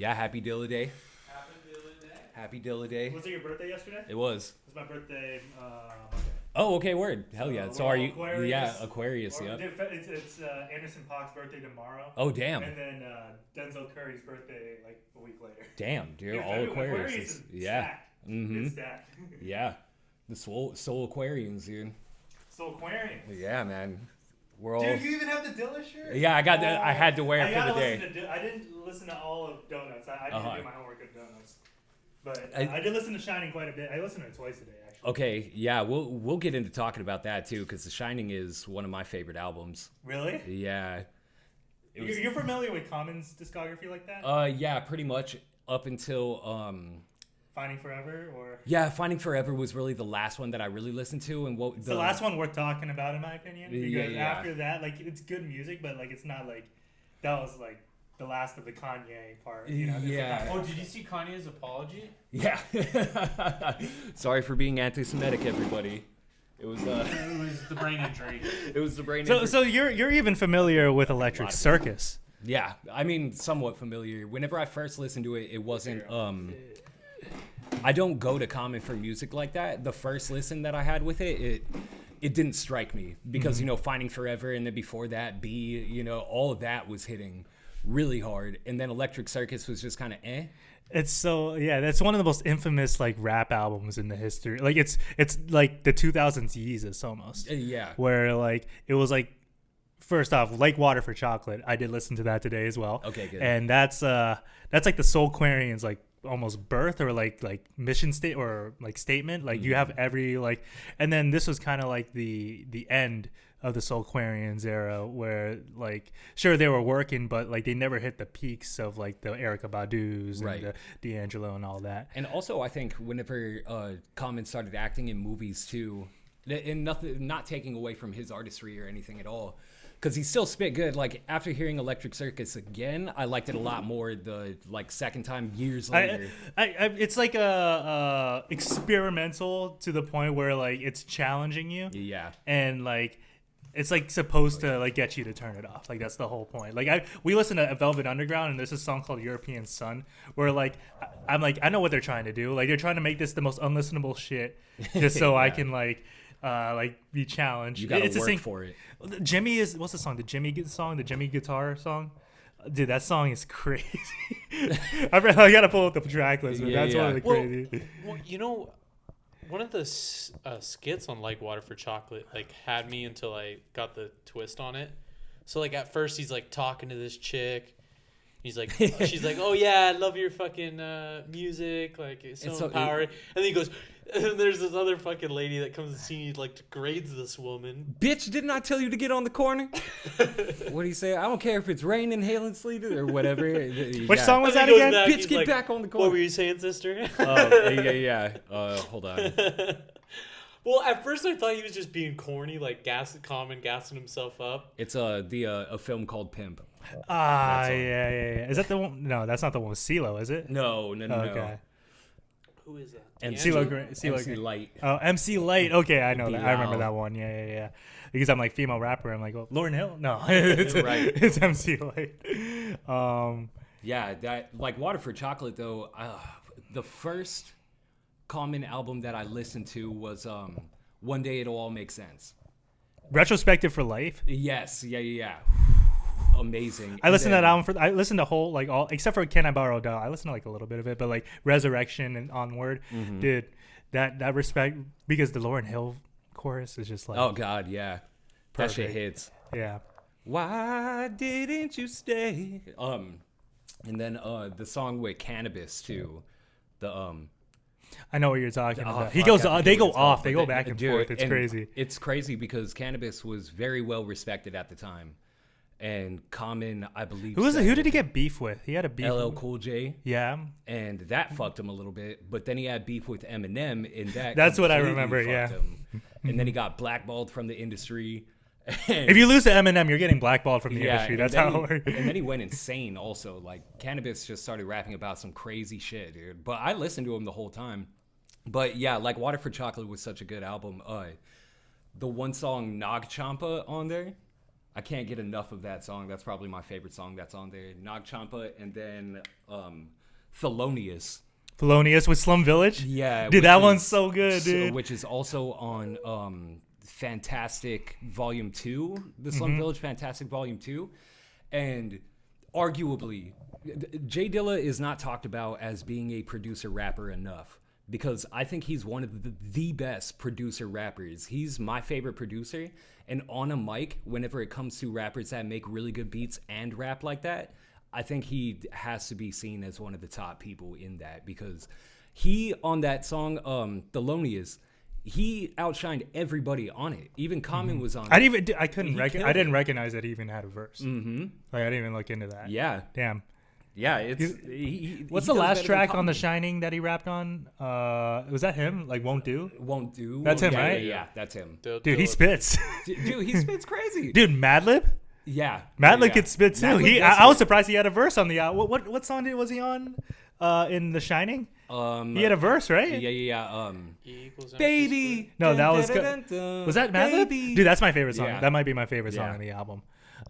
Yeah, happy Dilla Day. Happy Dilla Day. Happy Dilla Day. Was it your birthday yesterday? It was. It was my birthday Monday. Oh, okay, word. Hell yeah. So are you? Aquarius, Yeah, Aquarius. Or, Yeah. It's Anderson .Paak's birthday tomorrow. Oh, damn. And then Denzel Curry's birthday like a week later. Damn, dude. Yeah, All Aquarius. is Yeah. stacked. Mm-hmm. It's stacked. Yeah. The Soulquarians, dude. Soulquarians. Yeah, man. We're all. Dude, you even have the Dilla shirt? Yeah, I got that. I had to wear it for the day. I didn't listen to all of Donuts. I didn't do my homework of Donuts. But I did listen to Shining quite a bit. I listened to it twice a day, actually. Okay, yeah, we'll get into talking about that too, because The Shining is one of my favorite albums. Really? Yeah. You're familiar with Common's discography like that? Yeah, pretty much up until Finding Forever, or yeah, Finding Forever was really the last one that I really listened to, and it's the last one worth talking about, in my opinion. Because after that, like, it's good music, but like it's not like that was like the last of the Kanye part. You know? Yeah. Oh, did you see Kanye's apology? Yeah. Sorry for being anti-Semitic, everybody. It was It was the brain injury. it was the brain injury. So you're even familiar with Electric Circus? Yeah, I mean, somewhat familiar. Whenever I first listened to it, it wasn't. I don't go to Common for music like that. The first listen that I had with it didn't strike me because Finding Forever, and then before that, all of that was hitting really hard, and then Electric Circus was just kind of eh. It's that's one of the most infamous like rap albums in the history. Like it's like the 2000s Yeezus almost. Yeah. Where like it was like, first off, like Water for Chocolate. I did listen to that today as well. Okay, good. And that's like the Soulquarians like almost birth or like mission state or like statement. Like you have every like, and then this was kind of like the end of the Soulquarians era, where like sure they were working, but like they never hit the peaks of like the Erykah Badu's and the D'Angelo and all that. And also, I think whenever Common started acting in movies too, and nothing, not taking away from his artistry or anything at all, because he still spit good. Like after hearing Electric Circus again, I liked it a lot more the like second time years later. It's like a experimental to the point where like it's challenging you. Yeah. And like it's like supposed to like get you to turn it off. Like that's the whole point. Like we listen to Velvet Underground, and there's a song called European Sun where like I'm like, I know what they're trying to do. Like they're trying to make this the most unlistenable shit just so I can like be challenged. You gotta work for it. Jimmy is, what's the song? The Jimmy guitar song. Dude, that song is crazy. I gotta pull up the track list, but that's one of the crazy. Well, one of the skits on Like Water for Chocolate like had me until I got the twist on it. So like at first he's like talking to this chick. He's like, she's like, oh yeah, I love your fucking music, like it's so empowering. And then he goes, and there's this other fucking lady that comes and sees, like, degrades this woman. Bitch, didn't I tell you to get on the corner? What do you say? I don't care if it's raining, hail, and sleet, or whatever. Which song was that again? Bitch, get back on the corner. What were you saying, sister? Yeah. Hold on. Well, at first I thought he was just being corny, like Common gassing himself up. It's a film called Pimp. Yeah. Is that the one? No, that's not the one with CeeLo, is it? No. Okay. Who is that? MC Light. Oh, MC Light. Okay, I know that. I remember that one. Yeah. Because I'm like female rapper. I'm like, oh, Lauryn Hill? No, right. It's MC Light. Yeah, that like Water for Chocolate though. The first Common album that I listened to was One Day It'll All Make Sense. Retrospective for Life. Yes. Yeah. Amazing. I listened to that album I listened to whole like all except for Can I Borrow a Doll. I listened to like a little bit of it, but like Resurrection and Onward, dude, that respect, because the Lauryn Hill chorus is just like, oh god, yeah, perfect. That shit hits. Yeah. Why didn't you stay? And then the song with Cannabis too. I know what you're talking about. He goes. They go off. They go back and forth. It's crazy. It's crazy because Cannabis was very well respected at the time. And Common, I believe. Who did he get beef with? He had a beef. LL Cool J. Yeah. And that fucked him a little bit. But then he had beef with Eminem, and that's what I remember. Yeah. And then he got blackballed from the industry. If you lose to Eminem, you're getting blackballed from the industry. That's how it works. And then he went insane. Also, like Cannabis just started rapping about some crazy shit, dude. But I listened to him the whole time. But yeah, like Water for Chocolate was such a good album. The one song Nag Champa on there. I can't get enough of that song. That's probably my favorite song that's on there. Nag Champa, and then Thelonious. Thelonious with Slum Village. Yeah, dude, that one's so good, dude. Which is also on Fantastic Volume 2, the Slum Village Fantastic Volume 2, and arguably, J Dilla is not talked about as being a producer rapper enough. Because I think he's one of the best producer rappers. He's my favorite producer. And on a mic, whenever it comes to rappers that make really good beats and rap like that, I think he has to be seen as one of the top people in that. Because he, on that song, Thelonious, he outshined everybody on it. Even Common was on it. I didn't recognize that he even had a verse. Mm-hmm. Like, I didn't even look into that. Yeah. Damn. Yeah, it's. What's the last track on The Shining that he rapped on? Was that him? Like Won't Do? Won't Do. That's him, yeah, right? Yeah, that's him. Dude, he spits. Dude, he spits crazy. Dude, Madlib? Yeah. Madlib could spit too. Madlib I was surprised he had a verse on the album. What song was he on in The Shining? He had a verse, right? Yeah. Equals Baby. No, that was good. Was that Madlib? Baby. Dude, that's my favorite song. Yeah. That might be my favorite song Yeah. on the album.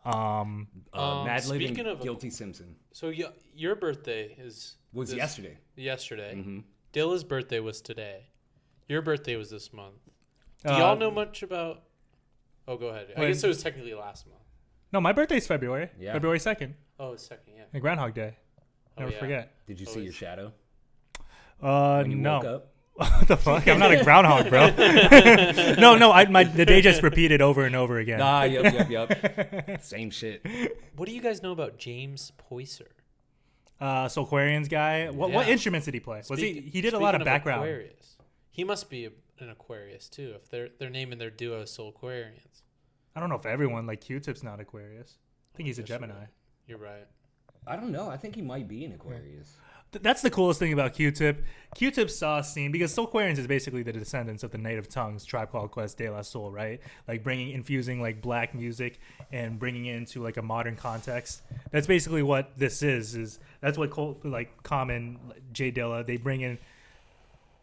Madlib speaking and of Guilty Simpson. So your birthday Was yesterday. Yesterday. Mm-hmm. Dilla's birthday was today. Your birthday was this month. Do y'all know much about? Oh, go ahead. I guess it was technically last month. No, my birthday's February. Yeah. February 2nd. Oh, it's second. Yeah. Like Groundhog Day. Never yeah. forget. Did you see your shadow? When you no. woke up? What the fuck? I'm not a groundhog, bro. no, the day just repeated over and over again. Yep. Same shit. What do you guys know about James Poyser? Soulquarians guy. What instruments did he play? He did a lot of background. Aquarius. He must be an Aquarius too. If they're naming their duo Soulquarians. I don't know if everyone like Q-Tip's not Aquarius. I think he's a Gemini. You're right. I don't know. I think he might be an Aquarius. That's the coolest thing about Q-Tip. Q-Tip's sauce scene, because Soulquarians is basically the descendants of the Native Tongues, Tribe Called Quest, De La Soul, right? Like infusing like black music and bringing it into like a modern context. That's basically what this is that's what Common, J Dilla, they bring in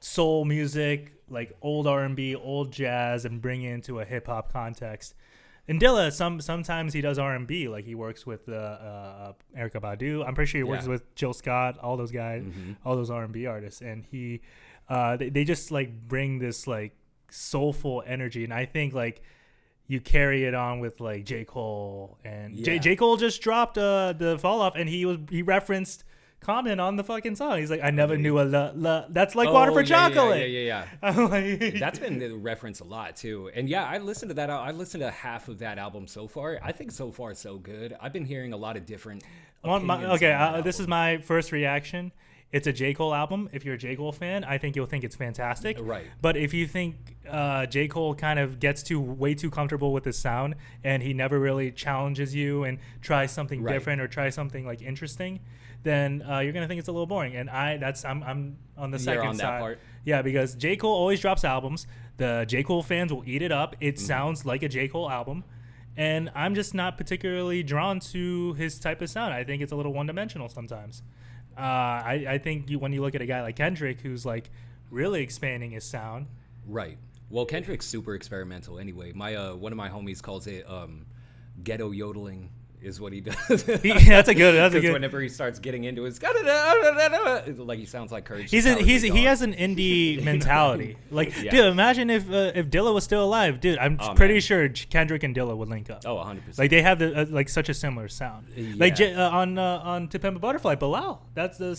soul music, like old R&B, old jazz, and bring it into a hip hop context. And Dilla, sometimes he does R&B, like he works with Erykah Badu. I'm pretty sure he works with Jill Scott, all those guys, all those R&B artists, and they just like bring this like soulful energy, and I think like you carry it on with like J. Cole, and J. Cole just dropped the Fall Off, and he referenced Common on the fucking song. He's like, I never knew that's like water for chocolate. Yeah. That's been referenced a lot too. And yeah, I listened to that. I listened to half of that album so far. I think so far so good. I've been hearing a lot of different this is my first reaction. It's a J. Cole album. If you're a J. Cole fan, I think you'll think it's fantastic. Right. But if you think J. Cole kind of gets way too comfortable with his sound and he never really challenges you and tries something different or tries something like interesting, then you're gonna think it's a little boring. And I'm on the second side. That part. Yeah, because J. Cole always drops albums. The J. Cole fans will eat it up. It sounds like a J. Cole album. And I'm just not particularly drawn to his type of sound. I think it's a little one-dimensional sometimes. I think when you look at a guy like Kendrick, who's like really expanding his sound. Right. Well, Kendrick's super experimental anyway. My one of my homies calls it ghetto yodeling is what he does. That's a good. Whenever he starts getting into his, like he sounds like Courage. He has an indie mentality. Like, dude, imagine if Dilla was still alive, dude. I'm pretty sure Kendrick and Dilla would link up. Oh, 100%. Like they have like such a similar sound. Yeah. Like on To Pimp a Butterfly, Bilal. That's the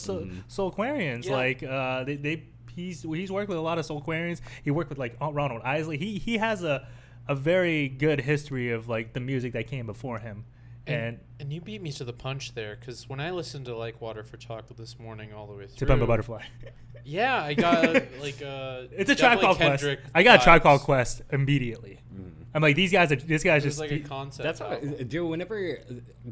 Soulquarians. Yeah. Like he's worked with a lot of Soulquarians. He worked with like Ronald Isley. He has a very good history of like the music that came before him. And you beat me to the punch there, because when I listened to Like Water for Chocolate this morning all the way through, To Pimp a Butterfly. Yeah, I got like it's a Tribe Called Quest. I got a Tribe Called Quest immediately. I'm like, this guy's just like a concept. That's how, dude. Whenever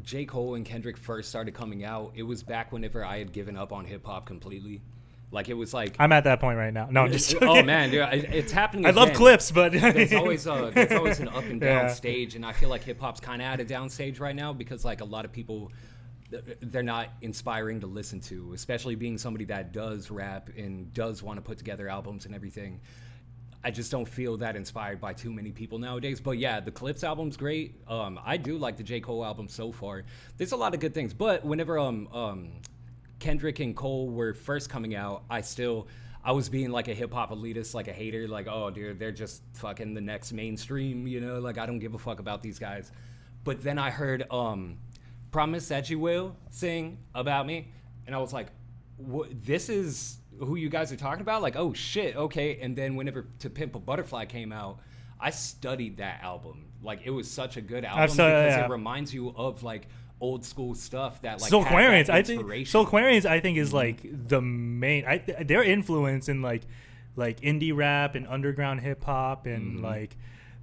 J. Cole and Kendrick first started coming out, it was back whenever I had given up on hip hop completely. Like it was like I'm at that point right now. No, I'm just joking. Oh man, dude, it's happening. I love clips, but there's always an up and down stage, and I feel like hip hop's kind of at a down stage right now because like a lot of people, they're not inspiring to listen to, especially being somebody that does rap and does want to put together albums and everything. I just don't feel that inspired by too many people nowadays. But yeah, the Clips album's great. I do like the J. Cole album so far. There's a lot of good things. But whenever Kendrick and Cole were first coming out, I was being like a hip hop elitist, like a hater, like, oh dude, they're just fucking the next mainstream, you know, like I don't give a fuck about these guys. But then I heard Promise That You Will sing About Me, and I was like, this is who you guys are talking about? Like, oh shit, okay. And then whenever To Pimp a Butterfly came out, I studied that album. Like, it was such a good album because it reminds you of like old school stuff that like Soulquarians. Soulquarians, I think, is like the main. Their influence in like indie rap and underground hip hop and like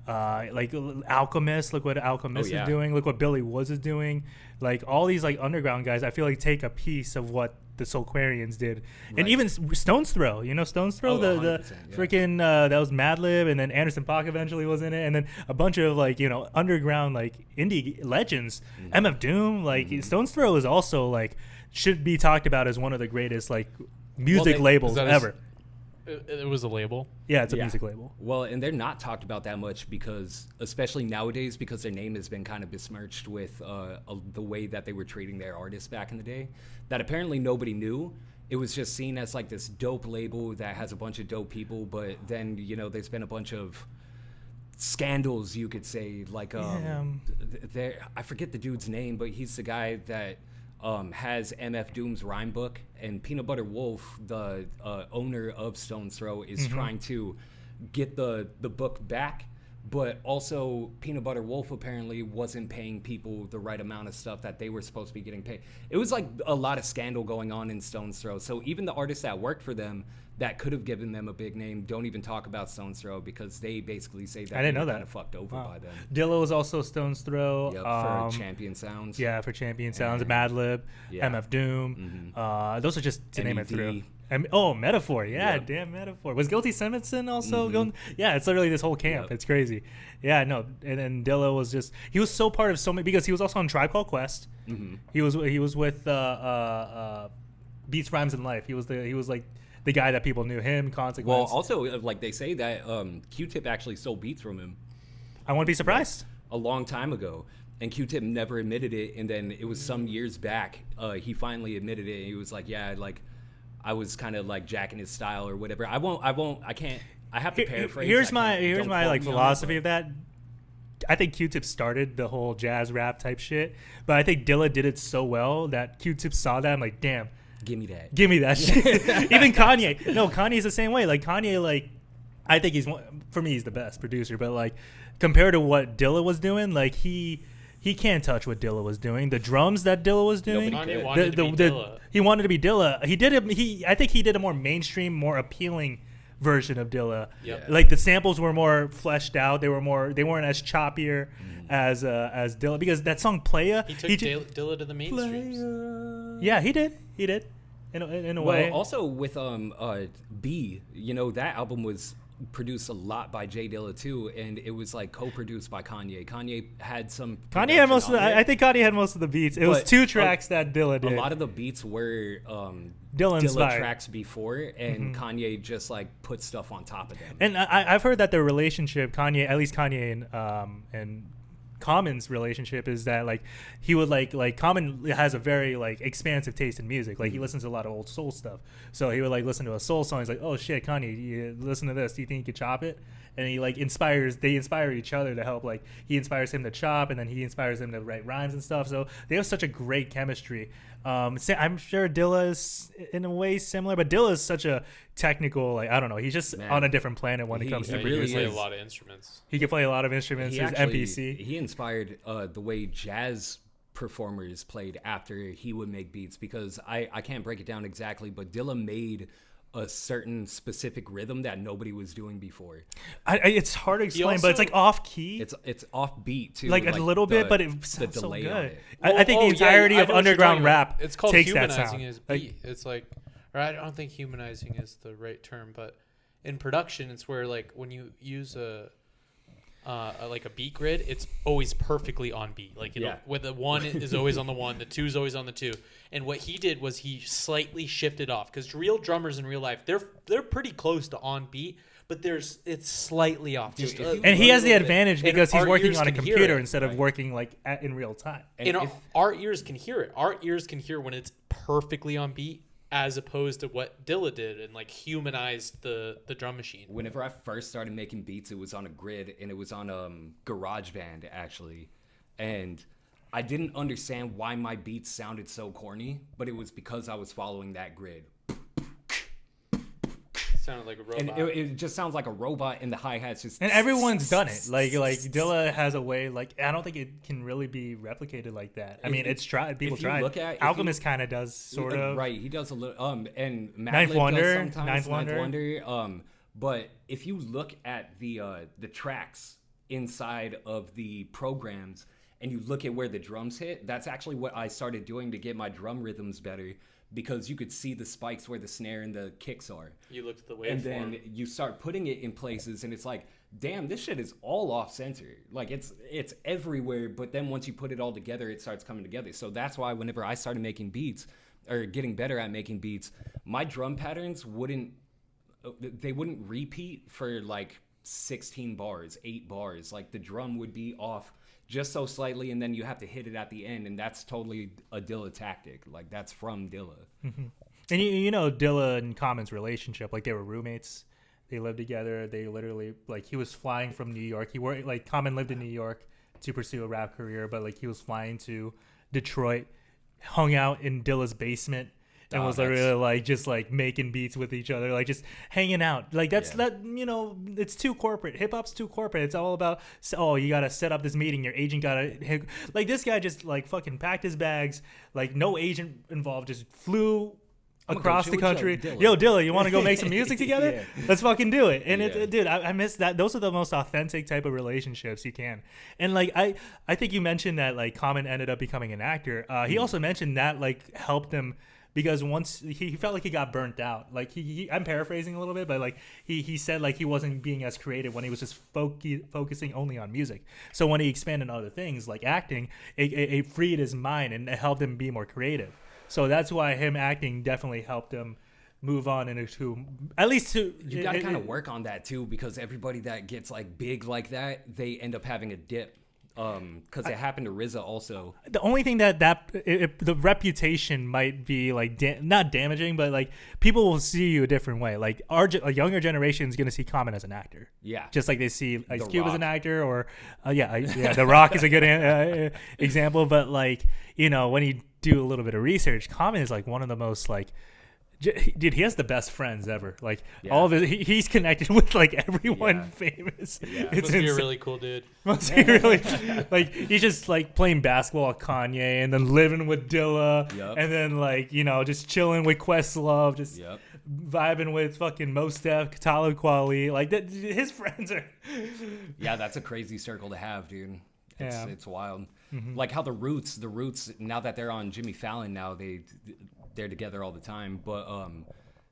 Alchemist. Look what Alchemist is doing. Look what Billy Woods is doing. Like all these like underground guys, I feel like take a piece of what the Soulquarians did, and even Stone's Throw. You know Stone's Throw, the freaking that was Madlib, and then Anderson .Paak eventually was in it, and then a bunch of like underground like indie legends. MF Doom, like Stone's Throw is also like should be talked about as one of the greatest like music labels ever. It was a label. Yeah, it's a music label. Well, and they're not talked about that much because, especially nowadays, because their name has been kind of besmirched with the way that they were treating their artists back in the day, that apparently nobody knew. It was just seen as like this dope label that has a bunch of dope people, but then, there's been a bunch of scandals, you could say. Like, I forget the dude's name, but he's the guy that has MF Doom's rhyme book, and Peanut Butter Wolf, the owner of Stone's Throw, is trying to get the book back, but also Peanut Butter Wolf apparently wasn't paying people the right amount of stuff that they were supposed to be getting paid. It was like a lot of scandal going on in Stone's Throw. So even the artists that worked for them that could have given them a big name don't even talk about Stone's Throw because they basically say that I didn't know they were that. kind of fucked over by them. Dilla was also Stone's Throw. Yep, for Champion Sounds. Yeah, for Champion Sounds. Madlib, MF Doom. Those are just to name it through. Metaphor. Yeah, damn Metaphor. Was Guilty Simonson also going? Yeah, it's literally this whole camp. It's crazy. Yeah, no. And then Dilla was just, he was so part of so many, because he was also on Tribe Called Quest. He was with Beats, Rhymes, and Life. He was like the guy that people knew him. Consequence. Well, also, like they say that Q-Tip actually stole beats from him. I wouldn't be surprised. A long time ago. And Q-Tip never admitted it. And then it was some years back. He finally admitted it. He was like, yeah, like, I was kind of like jacking his style or whatever. I have to paraphrase. Here's my like philosophy of that. I think Q-Tip started the whole jazz rap type shit, but I think Dilla did it so well that Q-Tip saw that. I'm like, damn, give me that shit. Even Kanye. No, Kanye's the same way. Like Kanye, like I think he's the best producer, but like compared to what Dilla was doing, like he can't touch what Dilla was doing. The drums that Dilla was doing. Kanye wanted to be Dilla. He wanted to be Dilla. I think he did a more mainstream, more appealing version of Dilla. Yep. Like the samples were more fleshed out. They weren't as choppier as Dilla, because that song Playa. He took Dilla to the mainstreams. Yeah, he did. In a way. Also with B, that album was produced a lot by J Dilla too, and it was like co-produced by Kanye. Kanye had most of the, I think Kanye had most of the beats. It was 2 tracks that Dilla did. A lot of the beats were Dilla tracks before, and Kanye just like put stuff on top of them. And I've heard that their relationship, at least Kanye and Common's relationship, is that like he would like Common has a very like expansive taste in music. Like he listens to a lot of old soul stuff, so he would like listen to a soul song. He's like, oh shit, Kanye, you listen to this, do you think you could chop it? And he like they inspire each other to help. Like he inspires him to chop, and then he inspires him to write rhymes and stuff. So they have such a great chemistry. I'm sure Dilla is in a way similar, but Dilla is such a technical, like I don't know, he's just on a different planet when it comes to producing. He can play a lot of instruments. He can play a lot of instruments. His MPC. He inspired the way jazz performers played after he would make beats, because I can't break it down exactly, but Dilla made a certain specific rhythm that nobody was doing before. It's hard to explain, but it's like off key. It's off beat too, like a little bit, but it sounds so good. I think the entirety of underground rap it's called takes humanizing that sound. His beat. It's like, or I don't think humanizing is the right term, but in production, it's where like when you use a beat grid, it's always perfectly on beat. Like where the 1 is always on the 1, the 2 is always on the 2. And what he did was he slightly shifted off, because real drummers in real life, they're pretty close to on beat, but it's slightly off. Dude, Just if you- And he has the little bit. advantage And because he's our working ears on a can hear computer it. instead of Right. working like in real time. And if- our ears can hear it. Our ears can hear when it's perfectly on beat, as opposed to what Dilla did and like humanized the drum machine. whenever I first started making beats, it was on a grid and it was on GarageBand actually, and I didn't understand why my beats sounded so corny, but it was because I was following that grid. Sounded like a robot. And it just sounds like a robot, and the hi-hats just... And everyone's done it. Like Dilla has a way. Like I don't think it can really be replicated like that. I mean, it's tried. People if you tried. look at- if Alchemist kind of does sort of. Right, he does a little and Ninth Madlib Wonder, does sometimes, Ninth Ninth Wonder. Wonder. But if you look at the tracks inside of the programs and you look at where the drums hit, that's actually what I started doing to get my drum rhythms better, because you could see the spikes where the snare and the kicks are. You looked at the And waveform. then you start putting it in places and it's like, damn, this shit is all off center. Like it's everywhere, but then once you put it all together, it starts coming together. So that's why whenever I started making beats or getting better at making beats, my drum patterns wouldn't repeat for like 16 bars, 8 bars. Like the drum would be off just so slightly, and then you have to hit it at the end, and that's totally a Dilla tactic. Like that's from Dilla. And you know Dilla and Common's relationship, like they were roommates. They lived together. They literally, like, he was flying from New York. He worked, like, Common lived in New York to pursue a rap career, but like he was flying to Detroit, hung out in Dilla's basement, and was literally like just like making beats with each other, like just hanging out. Like that, you know, it's too corporate. Hip hop's too corporate. It's all about, oh, you gotta set up this meeting. Your agent gotta, like, this guy just like fucking packed his bags, like no agent involved, just flew across the country. Yo, Dilla, you want to go make some music together? Yeah. Let's fucking do it. And Yeah. dude, I miss that. Those are the most authentic type of relationships you can. And like I think you mentioned that like Common ended up becoming an actor. He also mentioned that like helped him, because once he felt like he got burnt out. Like he I'm paraphrasing a little bit, but like he said like he wasn't being as creative when he was just focusing only on music. So when he expanded on other things like acting, it freed his mind and it helped him be more creative. So that's why him acting definitely helped him move on into, at least to, You got to kind of work on that too, because everybody that gets like big like that, they end up having a dip. Because it happened to RZA also. The only thing that the reputation might be like not damaging, but like people will see you a different way. Like a younger generation is going to see Common as an actor. Yeah. Just like they see Ice The Cube as Rock. an actor, or The Rock is a good example. But like, you know, when you do a little bit of research, Common is like one of the most like, dude, he has the best friends ever. Like all of his, he's connected with like everyone famous. Yeah. Must be a really cool dude. Must be really like he's just like playing basketball with Kanye and then living with Dilla, and then like, you know, just chilling with Questlove, just vibing with fucking Mos Def, Talib Kweli. Like that, his friends are. Yeah, that's a crazy circle to have, dude. It's wild. Mm-hmm. Like how the Roots now that they're on Jimmy Fallon now, they're together all the time, but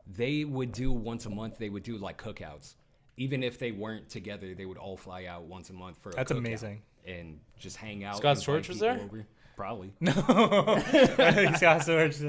they would do once a month, they would do like cookouts. Even if they weren't together, they would all fly out once a month for a That's cookout amazing. and just hang out. Scott invite Storch was people there? over. Probably. No, I think Scott Storch.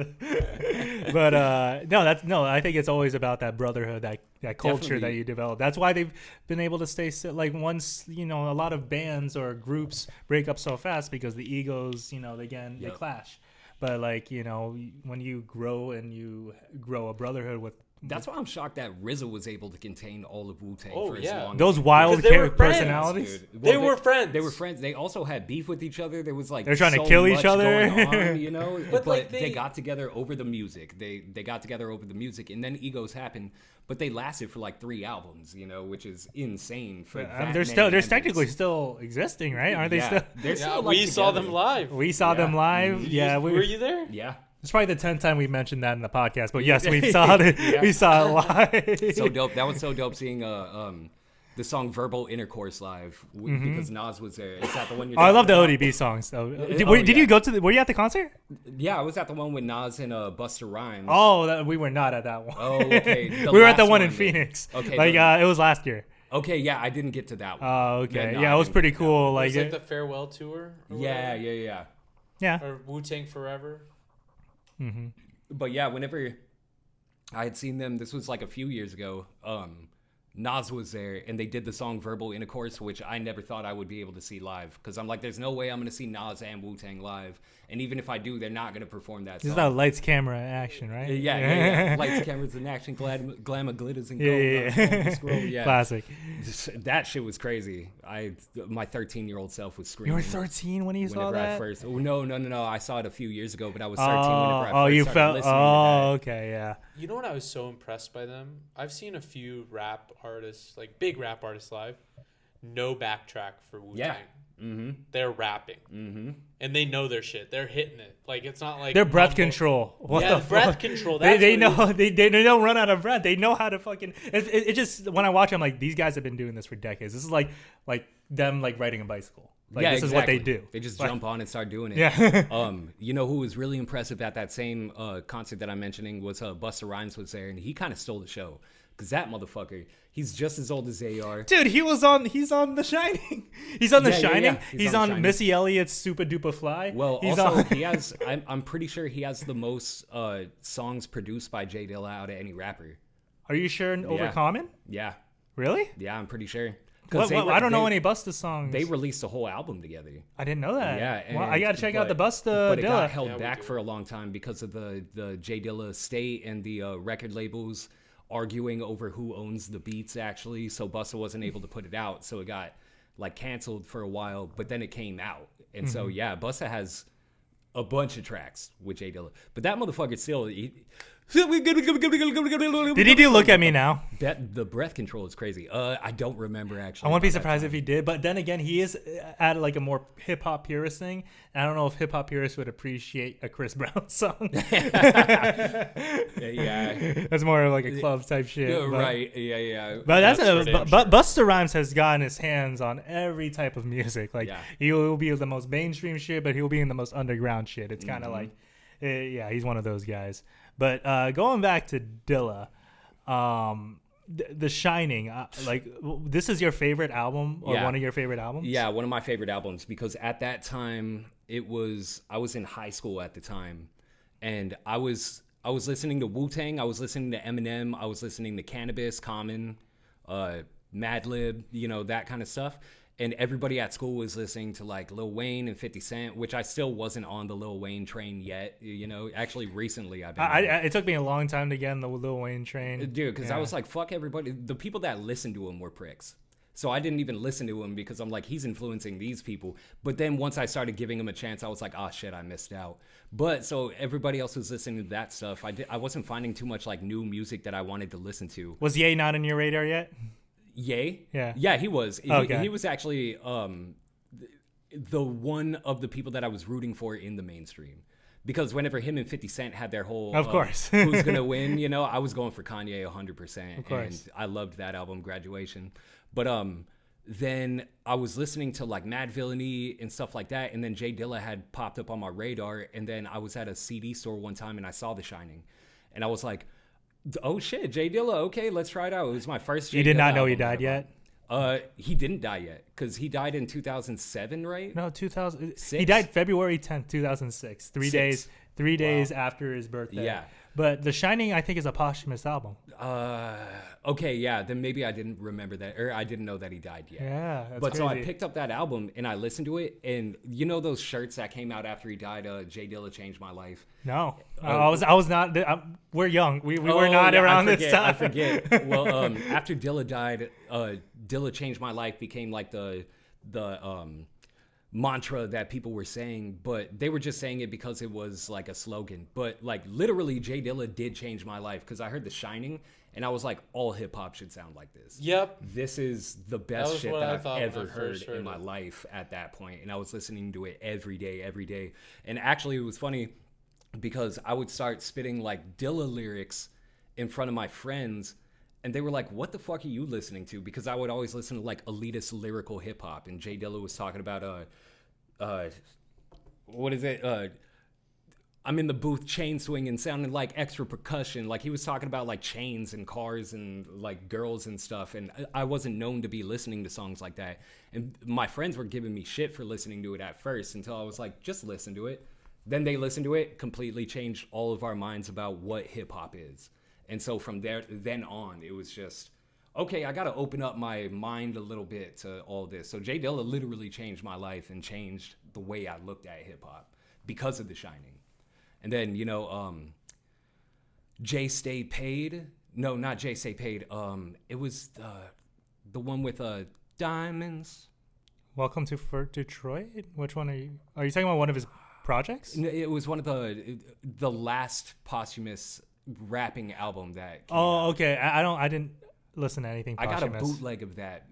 But no, I think it's always about that brotherhood, that culture Definitely. that you develop. That's why they've been able to stay like, once, you know, a lot of bands or groups break up so fast because the egos, you know, they clash. But like, you know, when you grow and you grow a brotherhood with. That's why I'm shocked that RZA was able to contain all of Wu-Tang for as long. Those wild Because they were personalities. Dude. They were friends. They were friends. They also had beef with each other. There was like They're trying to so kill each much other. going on, you know. But, like, they got together over the music. They got together over the music, and then egos happened. But they lasted for like 3 albums, you know, which is insane for that They're many members. technically still existing, right? Aren't they still? They're still like, we saw together. them live. We saw them live. Were you there? Yeah. It's probably the 10th time we mentioned that in the podcast, but yes, we saw it. We saw it live. So dope. That was so dope seeing the song "Verbal Intercourse" live because Nas was there. Is that the one you're? I love the talking ODB songs. Though. Did Oh, you go to? Were you at the concert? about? Yeah, I was at the one with Nas and Busta Rhymes. Oh, we were not at that one. Oh, okay. The We were at the last one in then. Phoenix. Okay, like the- it was last year. Okay, yeah, I didn't get to that one. Oh, okay. No, Yeah, I it was didn't pretty get that cool. It Like, was like the farewell tour. Or Yeah, whatever. yeah. Or Wu-Tang Forever. But yeah, whenever I had seen them, this was like a few years ago. Nas was there, and they did the song Verbal Intercourse, which I never thought I would be able to see live. Because I'm like, there's no way I'm going to see Nas and Wu-Tang live. And even if I do, they're not going to perform that This song. is that lights, camera, action, right? Yeah. Lights, cameras, and action, glamour, glitters, and gold. Yeah. Classic. That shit was crazy. My 13-year-old self was You screaming. were 13 when you saw Whenever that? I first, no. I saw it a few years ago, but I was 13 whenever I first you started felt. listening to that. Okay, yeah. You know what I was so impressed by them? I've seen a few rap artists, like big rap artists live, no backtrack for Wu-Tang. Yeah. Mm-hmm. They're rapping. Mm-hmm. And they know their shit. They're hitting it. Like, it's not like... Their breath mumble. control. What Yeah, the breath fuck? control. They know they don't run out of breath. They know how to fucking. It just when I watch, I'm like, these guys have been doing this for decades. This is like them like riding a bicycle. Like, this is what they do. They just Like, jump on and start doing it. Yeah. You know who was really impressive at that same concert that I'm mentioning was Busta Rhymes was there, and he kind of stole the show. Because that motherfucker, he's just as old as they are. Dude, he's on The Shining. He's on The Shining. Yeah. He's on Missy Elliott's Super Duper Fly. Well, he's also, on. he has, I'm pretty sure he has the most songs produced by J Dilla out of any rapper. Are you sure over Common? Yeah. Really? Yeah, I'm pretty sure. I don't know any Busta songs. They released a whole album together. I didn't know that. Yeah, Well, I gotta check out the Busta But it got Dilla. held back for a long time because of the J Dilla estate and the record labels arguing over who owns the beats, actually. So Busta wasn't able to put it out, so it got like canceled for a while, but then it came out. And so yeah, Busta has a bunch of tracks with J Dilla, but that motherfucker still Did he do Look at Me Now? the breath control is crazy. I don't remember actually. I wouldn't be about that surprised time. if he did, but then again, he is at like a more hip hop purist thing. And I don't know if hip hop purists would appreciate a Chris Brown song. Yeah. That's more like a club type shit. Yeah, but, right. Yeah. But That's for damn but sure. Busta Rhymes has gotten his hands on every type of music. Like Yeah. he will be the most mainstream shit, but he'll be in the most underground shit. It's kind of like, yeah, he's one of those guys. But going back to Dilla, The Shining, this is your favorite album or one of your favorite albums? Yeah, one of my favorite albums, because at that time I was in high school at the time, and I was listening to Wu-Tang, I was listening to Eminem, I was listening to Cannabis, Common, Madlib, that kind of stuff. And everybody at school was listening to like Lil Wayne and 50 Cent, which I still wasn't on the Lil Wayne train yet. Actually recently I've been. It took me a long time to get on the Lil Wayne train. Dude, because I was like, fuck everybody. The people that listened to him were pricks. So I didn't even listen to him because I'm like, he's influencing these people. But then once I started giving him a chance, I was like, oh shit, I missed out. But so everybody else was listening to that stuff. I wasn't finding too much like new music that I wanted to listen to. Was Ye not on your radar yet? Ye? Yeah. Yeah, he was. Okay. He was actually the one of the people that I was rooting for in the mainstream. Because whenever him and 50 Cent had their whole Of course. who's gonna win, I was going for Kanye 100%. Of course. And I loved that album, Graduation. But then I was listening to like Mad Villainy and stuff like that, and then J Dilla had popped up on my radar, and then I was at a CD store one time and I saw The Shining, and I was like, oh shit, J Dilla, okay, let's try it out. It was my first J You did Dilla not know he album died ever. yet? He didn't die yet, because he died in 2007, right? No, 2000. He Six? died February 10th, 2006. 3 days. Six. 3 days after his birthday. Yeah. But The Shining, I think, is a posthumous album. Okay, yeah, then maybe I didn't remember that, or I didn't know that he died yet. Yeah, that's But so I crazy. picked up that album and I listened to it, and those shirts that came out after he died, J Dilla changed my life. No, I was not. We're young. We were Oh, not yeah, around I this time. I forget. Well, after Dilla died, Dilla changed my life became like the mantra that people were saying, but they were just saying it because it was like a slogan. But like literally, J Dilla did change my life, because I heard The Shining and I was like, all hip hop should sound like this. Yep. This is the That best was shit what that I I've thought when ever I heard first heard in my it. life at that point, and I was listening to it every day. And actually, it was funny because I would start spitting like Dilla lyrics in front of my friends, and they were like, what the fuck are you listening to? Because I would always listen to like elitist lyrical hip hop, and J Dilla was talking about what is it? I'm in the booth chain swinging, sounding like extra percussion. Like he was talking about like chains and cars and like girls and stuff. And I wasn't known to be listening to songs like that. And my friends were giving me shit for listening to it at first, until I was like, just listen to it. Then they listened to it, completely changed all of our minds about what hip hop is. And so from then on, it was just okay, I got to open up my mind a little bit to all this. So J Dilla literally changed my life and changed the way I looked at hip hop because of The Shining. And then, Jay Stay Paid. No, not Jay Stay Paid. It was the one with Diamonds. Welcome to Detroit. Which one are you? Are you talking about one of his projects? It was one of the last posthumous rapping album that came Oh, out. okay. I didn't listen to anything I got a posthumous. bootleg of that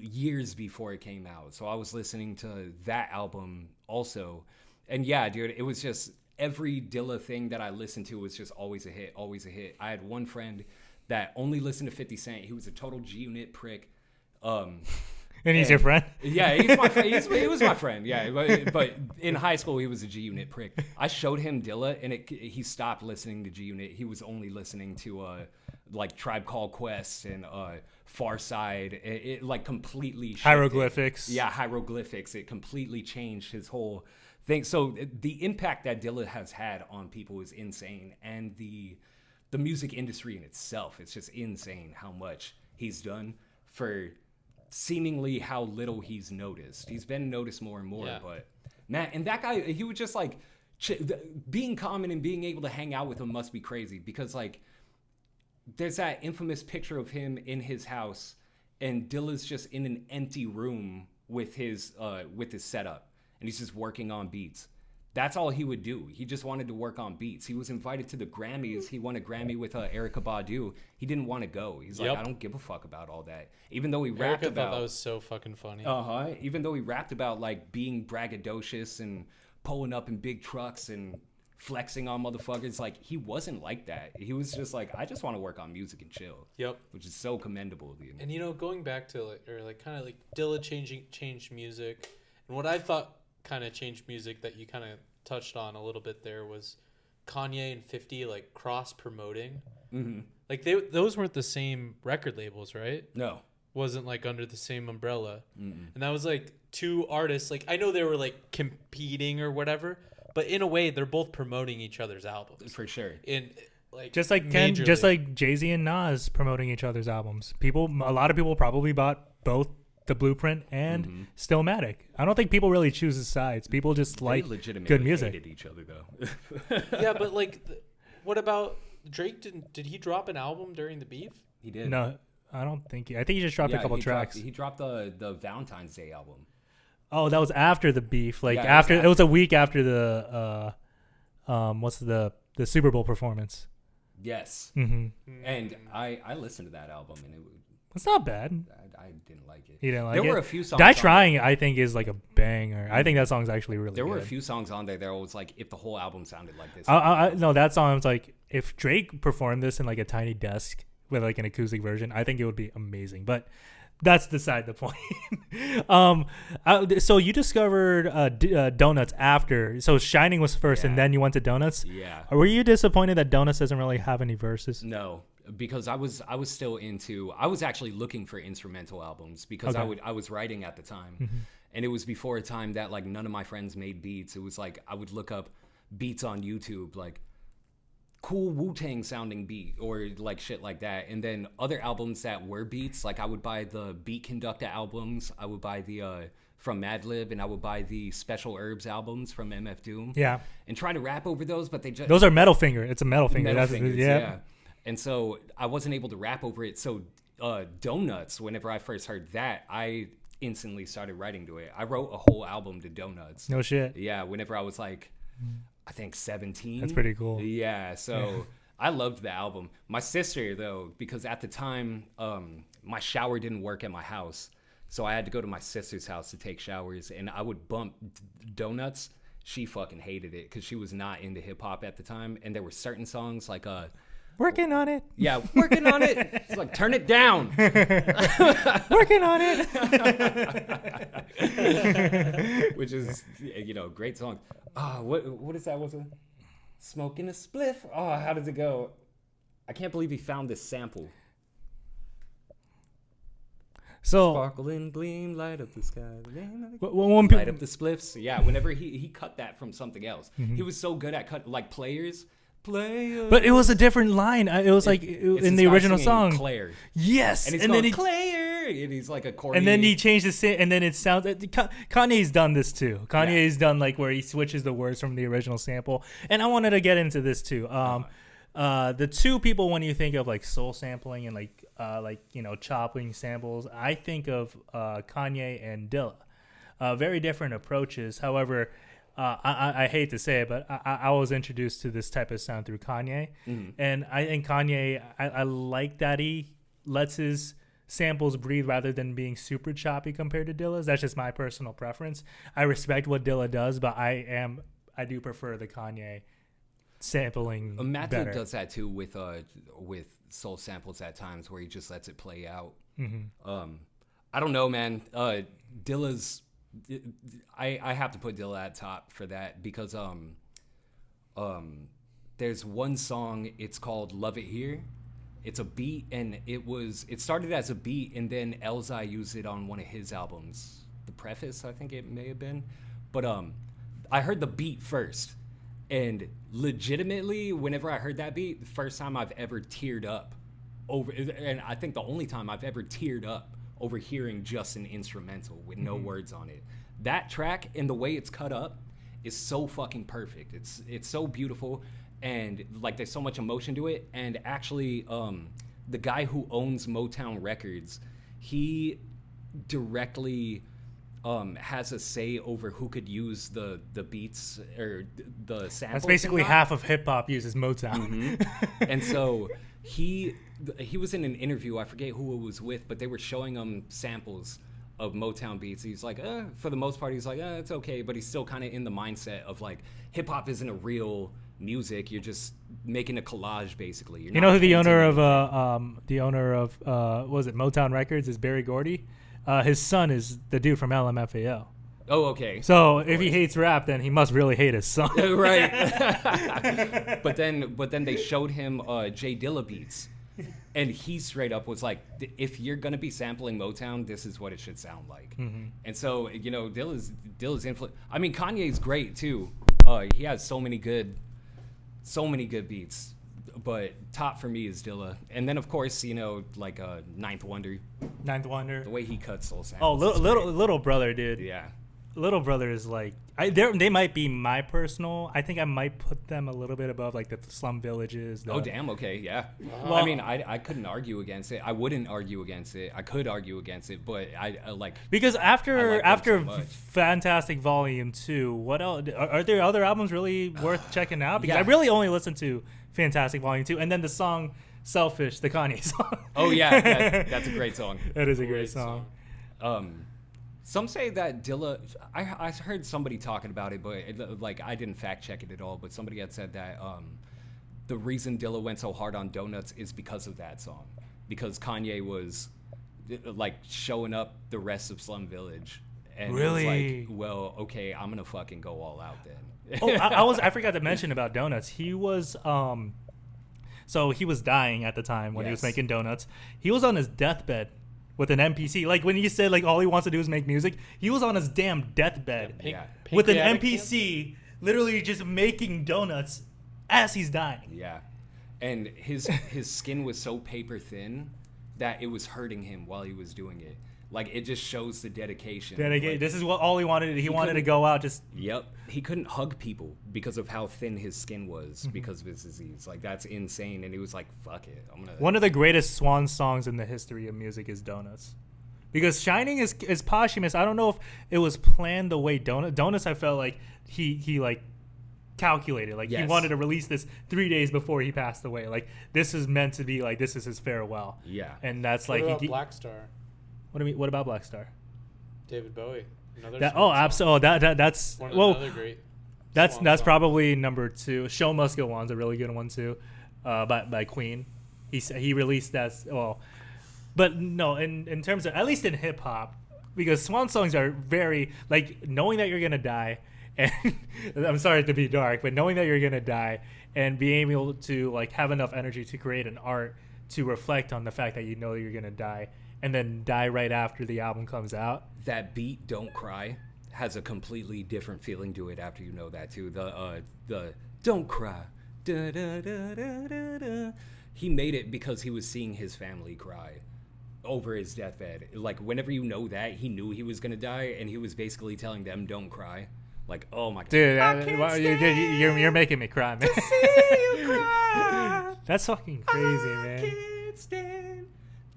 years before it came out. So I was listening to that album also. And yeah, dude, it was just every Dilla thing that I listened to was just always a hit, always a hit. I had one friend that only listened to 50 Cent. He was a total G-Unit prick. And he's your friend? Yeah, he's my friend. He was my friend. Yeah, but in high school he was a G-Unit prick. I showed him Dilla, and he stopped listening to G-Unit. He was only listening to like Tribe Called Quest and Far Side. It like completely shifted. Hieroglyphics. Yeah, hieroglyphics. It completely changed his whole thing. So the impact that Dilla has had on people is insane, and the music industry in itself, it's just insane how much he's done for seemingly how little he's noticed. He's been noticed more and more, but man, and that guy, he would just like being common and being able to hang out with him must be crazy, because like there's that infamous picture of him in his house and Dilla's just in an empty room with his setup, and he's just working on beats. That's all he would do. He just wanted to work on beats. He was invited to the Grammys. He won a Grammy with Erykah Badu. He didn't want to go. He's like, I don't give a fuck about all that. Even though he rapped Erykah about thought that was so fucking funny. Even though he rapped about like being braggadocious and pulling up in big trucks and flexing on motherfuckers, like he wasn't like that. He was just like, I just want to work on music and chill. Yep. Which is so commendable. Dude. And going back to kind of Dilla changed music, and what I thought kind of changed music that you kind of touched on a little bit there was Kanye and 50 like cross promoting. Mm-hmm. Like those weren't the same record labels, right? No. Wasn't like under the same umbrella. Mm-mm. And that was like two artists. Like I know they were like competing or whatever, but in a way they're both promoting each other's albums. For sure. In like Just like Jay-Z and Nas promoting each other's albums. A lot of people probably bought both the Blueprint and Stillmatic. I don't think people really choose sides. People just like good music. Hated each other though. Yeah, but like, what about Drake? Did he drop an album during the beef? He did. No, I don't think. I think he just dropped a couple tracks. He dropped the Valentine's Day album. Oh, that was after the beef. Like it was a week after the the Super Bowl performance. Yes. Mm-hmm. And I listened to that album, and it's not bad. I didn't like it. You didn't like it? There were a few songs. Die Trying, I think, is like a banger. I think that song's actually really good. There were a few songs on there that was like, if the whole album sounded like this. No, that song was like, if Drake performed this in like a tiny desk with like an acoustic version, I think it would be amazing. But that's beside the point. So you discovered Donuts after. So Shining was first, and then you went to Donuts. Yeah. Were you disappointed that Donuts doesn't really have any verses? No, because I was still I was actually looking for instrumental albums, because I was writing at the time, and it was before a time that like none of my friends made beats. It was like I would look up beats on YouTube, like cool Wu-Tang sounding beat or like shit like that, and then other albums that were beats, like I would buy the Beat Conductor albums, I would buy the from Madlib, and I would buy the Special Herbs albums from MF Doom, and try to rap over those, but those are Metal Finger. It's a Metal Finger. Yeah. And so I wasn't able to rap over it. So Donuts, whenever I first heard that, I instantly started writing to it. I wrote a whole album to Donuts. No shit. Yeah, whenever I was like, I think 17. That's pretty cool. Yeah, so I loved the album. My sister, though, because at the time, my shower didn't work at my house. So I had to go to my sister's house to take showers, and I would bump Donuts. She fucking hated it because she was not into hip-hop at the time. And there were certain songs like... Working on it. Yeah, working on it. It's like, turn it down. Working on it. Which is, great song. What is that? What's it? Smoking a spliff. Oh, how does it go? I can't believe he found this sample. So sparkle and gleam, light up the sky. Light up the spliffs. Yeah, whenever he cut that from something else. He was so good at players Player. But it was a different line. It was like It's in this the guy original singing song. Claire. Yes, And he's and going, then he Claire, and he's like a corny. and then he changed the and then it sounds. Kanye's done this too. Kanye's done like where he switches the words from the original sample. And I wanted to get into this too. The two people when you think of like soul sampling and like chopping samples, I think of Kanye and Dilla. Very different approaches. However, I hate to say it, but I was introduced to this type of sound through Kanye, and I think Kanye, I like that he lets his samples breathe rather than being super choppy compared to Dilla's. That's just my personal preference. I respect what Dilla does, but I do prefer the Kanye sampling. Matthew better. does that too with soul samples at times where he just lets it play out. I don't know, man. Dilla's. I have to put Dilla at top for that because there's one song. It's called "Love It Here." It's a beat, and it started as a beat, and then Elzai used it on one of his albums, The Preface, I think it may have been. But I heard the beat first, and legitimately, whenever I heard that beat, the first time I've ever teared up over, and I think the only time I've ever teared up over hearing just an instrumental with no words on it. That track and the way it's cut up is so fucking perfect. It's so beautiful, and like there's so much emotion to it. And actually, the guy who owns Motown Records, he directly has a say over who could use the beats or the samples. That's basically half of hip hop uses Motown. And so he was in an interview, I forget who it was with, but they were showing him samples of Motown beats. He's like, for the most part, he's like, it's okay, but he's still kind of in the mindset of like, hip hop isn't a real music. You're just making a collage, basically. You know who the owner of was it Motown Records is? Barry Gordy. His son is the dude from LMFAO. Oh, okay. So if he hates rap, then he must really hate his son. Right. But then they showed him J Dilla beats, and he straight up was like, if you're gonna be sampling Motown, this is what it should sound like. And so Dilla's influence. I mean, Kanye's great too. He has so many good beats. But top for me is Dilla, and then of course like Ninth Wonder. The way he cuts soul samples. Oh, little brother, dude. Yeah. Little Brother is like they might be my personal. I think I might put them a little bit above like the Slum Villages. Oh damn, okay, yeah. Well, I mean, I couldn't argue against it. I wouldn't argue against it. I could argue against it, but I like because after so much. Fantastic Volume 2, what else? Are there other albums really worth checking out? Because Yeah. I really only listened to Fantastic Volume 2, and then the song "Selfish," the Kanye song. Oh yeah, that's a great song. That is a great song. Some say that Dilla. I heard somebody talking about it, but like I didn't fact check it at all. But somebody had said that the reason Dilla went so hard on Donuts is because of that song, because Kanye was like showing up the rest of Slum Village, and Really? it was like, well, okay, I'm gonna fucking go all out then. I forgot to mention about Donuts. He was so he was dying at the time when he was Yes. making Donuts. He was on his deathbed with an MPC. Like when he said like all he wants to do is make music, he was on his damn deathbed Yeah. with an Pancreatic MPC, literally just making donuts as he's dying. Yeah, and his skin was so paper thin that it was hurting him while he was doing it. Like it just shows the dedication. Like, This is what all he wanted. He wanted to go out just. Yep. He couldn't hug people because of how thin his skin was because of his disease. Like that's insane. And he was like, fuck it. I'm gonna One of the greatest swan songs in the history of music is Donuts. Because Shining is posthumous. I don't know if it was planned the way Donuts I felt like he like calculated. Like he Yes. wanted to release this 3 days before he passed away. Like this is meant to be like this is his farewell. Yeah. And that's What like about Black Star? What do you mean? What about Black Star? David Bowie. Another That, swan oh, song. absolutely. That's One of well. another great. That's swan that's song. probably number 2. Show Must Go On's a really good one too, by Queen. He released that well, but no, in terms of at least in hip hop, because swan songs are very like knowing that you're gonna die, and I'm sorry to be dark, but knowing that you're gonna die and being able to like have enough energy to create an art to reflect on the fact that you know you're gonna die and then die right after the album comes out. That beat "Don't Cry" has a completely different feeling to it after you know that too. The "Don't Cry, Da, da, da, da, da, da. He made it because he was seeing his family cry over his deathbed. Like, whenever you know that, he knew he was gonna die, and he was basically telling them, "Don't cry." Like, oh my god, Dude, I can't well, stand you're making me cry, man. to see you cry. That's fucking crazy, I man. can't stand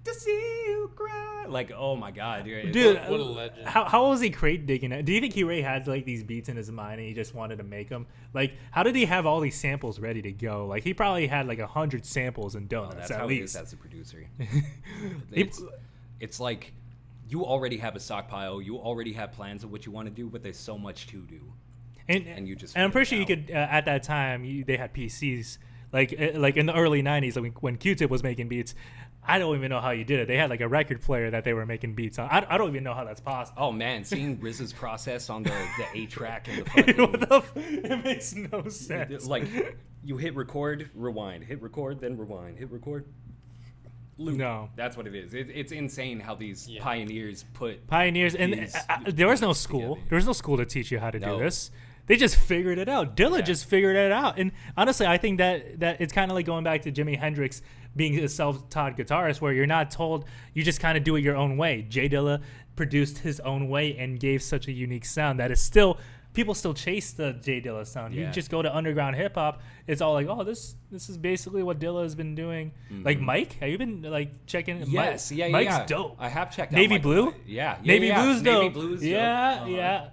to see you cry. Like, oh my god, Dude, What a legend. how was he crate digging it? Do you think he already had like these beats in his mind and he just wanted to make them? Like, how did he have all these samples ready to go? Like, he probably had like 100 samples and Oh, donuts that's at how least. it is as a producer. It's like you already have a stockpile, you already have plans of what you want to do, but there's so much to do. And you just and I'm figure pretty sure it you could at that time they had PCs like in the early 90s when Q-Tip was making beats. I don't even know how you did it. They had like a record player that they were making beats on. I don't even know how that's possible. Oh man, seeing RZA's process on the 8-track and the fucking It makes no sense. like you hit record, rewind, hit record, then rewind, hit record, loop. No. That's what it is. It's insane how these Yeah. pioneers put Pioneers, and these there was no school. together. There was no school to teach you how to No. do this. They just figured it out. Dilla Yeah. just figured it out. And honestly, I think that it's kind of like going back to Jimi Hendrix being a self-taught guitarist, where you're not told, you just kind of do it your own way. J Dilla produced his own way and gave such a unique sound that is still, people still chase the J Dilla sound. You Yeah. just go to underground hip hop, it's all like, oh, this is basically what Dilla has been doing. Like Mike, have you been like checking? Yes, yeah, Mike's yeah. dope. I have checked out Navy Mike Blue? White. Yeah, Navy yeah. Blue's Navy dope. Blue's yeah, dope. yeah.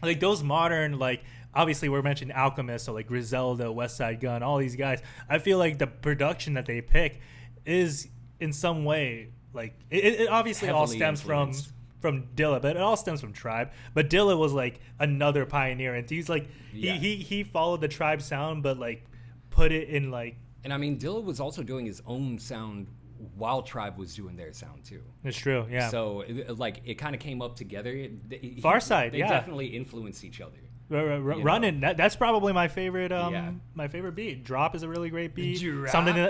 Like those modern, like obviously we're mentioning Alchemist, so like Griselda, West Side Gun, all these guys. I feel like the production that they pick is in some way like it obviously all Heavily stems influenced. from Dilla, but it all stems from Tribe. But Dilla was like another pioneer, and he's like Yeah. he followed the Tribe sound, but like put it in like, And I mean, Dilla was also doing his own sound while Tribe was doing their sound too. it's true, yeah. So like it kind of came up together. Farside, they yeah. definitely influenced each other. Running, that's probably my favorite Yeah. my favorite beat. Drop is a really great beat. Drop?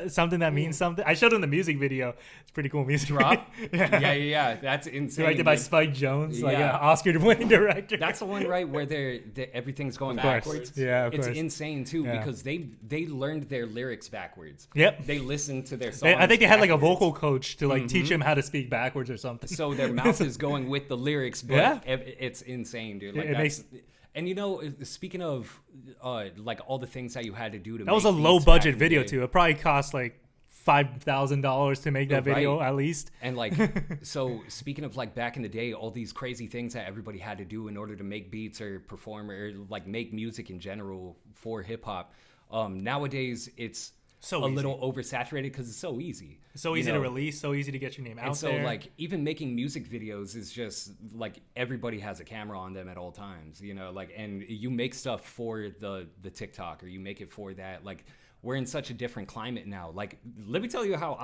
Something that means something. I showed him the music video. It's pretty cool music. Drop? yeah. yeah. That's insane. Directed by Like, Spike Jones, like Yeah. an Oscar-winning director. that's the one, right, where everything's going Of course. backwards. Yeah, of it's course. insane too Yeah. because they learned their lyrics backwards. Yep. They listened to their songs. I think they had like a backwards. vocal coach to like teach him how to speak backwards or something. So their mouth is going with the lyrics, but Yeah. it's insane, dude. Like It makes- and you know, speaking of like all the things that you had to do to That was a make low beats back budget in the video day. too. It probably cost like $5,000 to make that video Right. at least. And like, so speaking of like back in the day, all these crazy things that everybody had to do in order to make beats or perform or like make music in general for hip hop. Nowadays, it's So a easy. little oversaturated because it's so easy. It's so you easy know? to release, so easy to get your name out And so, there. like, even making music videos is just like everybody has a camera on them at all times, you know. Like, and you make stuff for the TikTok or you make it for that. Like, we're in such a different climate now. Like, let me tell you how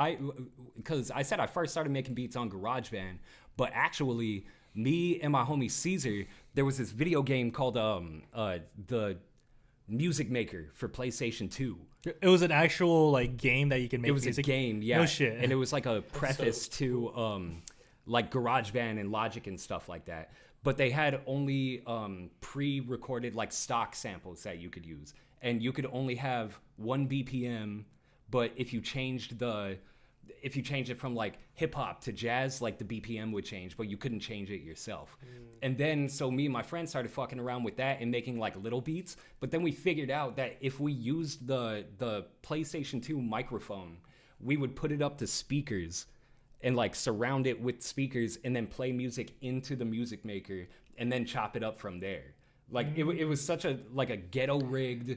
because I said I first started making beats on GarageBand, but actually, me and my homie Caesar, there was this video game called the Music Maker for PlayStation 2. it was an actual like game that you can make. It was music. a game, yeah. No shit. And it was like a preface to like GarageBand and Logic and stuff like that. But they had only pre-recorded like stock samples that you could use, and you could only have 1 BPM. But if you changed it from like hip hop to jazz, like the BPM would change, but you couldn't change it yourself. And then so me and my friend started fucking around with that and making like little beats. But then we figured out that if we used the PlayStation 2 microphone, we would put it up to speakers and like surround it with speakers and then play music into the Music Maker and then chop it up from there. Like it was such a like a ghetto rigged.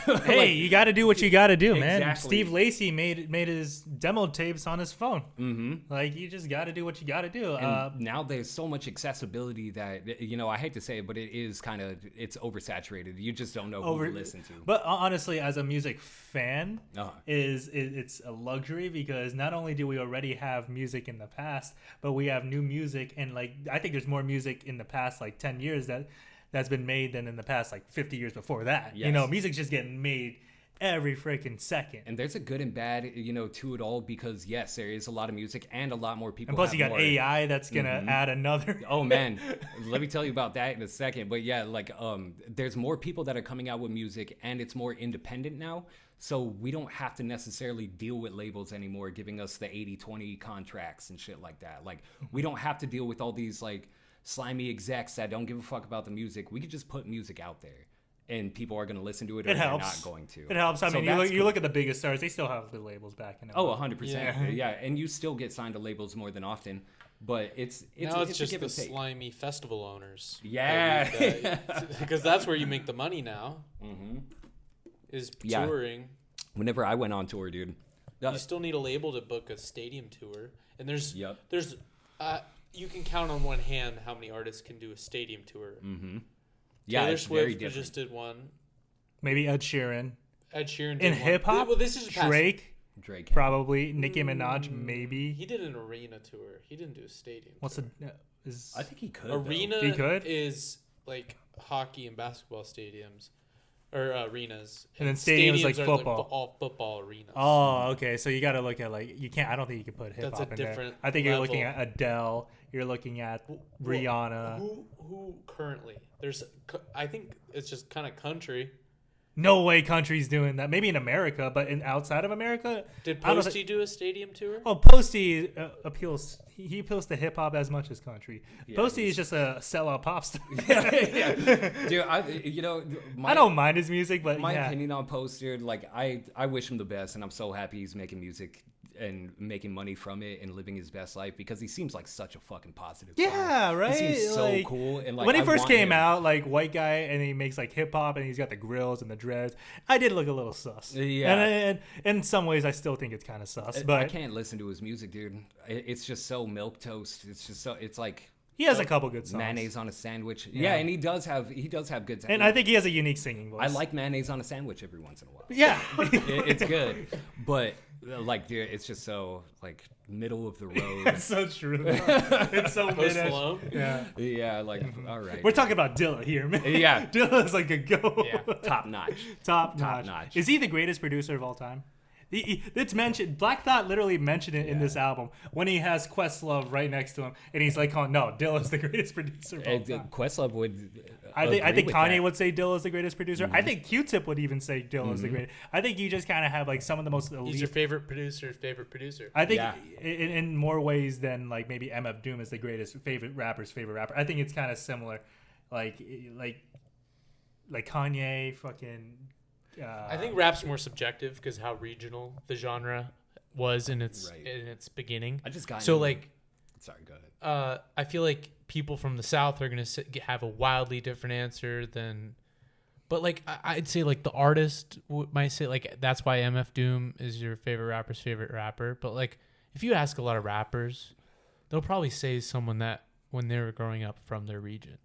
Hey, like, you got to do what you got to do, man. Exactly. Steve Lacy made his demo tapes on his phone. Mm-hmm. Like, you just got to do what you got to do. and now there's so much accessibility that, you know, I hate to say it, but it is kind of, it's oversaturated. You just don't know who to listen to. But honestly, as a music fan, Uh-huh. it's a luxury because not only do we already have music in the past, but we have new music, and like I think there's more music in the past like 10 years that's been made than in the past like 50 years before that. You Yes. know, music's just getting made every freaking second. And there's a good and bad, to it all, because yes, there is a lot of music and a lot more people. And plus, have you got more. AI that's gonna add another. Oh man, let me tell you about that in a second. But yeah, like there's more people that are coming out with music, and it's more independent now. So we don't have to necessarily deal with labels anymore, giving us the 80-20 contracts and shit like that. Like we don't have to deal with all these like slimy execs that don't give a fuck about the music. We could just put music out there, and people are going to listen to it, or It they're helps. not going to. It helps. I So mean, that's you look at the biggest stars; they still have the labels backing them. Oh, up. 100%. Yeah, and you still get signed to labels more than often, but it's now it's a just give the and take. slimy festival owners. Yeah. Because that's where you make the money now. Is Yeah. touring. Whenever I went on tour, dude. You still need a label to book a stadium tour, and there's you can count on one hand how many artists can do a stadium tour. Yeah, Taylor it's very Swift different. just did one. Maybe Ed Sheeran. Ed Sheeran did In one. hip hop, Well, this is past- Drake, Drake. probably. Nicki Minaj, maybe. He did an arena tour. He didn't do a stadium. What's tour. is I think he could. Arena He could? is like hockey and basketball stadiums or arenas, And then stadiums like are football. all football arenas. Oh, okay. So you got to look at you can't. I don't think you can put hip That's hop a in there. different I think you're looking level. at Adele. You're looking at Rihanna. Who currently? I think it's just kind of country. No way, country's doing that. Maybe in America, but outside of America, Did I don't Posty do a stadium tour? Oh, Posty appeals. He appeals to hip hop as much as country. Yeah, Posty is just a sellout pop star. yeah. Dude, I don't mind his music, but my yeah. opinion on Post, dude, like I wish him the best, and I'm so happy he's making music and making money from it and living his best life, because he seems like such a fucking positive guy. Yeah, right. He seems so Like, cool, and like when he I first want came him. out, like white guy, and he makes like hip hop, and he's got the grills and the dreads. I did look a little sus. Yeah. and in some ways, I still think it's kind of sus. But I can't listen to his music, dude. It's just so milquetoast. It's just so. It's like he has a couple good songs. mayonnaise on a sandwich. Yeah. Yeah, and he does have good. And I think he has a unique singing voice. I like mayonnaise on a sandwich every once in a while. Yeah. It's good, but like, dude, it's just so like middle of the road. That's so true. It's so Post mid-ish. Malone? Yeah. Yeah, like all right. We're talking about Dilla here, man. Yeah. Dilla's like a go. Yeah. top notch. Top notch. notch. Is he the greatest producer of all time? It's mentioned. Black Thought literally mentioned it in this album when he has Questlove right next to him, and he's like, "Oh no, Dilla's the greatest producer of all time." Questlove would. I think agree with Kanye that. would say Dilla's the greatest producer. I think Q-Tip would even say Dilla's the greatest. I think you just kind of have like some of the most elite. He's your favorite producer's favorite producer. I think Yeah. in more ways than like maybe MF Doom is the greatest favorite rapper. I think it's kind of similar, like Kanye fucking. I think rap's more subjective because how regional the genre was in its Right. in its beginning. I just got So into- like Sorry, go ahead. I feel like people from the South are gonna have a wildly different answer than, but like I'd say like the artist might say like that's why MF Doom is your favorite rapper's favorite rapper. But like if you ask a lot of rappers, they'll probably say someone that when they were growing up from their region.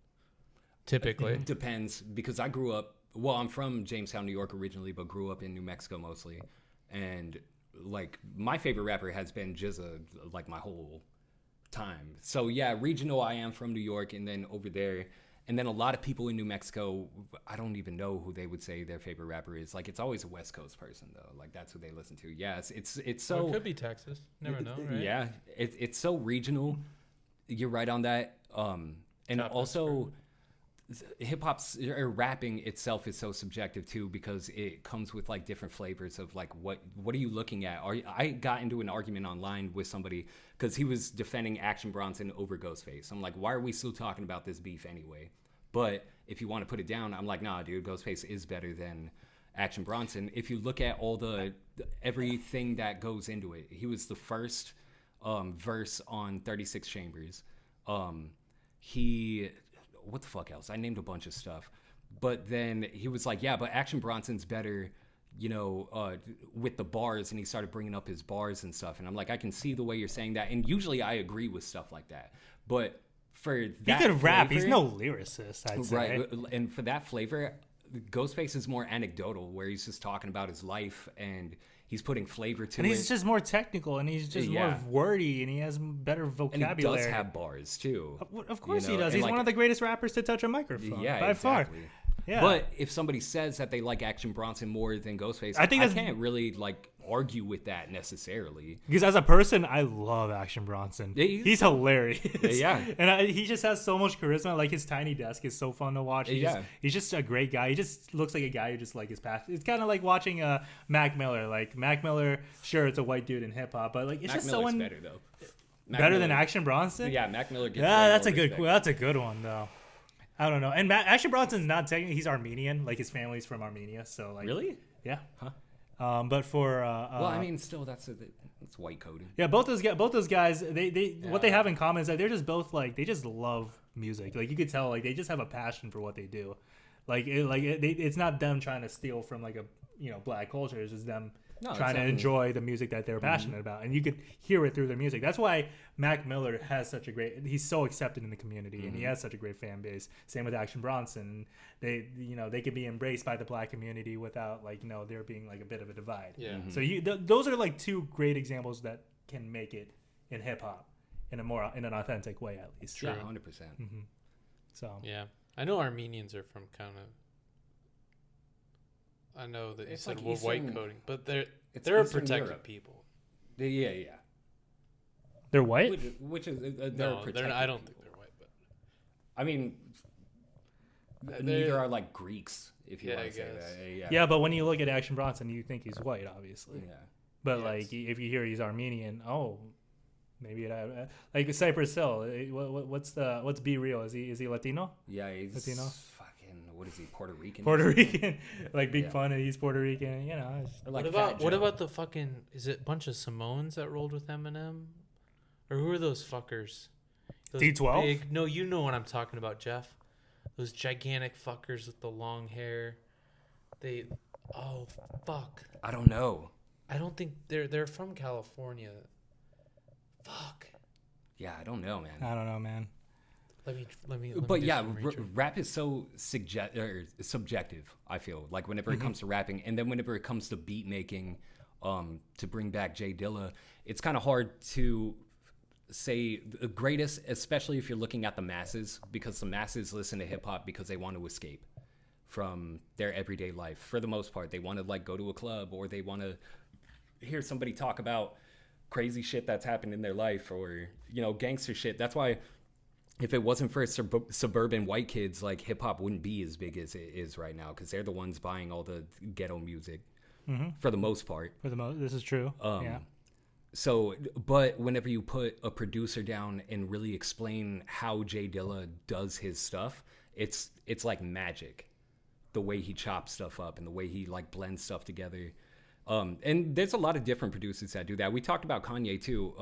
Typically, It depends, because I grew up. Well, I'm from Jamestown, New York originally, but grew up in New Mexico mostly. And like my favorite rapper has been Jizza like my whole time. So yeah, regional. I am from New York, and then over there, and then a lot of people in New Mexico, I don't even know who they would say their favorite rapper is. Like it's always a West Coast person though. Like that's who they listen to. Yes, it's or so. it could be Texas. Never know, right? Yeah, it's so regional. You're right on that. And Top also, hip hop's or rapping itself is so subjective too, because it comes with like different flavors of like what are you looking at? I got into an argument online with somebody because he was defending Action Bronson over Ghostface. I'm like, why are we still talking about this beef anyway? But if you want to put it down, I'm like, nah, dude, Ghostface is better than Action Bronson. If you look at all everything that goes into it, he was the first verse on 36 Chambers. What the fuck else? I named a bunch of stuff. But then he was like, yeah, but Action Bronson's better, with the bars. And he started bringing up his bars and stuff. And I'm like, I can see the way you're saying that. And usually I agree with stuff like that. But for that he could rap. He's flavor- no lyricist, I'd say. Right. And for that flavor, Ghostface is more anecdotal, where he's just talking about his life and he's putting flavor to And it. he's just more technical, and he's just more Yeah. wordy, and he has better and vocabulary. he does have bars too. Of course you know, he does. and He's like- one of the greatest rappers to touch a microphone, Yeah, by far. exactly. Yeah. But if somebody says that they like Action Bronson more than Ghostface, I think I that's- can't really like argue with that necessarily. Because as a person, I love Action Bronson. Yeah, he's hilarious. Yeah. And he just has so much charisma. Like his tiny desk is so fun to watch. He's just a great guy. He just looks like a guy who just like his passion. It's kind of like watching Mac Miller. Like Mac Miller, sure, it's a white dude in hip hop, but like it's Mac just Miller's someone better though. better than Action Bronson. Yeah, Mac Miller gets Yeah, way that's a more good. respect. That's a good one though. I don't know. And Action Bronson's not technically. He's Armenian. Like his family's from Armenia. So like Really? yeah. Huh. But for Well, I mean, still, that's white coding. yeah, both those guys, they what they have in common is that they're just both like they just love music. Like you could tell, like they just have a passion for what they do. It's not them trying to steal from like a black culture. It's just them trying to enjoy the music that they're passionate about, and you could hear it through their music. That's why Mac Miller has such a great. He's so accepted in the community, and he has such a great fan base. Same with Action Bronson. They could be embraced by the black community without there being like a bit of a divide. Yeah. So those are like two great examples that can make it in hip hop in an authentic way, at least. Yeah, True. 100%. So Yeah, I know Armenians are from kind of. I know that you It's said like we're white Eastern- coding, but they're it's a Eastern protected Europe. people. Yeah. they're white. Which is they're No, protected. I don't think people. they're white, but I mean, They're- neither are like Greeks, if you Yeah, want I to say guess. that. Yeah. Yeah, but when you look at Action Bronson, you think he's white, obviously. Yeah. But Yes. like, if you hear he's Armenian, maybe like Cypress Hill. What's Be Real? Is he Latino? Yeah, he's Latino? fucking. What is he? Puerto Rican. Puerto Rican, like big Yeah. fun. He's Puerto Rican. Or like what about the fucking? Is it a bunch of Samoans that rolled with Eminem, or who are those fuckers? Those D12? big- No, you know what I'm talking about, Jeff. Those gigantic fuckers with the long hair. Oh fuck. I don't know. I don't think they're from California. Fuck. Yeah, I don't know, man. I don't know, man. Let me But do yeah, some research. rap is so subjective. I feel like whenever it comes to rapping, and then whenever it comes to beat making, to bring back J Dilla, it's kind of hard to say the greatest, especially if you're looking at the masses, because the masses listen to hip hop because they want to escape from their everyday life. For the most part, they want to like go to a club, or they want to hear somebody talk about crazy shit that's happened in their life, or gangster shit. That's why if it wasn't for suburban white kids, like hip hop wouldn't be as big as it is right now, because they're the ones buying all the ghetto music for the most part. This is true. Yeah. So, but whenever you put a producer down and really explain how J Dilla does his stuff, it's like magic. The way he chops stuff up and the way he like blends stuff together. And there's a lot of different producers that do that. We talked about Kanye too.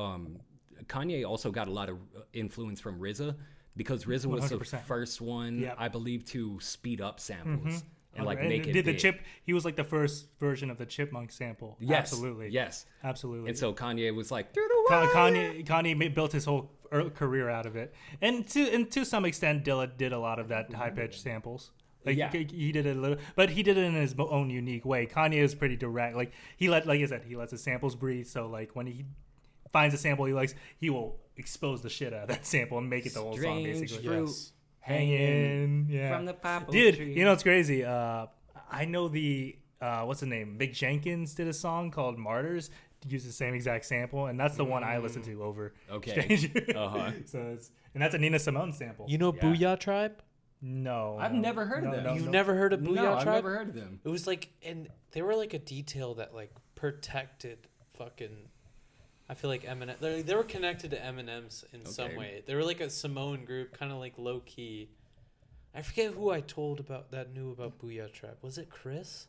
Kanye also got a lot of influence from RZA, because RZA was the 100%. first one, Yep. I believe, to speed up samples and like make it did the big. chip? He was like the first version of the Chipmunk sample. Yes, Absolutely. yes. Absolutely. And so Kanye was like, through the wire. Kanye built his whole career out of it, and to some extent, Dilla did a lot of that high pitched samples. Like Yeah. he did it a little, but he did it in his own unique way. Kanye is pretty direct. Like like I said, he lets the samples breathe. So like when he finds a sample he likes, he will expose the shit out of that sample and make it the whole song Strange basically. fruit Yes. Hanging, yeah. from the poplar Dude, tree. you know what's crazy? I know the what's the name? Big Jenkins did a song called Martyrs. Use the same exact sample, and that's the one I listen to over. Okay. Strange. Uh-huh. So and that's a Nina Simone sample. You know Yeah. Booyah Tribe? No, I've never heard of them. You've never heard of Booyah No, I've Tribe? never heard of them. It was like, and they were like a detail that like protected fucking. I feel like Eminem. They were connected to Eminem's in some Okay. way. They were like a Simone group, kind of like low key. I forget who I told about that knew about Booyah Tribe. Was it Chris?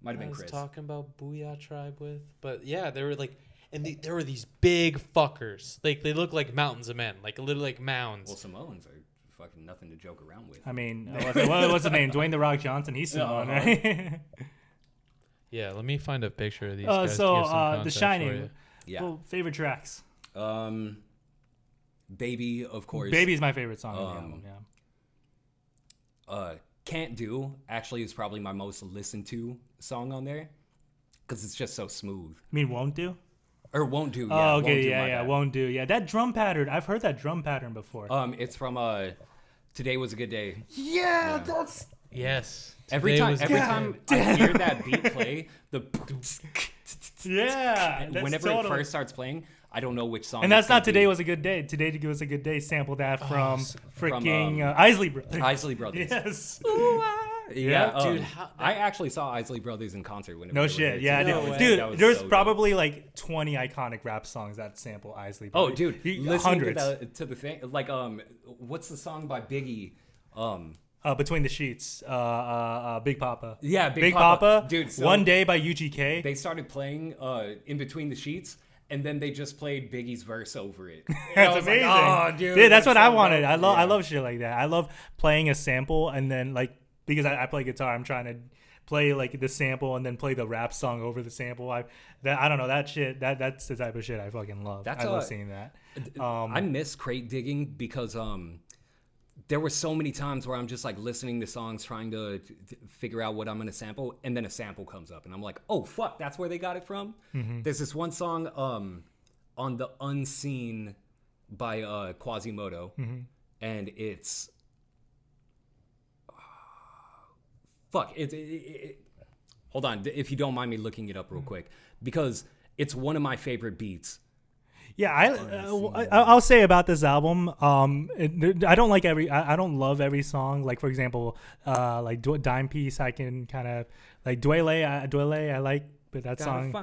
Might have I been was Chris. talking about Booyah Tribe with, but yeah, they were like, and there were these big fuckers. Like they look like mountains of men, like literally like mounds. Well, Samoans are fucking nothing to joke around with. I mean, what's the name? Dwayne the Rock Johnson. He's Simone, Uh-huh. right? Yeah, let me find a picture of these guys. to So give some The context for Shining. you. Yeah. Well, favorite tracks. Baby, of course. Baby's my favorite song on the album. Yeah. Can't Do actually is probably my most listened to song on there, because it's just so smooth. You mean Won't Do? Or Won't Do. Yeah, Oh, Won't okay, Do, yeah, my yeah, bad. Won't Do. Yeah, that drum pattern. I've heard that drum pattern before. It's from Today Was a Good Day. Yeah, that's Yes. Every Today time, was every good. time I hear that beat play, Yeah, that's whenever it totally- first starts playing, I don't know which song. And that's it's gonna not Today be. Was a Good Day. Today Was a Good Day sampled that from from, freaking Isley Brothers. Isley Brothers. Yes. Yeah, Dude, how- I actually saw Isley Brothers in concert when it No was shit. here, Yeah, too. No dude. way. Dude, That was there's so dope. probably like 20 iconic rap songs that sample Isley Oh, Brothers. dude, You- listening hundreds. to the thing, like what's the song by Biggie? Between the Sheets. Big Papa. Yeah, Big Papa. Dude, so One Day by UGK. they started playing In Between the Sheets, and then they just played Biggie's verse over it. And I That's was like, amazing. oh, dude, That's what I so wanted. dope. I love Yeah. I love shit like that. I love playing a sample and then like because I play guitar, I'm trying to play like the sample and then play the rap song over the sample. I don't know that shit. That's the type of shit I fucking love. That's I love a- seeing that. I miss crate digging because there were so many times where I'm just like listening to songs trying to figure out what I'm going to sample, and then a sample comes up and I'm like, oh fuck, that's where they got it from. There's this one song on the Unseen by Quasimodo, and it's fuck hold on, if you don't mind me looking it up real quick, because it's one of my favorite beats. Yeah, I'll say about this album. I don't like I don't love every song. Like for example, like Dime Piece, I can kind of like Dwele. I like, but that song.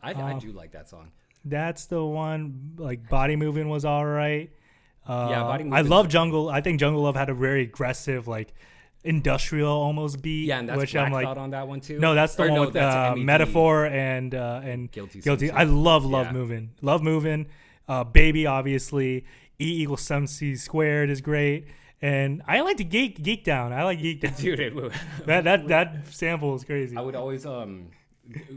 I do like that song. That's the one. Like Body Moving was all right. Body I Moving- love Jungle. I think Jungle Love had a very aggressive, like industrial almost beat. Yeah, and that's which Black I'm like, Thought on that one too. no, that's the Or one no, with that's MET. Metaphor and Guilty Guilty. Sin I Sin. love Yeah. Moving. Love Moving. Baby, obviously. E=MC squared is great. And I like to geek down. I like geek down. Dude, that sample is crazy. I would always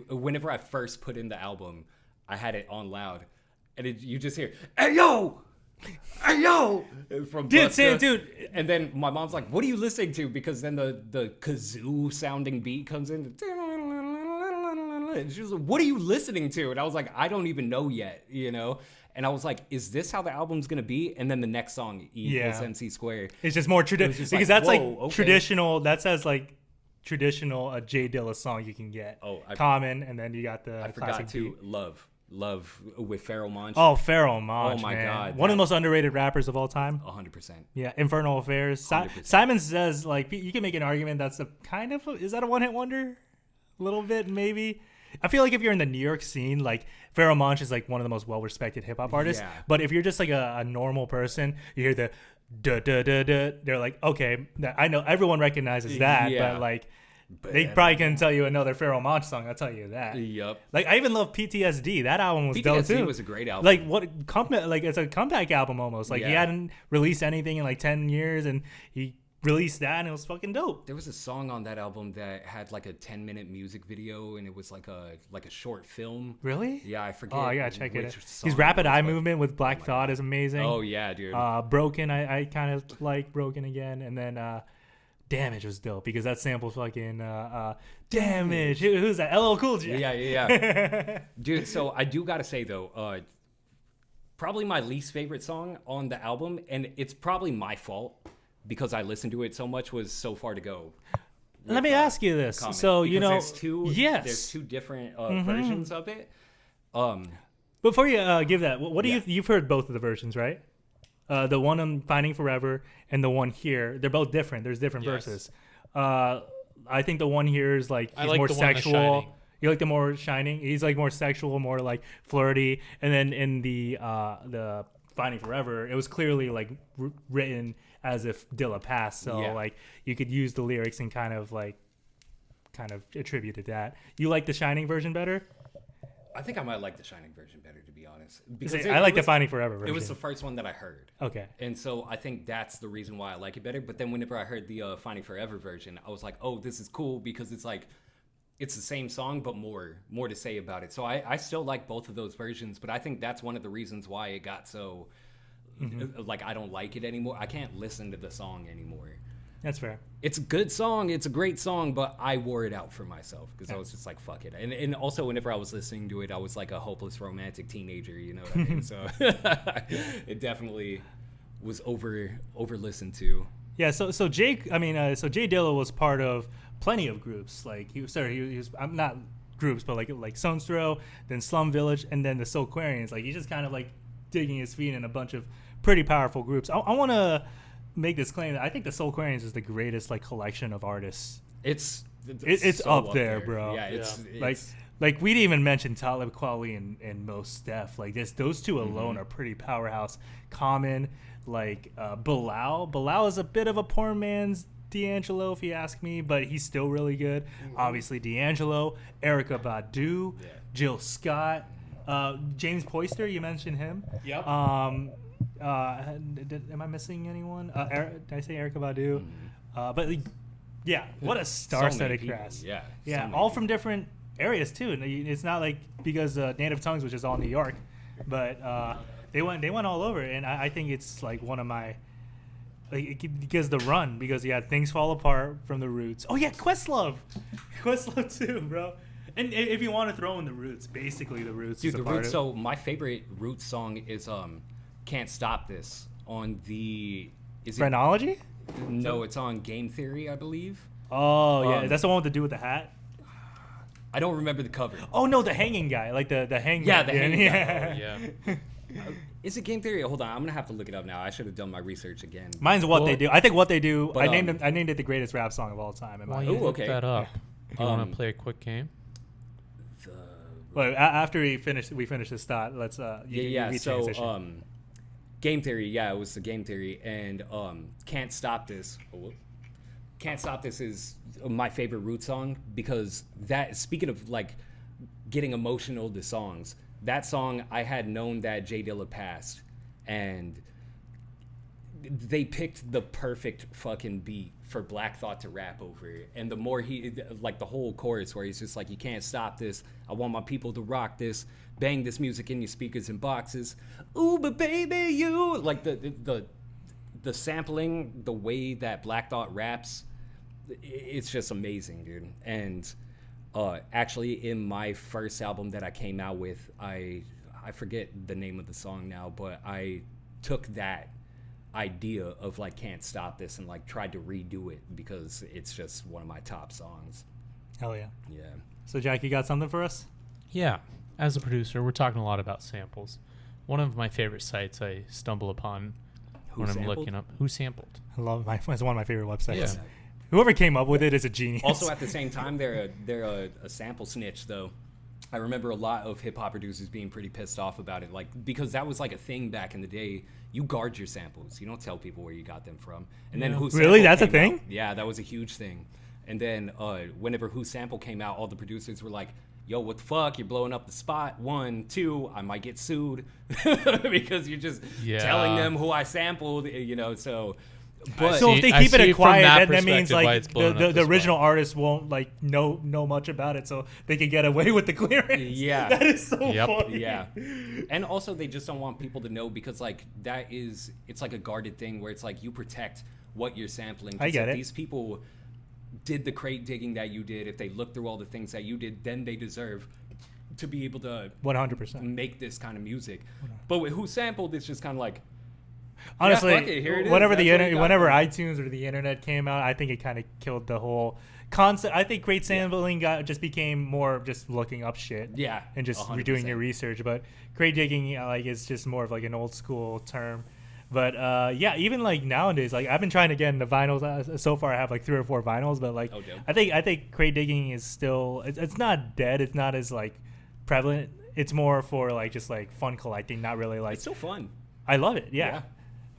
whenever I first put in the album, I had it on loud, and you just hear, "Hey yo, hey yo," from Dude, Busta. dude. And then my mom's like, "What are you listening to?" Because then the kazoo sounding beat comes in. And she was like, "What are you listening to?" And I was like, "I don't even know yet," you know. And I was like, "Is this how the album's gonna be?" And then the next song, E=MC squared. It's just more It traditional was just because like, that's like whoa, okay. traditional. That's as like traditional a J Dilla song you can get. Oh, Common, and then you got the I classic forgot to beat. love with Pharoah Monch. Oh, Pharoah Monch, Oh my man. God, One of that- the most underrated rappers of all time. 100%. Yeah, Infernal Affairs. 100%. Simon says like you can make an argument that's a kind of is that a one hit wonder? A little bit maybe. I feel like if you're in the New York scene, like Pharoah Monch is like one of the most well respected hip hop artists. Yeah. But if you're just like a normal person, you hear the da da da da. They're like, okay, I know everyone recognizes that, Yeah. but like they probably couldn't tell you another Pharoah Monch song. I'll tell you that. Yup. Like I even love PTSD. That album was dope PTSD too. was a great album. Like like it's a comeback album almost. Like he Yeah. hadn't released anything in like 10 years, and he released that, and it was fucking dope. There was a song on that album that had like a 10-minute music video, and it was like a short film. Really? Yeah, I forget. Oh, I gotta check it. which His song rapid it was, eye but- movement with Black Thought is amazing. Oh yeah, dude. Broken, I kind of like Broken again, and then Damage was dope because that sample fucking Damage. Who's that? LL Cool J. yeah. Dude, so I do gotta say though, probably my least favorite song on the album, and it's probably my fault because I listened to it so much, was So Far to Go. Let me ask you this. Common. So you Because know, there's two. yes. There's two different versions of it. Before you give that, what do Yeah. you've heard both of the versions, right? The one on Finding Forever and the one here, they're both different. There's different Yes. verses. I think the one here is like I he's like more the one that's sexual. Shining. You like the more Shining? He's like more sexual, more like flirty. And then in the Finding Forever, it was clearly like written as if Dilla passed. So Yeah. like you could use the lyrics and kind of attribute to that. You like the Shining version better? I think I might like the Shining version better, to be honest. I like the Finding Forever version. It was the first one that I heard. Okay. And so I think that's the reason why I like it better. But then whenever I heard the Finding Forever version, I was like, oh, this is cool because it's like, it's the same song, but more to say about it. So I still like both of those versions, but I think that's one of the reasons why it got so, like, I don't like it anymore. I can't listen to the song anymore. That's fair. It's a good song. It's a great song, but I wore it out for myself because I was just like, fuck it. And also whenever I was listening to it, I was like a hopeless romantic teenager, you know what I mean? So it definitely was over listened to. Yeah, so Jake, so J Dilla was part of plenty of groups. Like he was I'm not groups, but like Stone's Throw, then Slum Village, and then the Soulquarians. Like he's just kind of like digging his feet in a bunch of pretty powerful groups. I want to make this claim that I think the Soulquarians is the greatest like collection of artists. It's so up there, bro. Yeah, it's like we didn't even mention Talib Kweli and Mos Def. Like those two alone are pretty powerhouse. Common, like Bilal is a bit of a poor man's D'Angelo, if you ask me, but he's still really good. Obviously, D'Angelo, Erykah Badu, Jill Scott, James Poyster. You mentioned him. Yep. Am I missing anyone? Did I say Erykah Badu? But yeah, what a star-studded cast. Yeah, all from different areas too. And it's not like because Native Tongues, which is all New York, but they went all over. And I think it's like one of my. Because the run, because Things Fall Apart from the Roots. Oh yeah, Questlove too, bro. And if you want to throw in the Roots, basically the Roots. Dude, the Roots. So my favorite Roots song is "Can't Stop This" on the. Is it Phrenology? No, it's on Game Theory, I believe. Oh yeah, that's the one with the dude with the hat. I don't remember the cover. Oh no, the hanging guy, like the hanging. Yeah, the hanging guy. Yeah. Is it Game Theory? Hold on, I'm gonna have to look it up now. I should have done my research again. Mine's What They Do. I think What They Do. But, I named it the greatest rap song of all time. While you look that up, you want to play a quick game? Well, after we finish this thought. Let's So Game Theory. Yeah, it was the Game Theory, and Can't Stop This. Can't Stop This is my favorite Root song because that. Speaking of like getting emotional to songs. That song, I had known that J Dilla passed, and they picked the perfect fucking beat for Black Thought to rap over it. And the more like the whole chorus where he's just like, you can't stop this. I want my people to rock this. Bang this music in your speakers and boxes. Ooh, but baby, you. Like the sampling, the way that Black Thought raps, it's just amazing, dude. And actually, in my first album that I came out with, I forget the name of the song now, but I took that idea of like Can't Stop This and like tried to redo it because it's just one of my top songs. Hell yeah. Yeah. So Jack, you got something for us? Yeah. As a producer, we're talking a lot about samples. One of my favorite sites I stumble upon when I'm looking up Who Sampled. I love it's one of my favorite websites. Yeah. Whoever came up with it is a genius. Also, at the same time, they're a sample snitch, though. I remember a lot of hip hop producers being pretty pissed off about it, like because that was like a thing back in the day. You guard your samples. You don't tell people where you got them from. And then Who Sampled really? That's a thing? Out. Yeah, that was a huge thing. And then whenever Who Sample came out, all the producers were like, yo, what the fuck? You're blowing up the spot. 1, 2, I might get sued because you're just telling them who I sampled, so... But so if they keep it quiet, that means like the original artist won't like know much about it, so they can get away with the clearance. Yeah, that is so funny. Yeah, and also they just don't want people to know because like it's like a guarded thing where it's like you protect what you're sampling. I get it. These people did the crate digging that you did. If they look through all the things that you did, then they deserve to be able to 100% make this kind of music. But with Who Sampled, it's just kind of like. Honestly, whenever whenever iTunes or the internet came out, I think it kind of killed the whole concept. I think great sampling just became more just looking up shit, and just 100%. Doing your research. But crate digging, like, is just more of like an old school term. But even like nowadays, like I've been trying to get into vinyls. So far, I have like 3 or 4 vinyls. But like, I think crate digging is still it's not dead. It's not as like prevalent. It's more for like just like fun collecting. Not really like it's so fun. I love it. Yeah.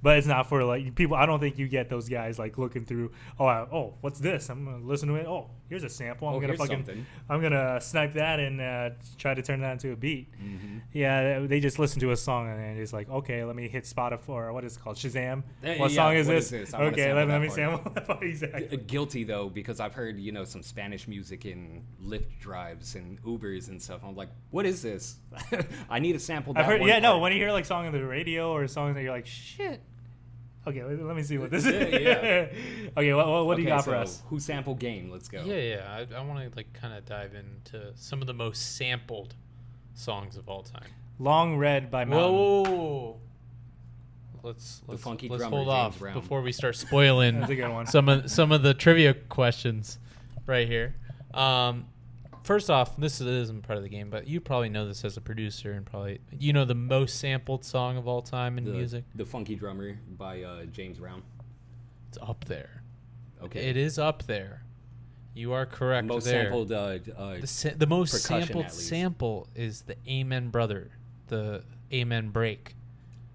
But it's not for like people. I don't think you get those guys like looking through. What's this? I'm gonna listen to it. Oh, here's a sample. I'm gonna snipe that and try to turn that into a beat. Mm-hmm. Yeah, they just listen to a song and it's like, okay, let me hit Spotify or what is it called, Shazam. What song is this? Okay, let me sample that part. Exactly. Guilty though because I've heard some Spanish music in Lyft drives and Ubers and stuff. I'm like, what is this? I need a sample. I've heard. When you hear like song on the radio or songs that you're like, shit. Okay, let me see what this is. Okay, what do you got for us? Who Sample game? Let's go. Yeah. I want to like kind of dive into some of the most sampled songs of all time. Long Red by Mountain. Whoa. let's funky let's drummer, hold James off Brown. before we start spoiling That's a good one. some of the trivia questions right here. First off, this isn't part of the game, but you probably know this as a producer, and probably you know the most sampled song of all time in music. The Funky Drummer by James Brown. It's up there. Okay. It is up there. You are correct Most there. sampled. The most percussion, sampled at least. sample is the Amen Brother, the Amen Break.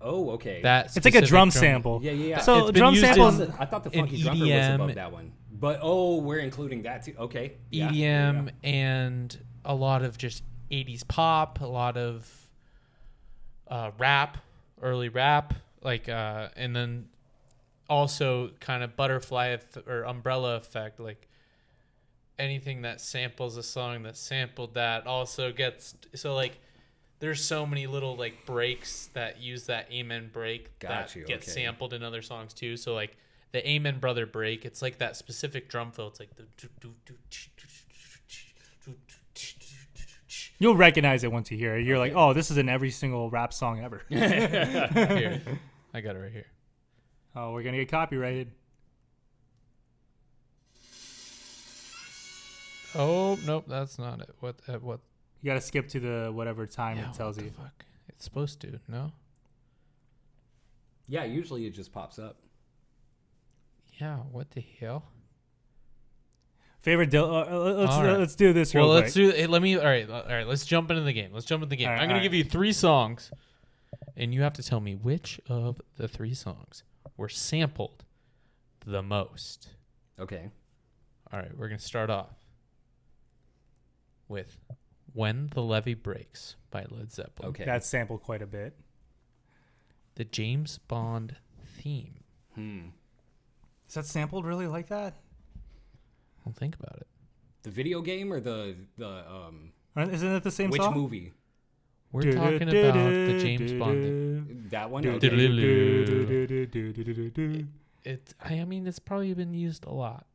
Oh, okay. That It's like a specific drum sample. Yeah. So It's been drum used samples. I thought the in Funky Drummer was EDM. above that one. But we're including that too. Okay. Yeah, EDM yeah. and a lot of just 80s pop, a lot of rap, early rap, like and then also kind of butterfly or umbrella effect, like anything that samples a song that sampled that also gets so like there's so many little like breaks that use that Amen break that get sampled in other songs too. So like the Amen Brother break, it's like that specific drum fill. It's like the You'll recognize it once you hear it. You're like, oh, this is in every single rap song ever. Here, I got it right here. Oh, we're gonna get copyrighted. Oh nope, that's not it. What? You gotta skip to the whatever time Yeah, it tells what you. the fuck? It's supposed to. No. Yeah, usually it just pops up. Yeah. What the hell? Favorite All right. let's do this real Well, quick. let's do. Let me. All right. Let's jump into the game. All right, I'm gonna give you 3 songs, and you have to tell me which of the 3 songs were sampled the most. Okay. All right. We're gonna start off with "When the Levee Breaks" by Led Zeppelin. Okay. That's sampled quite a bit. The James Bond theme. Is that sampled really like that? Well, think about it. The video game or the Isn't it the same which song? movie? We're talking about the James Bond theme. That one. I mean, it's probably been used a lot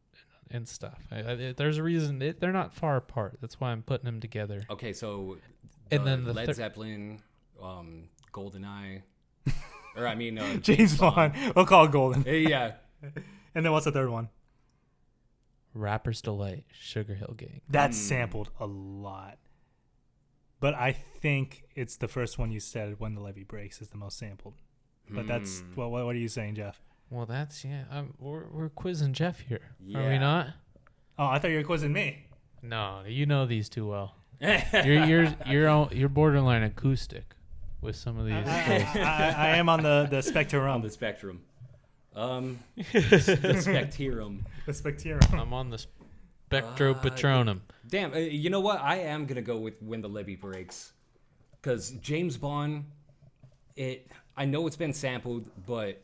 and stuff. There's a reason they're not far apart. That's why I'm putting them together. Okay, so And then the Led Zeppelin, GoldenEye, or I mean James Bond. We'll call it Golden. Yeah. And then what's the third one? Rapper's Delight, Sugar Hill Gang. That's sampled a lot. But I think it's the first one you said, "When the Levee Breaks," is the most sampled. But that's what are you saying, Jeff? Well, that's we're quizzing Jeff here, are we Yeah. not? Oh, I thought you were quizzing me. No, you know these too well. You're borderline acoustic with some of these. I am on the spectrum. On the spectrum. The spectrum. The spectrum. I'm on the Spectropatronum. Damn, you know what? I am gonna go with "When the Levee Breaks," because James Bond. I know it's been sampled, but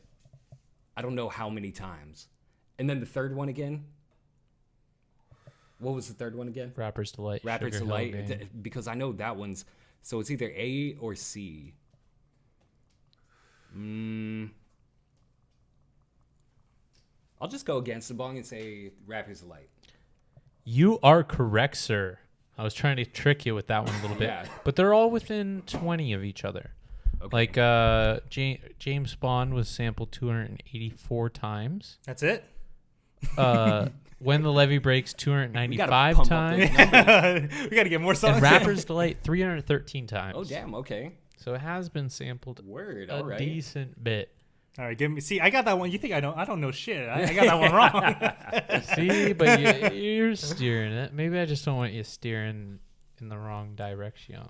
I don't know how many times. And then the third one again. What was the third one again? Rapper's Delight. Rapper's Sugar Hill Gang. Delight, because I know that one's. So it's either A or C. I'll just go against the bong and say Rapper's Delight. You are correct, sir. I was trying to trick you with that one a little bit, Yeah. but they're all within 20 of each other. Okay. Like James Bond was sampled 284 times. That's it. When the Levee Breaks, We gotta 295 pump up times. those numbers. We got to get more songs. And Rapper's Delight, 313 times. Oh damn! Okay. So it has been sampled Word. a All right. decent bit. All right, give me. See, I got that one. You think I don't know shit? I got that one wrong. See, but you're steering it. Maybe I just don't want you steering in the wrong direction.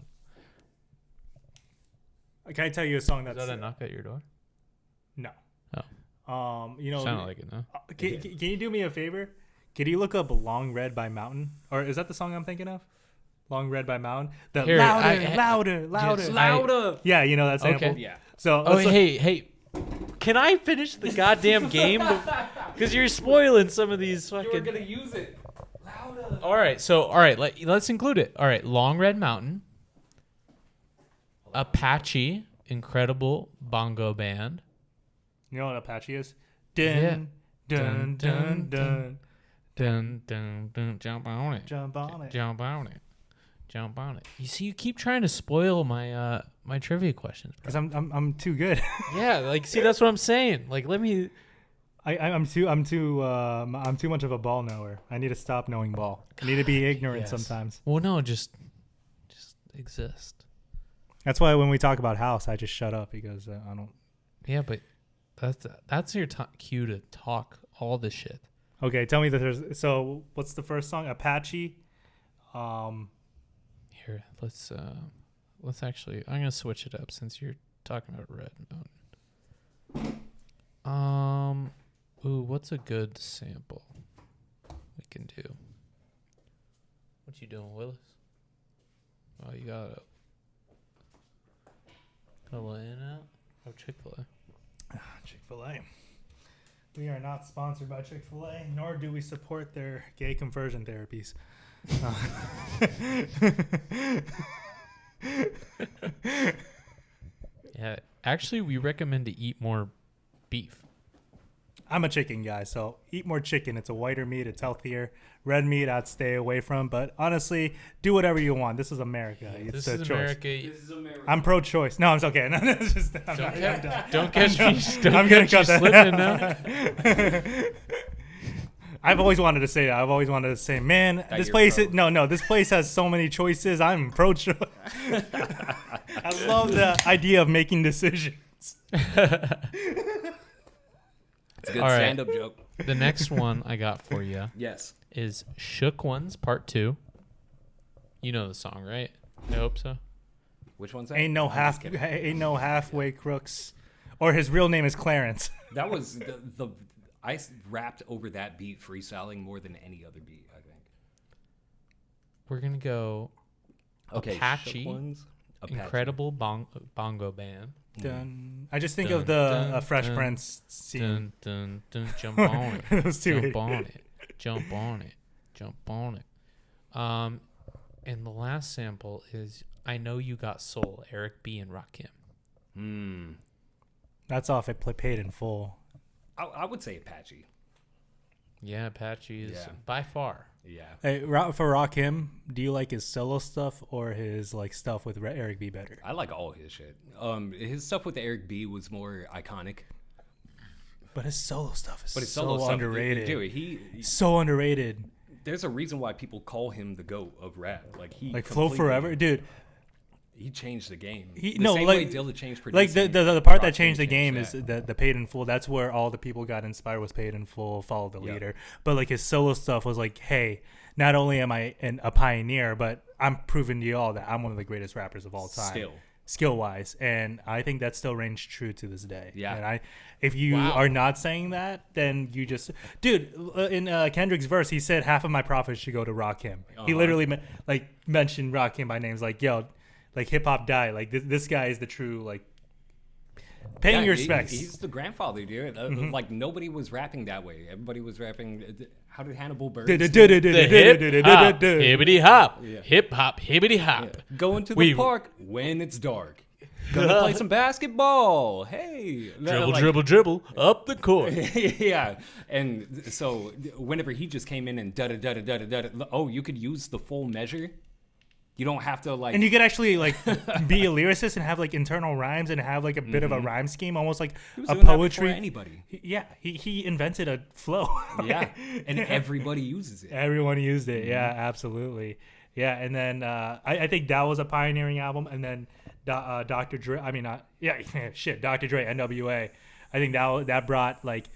Can I tell you a song Is that's that a knock at your door? no? Oh. You know, Sounded like it, no? can you do me a favor? Can you look up "Long Red" by Mountain? Or is that the song I'm thinking of? "Long Red" by Mountain. The Here, louder. Louder. Yeah, you know that sample. Okay. Yeah. So Oh, let's look- hey. Can I finish the goddamn game? Because you're spoiling some of these fucking... use it. Louder. All right, let's include it. All right, Long Red Mountain. Apache, incredible bongo band. You know what Apache is? Yeah. Dun, dun, dun, dun. Dun, dun, dun, jump on it. Jump on it. Jump on it. Jump on it. You see, you keep trying to spoil my my trivia questions. Because I'm too good. Yeah, like see, that's what I'm saying. Like, let me. I'm too much of a ball knower. I need to stop knowing ball. I need to be ignorant Yes. sometimes. Well, no, just exist. That's why when we talk about house, I just shut up because I don't. Yeah, but that's your cue to talk all this shit. Okay, tell me so what's the first song? Apache. Here, let's actually. I'm gonna switch it up since you're talking about Red Mountain. Ooh, what's a good sample we can do? What you doing, Willis? Oh, you got a little in and out of Chick-fil-A. Chick-fil-A. We are not sponsored by Chick-fil-A, nor do we support their gay conversion therapies. Yeah, actually, we recommend to eat more beef. I'm a chicken guy, so eat more chicken. It's a whiter meat. It's healthier. Red meat, I'd stay away from. But honestly, do whatever you want. This is America. It's This a is choice. America. This is America. I'm pro-choice. No, I'm okay. No, it's just, I'm Don't done. don't catch me. Don't I'm gonna catch you cut that. slipping now. I've always wanted to say that. I've always wanted to say, man, That this you're place. pro. This place has so many choices. I'm pro-choice. I love the idea of making decisions. It's a good All right. stand-up joke. The next one I got for you Yes. is Shook Ones Part 2. You know the song, right? I hope so. Which one's that? Ain't no halfway crooks, or his real name is Clarence. That was the I rapped over that beat freestyling more than any other beat, I think. We're going to go Okay, Apache, Shook Ones, Apache. Incredible Bongo Band. Dun. I just think Dun, of the dun, Fresh dun, Prince scene. Dun, dun, dun, jump on it. Those two Jump on it. Jump on it. Jump on it. And the last sample is I Know You Got Soul, Eric B. and Rakim. That's off. It paid in full. I would say Apache. Yeah, Apache is Yeah. by far. Yeah. Hey, for Rakim, do you like his solo stuff or his like stuff with Eric B better? I like all his shit. His stuff with Eric B was more iconic. But his solo stuff is But his so solo stuff, underrated. Dude, he So underrated. there's a reason why people call him the GOAT of rap. Like he Like Flow completely- Forever, dude. He changed the game. He- The no, same like- way Dilla changed Like producing, the part that Rakim changed the game is that. the paid in full. That's where all the people got inspired was paid in full, follow the Yep. leader. But like his solo stuff was like, hey, not only am I a pioneer, but I'm proving to you all that I'm one of the greatest rappers of all time. Still. Skill wise, and I think that still reigns true to this day. Yeah. And if you Wow. are not saying that, then you just, dude. In Kendrick's verse, he said half of my profits should go to Rakim. He literally mentioned Rakim by names, like yo, like hip hop died. Like this guy is the true like paying Yeah, your respects. He's the grandfather, dude. Like nobody was rapping that way. Everybody was rapping. How did Hannibal Buress? The hip hop, hibbity hop, Yeah. hip hop, hibbity hop. Going to the We- park when it's dark. Gonna play some basketball. Hey, Dribble, Like- dribble, dribble up the court. Yeah, and so whenever he just came in and da da da da da da, oh, you could use the full measure. You don't have to like. And you could actually like be a lyricist and have like internal rhymes and have like a bit of a rhyme scheme, almost like he was a doing that before poetry. anybody. Yeah, he invented a flow. Yeah, and everybody uses it. Everyone used it. Yeah, absolutely. Yeah, and then I think that was a pioneering album. And then Dr. Dre. I mean, Dr. Dre, NWA. I think that brought like.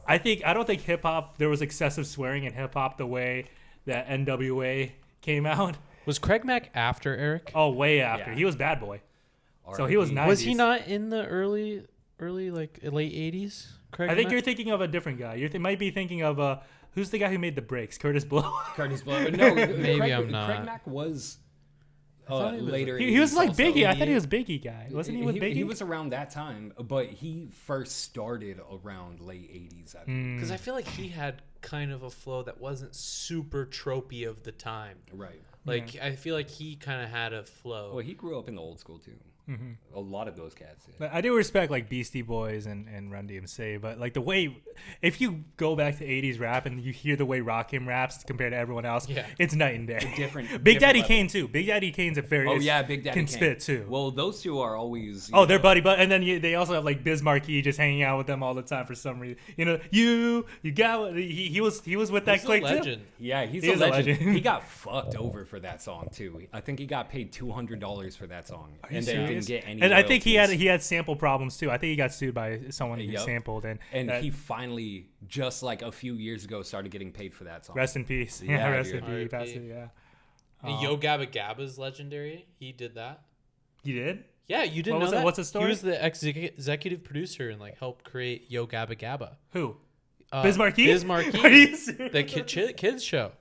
I don't think hip hop. There was excessive swearing in hip hop the way that NWA came out. Was Craig Mack after Eric? Oh, way after. Yeah. He was Bad Boy. So he was R.I.P. 90s. Was he not in the early like late 80s? Craig I think Mack? you're thinking of a different guy. You might be thinking of who's the guy who made the breaks? Curtis Blow. Curtis Blow. No, Maybe Craig, I'm not. Craig Mack was thought he was- later. he was like also. Biggie. I thought he was Biggie guy. Wasn't he with Biggie? He was around that time, but he first started around late 80s. I think. Because I feel like he had kind of a flow that wasn't super tropey of the time. Right. Like I feel like he kind of had a flow. Well, he grew up in the old school too. A lot of those cats. Yeah. But I do respect like Beastie Boys and Run DMC, but like the way, if you go back to 80s rap and you hear the way Rakim raps compared to everyone else, it's night and day. Different. Big Daddy level. Kane too. Big Daddy Kane's a very Oh yeah, Big Daddy can Kane. spit too. Well, those two are always. They're buddy, but and then they also have like Biz Markie just hanging out with them all the time for some reason. You know, you got he was with that He's a clique too. legend. Yeah, he's a legend. He got fucked over for that song too. I think he got paid $200 for that song, and then didn't get any. And I think he royalties. had sample problems too. I think he got sued by someone who sampled, and he finally, just like a few years ago, started getting paid for that song. rest in peace. Yeah, rest dude. in peace. R.I.P. Yeah. And Yo Gabba Gabba's legendary. He did that. You did? Yeah, you didn't What know was it? that? What's the story? He was the executive producer and like helped create Yo Gabba Gabba. Who? Biz Markie? Biz Markie. Are you serious? The kids show.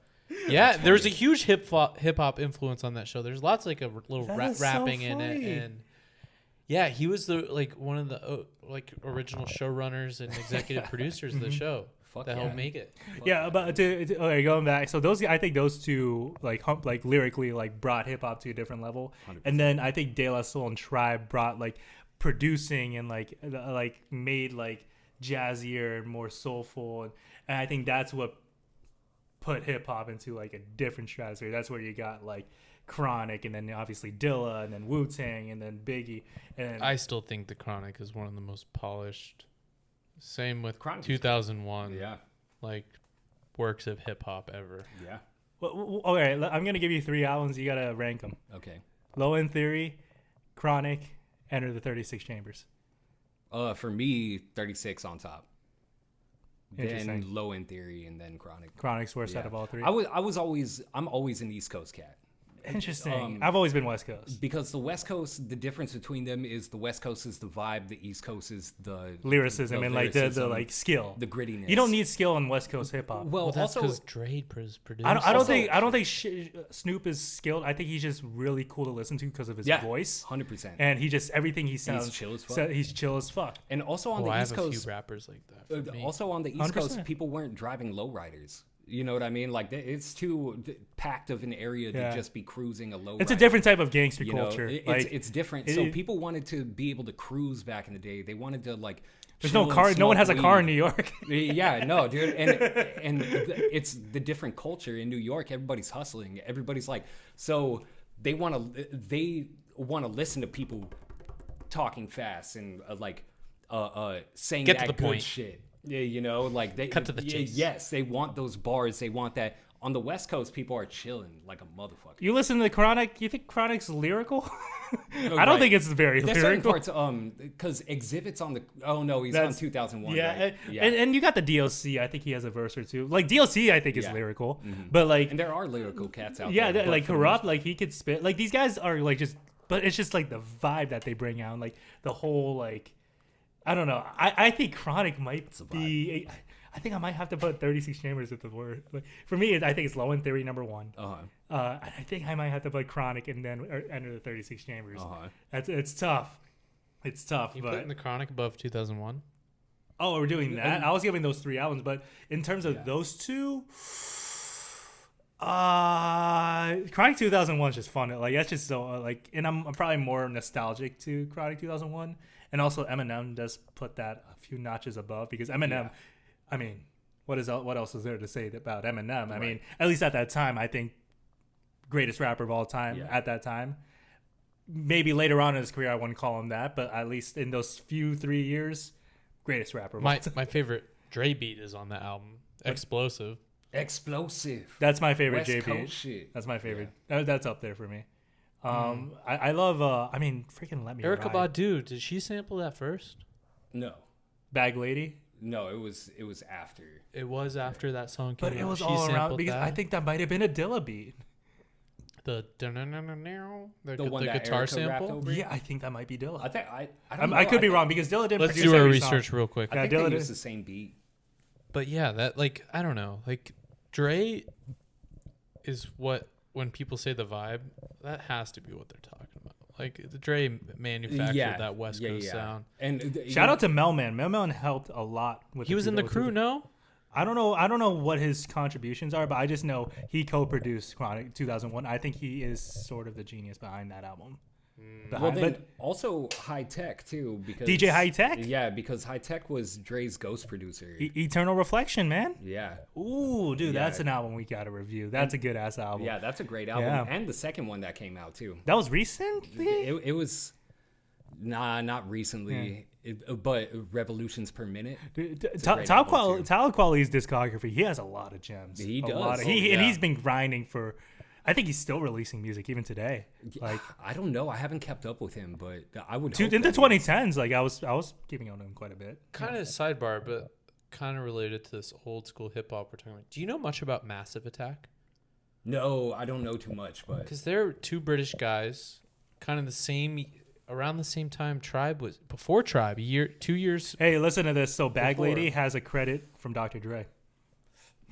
Yeah, there's a huge hip hop influence on that show. There's lots like a little That is so rapping in funny. it, and yeah, he was the like one of the like original showrunners and executive producers of the show Fuck that yeah. helped make it. Yeah, but okay, going back. So I think those two like lyrically like brought hip hop to a different level, 100%. and then I think De La Soul and Tribe brought like producing and like made like jazzier and more soulful, and I think that's what put hip hop into like a different stratosphere. That's where you got like Chronic, and then obviously Dilla, and then Wu-Tang, and then Biggie, and I still think the Chronic is one of the most polished. Same with Chronic is 2001. Yeah, Like works of hip hop ever. yeah. well, okay, I'm gonna give you 3 albums. You gotta rank them: Okay. Low End Theory, Chronic, Enter the 36 Chambers. For me, 36 on top. Then Interesting. Low End Theory, and then Chronic. Chronic's worst Yeah. out of all three. I'm always an East Coast cat. Interesting. I've always been West Coast. Because the West Coast, the difference between them is the West Coast is the vibe, the East Coast is the Lyricism the and like the lyricism, like skill. the grittiness. You don't need skill in West Coast hip hop. Well, Well, that's also because Dre produced. I don't also- think Snoop is skilled. I think he's just really cool to listen to because of his voice, 100%. and he just everything he sounds. chill as fuck. So he's chill as fuck. And also on I the have East a Coast, few rappers like that. for me. also on the East 100%. Coast, people weren't driving lowriders. You know what I mean? Like it's too packed of an area Yeah. to just be cruising a lowrider. It's a different type of gangster You know, culture. it's different. So it- people wanted to be able to cruise back in the day. They wanted to like. There's chill no and car. No one smoke has a car in weed. New York. Yeah, no, dude, and it's the different culture in New York. Everybody's hustling. Everybody's like, so they want to listen to people talking fast and saying Get to that the good point. shit. Yeah, you know, like they Cut to the chase. Yes, they want those bars. They want that. On the West Coast, people are chilling like a motherfucker. You listen to the Chronic. You think Chronic's lyrical? I don't Right. think it's very There's certain lyrical. parts, because Exhibit's on the. Oh no, he's on That's- 2001. Yeah, right? and you got the DLC. I think he has a verse or two. Like DLC, I think is Yeah. lyrical, but like And there are lyrical cats out yeah, there. but like for the Corrupt, like he could spit. Like these guys are like just, but it's just like the vibe that they bring out, like the whole like, I don't know. I think Chronic might be. I think I might have to put 36 Chambers at the word. Like, for me, I think it's Low End Theory number one. Uh-huh. I think I might have to put Chronic and then Enter the 36 Chambers. Uh-huh. It's tough. It's tough. You but putting the Chronic above 2001? oh, we're doing that. I was giving those 3 albums, but in terms of those two, Chronic 2001 is just fun. Like that's just so like, and I'm probably more nostalgic to Chronic 2001, and also Eminem does put that a few notches above because Eminem. I mean, what else is there to say about Eminem? I mean, at least at that time, I think greatest rapper of all time at that time. Maybe later on in his career, I wouldn't call him that, but at least in those 3 years, greatest rapper of all time. My favorite Dre beat is on the album. Explosive. Explosive. That's my favorite West JB. Coast shit. That's my favorite. That's up there for me. I love. I mean, freaking Let Me Erica Ride. Badu, did she sample that first? No. Bag Lady. No, it was after. It was after that song came But out. it was She all around sampled because that. I think that might have been a Dilla beat. the The one the that guitar Erica rapped sample. over? Yeah, I think that might be Dilla. I think I don't know. I could be think- wrong because Dilla didn't Let's produce do our every song. research real quick. I Yeah, think Dilla they did. used the same beat. But yeah, that like I don't know, like Dre is what when people say the vibe, that has to be what they're talking about. Like the Dre manufactured that West Coast sound. And Shout out to Melman. Melman helped a lot with. He was in the crew, no? I don't know what his contributions are, but I just know he co-produced Chronic 2001. I think he is sort of the genius behind that album. Well, then also High Tech too, because DJ High Tech. Yeah, because High Tech was Dre's ghost producer. Eternal Reflection, man. Yeah. Ooh, dude, Yeah. that's an album we gotta review. That's a good ass album. Yeah, that's a great album, Yeah. and the second one that came out too. That was recently. It was, not recently, but Revolutions Per Minute. Talib Kweli's discography, he has a lot of gems. He A does. lot of- and he's been grinding for. I think he's still releasing music even today. Like I don't know, I haven't kept up with him, but I would. in hope the that he is. 2010s, like I was keeping on him quite a bit. Kind of sidebar, but kind of related to this old school hip hop we're talking about. Do you know much about Massive Attack? No, I don't know too much, but Because they're two British guys, kind of around the same time Tribe was before Tribe, 2 years. Hey, listen to this. So Bag Before. Lady has a credit from Dr. Dre.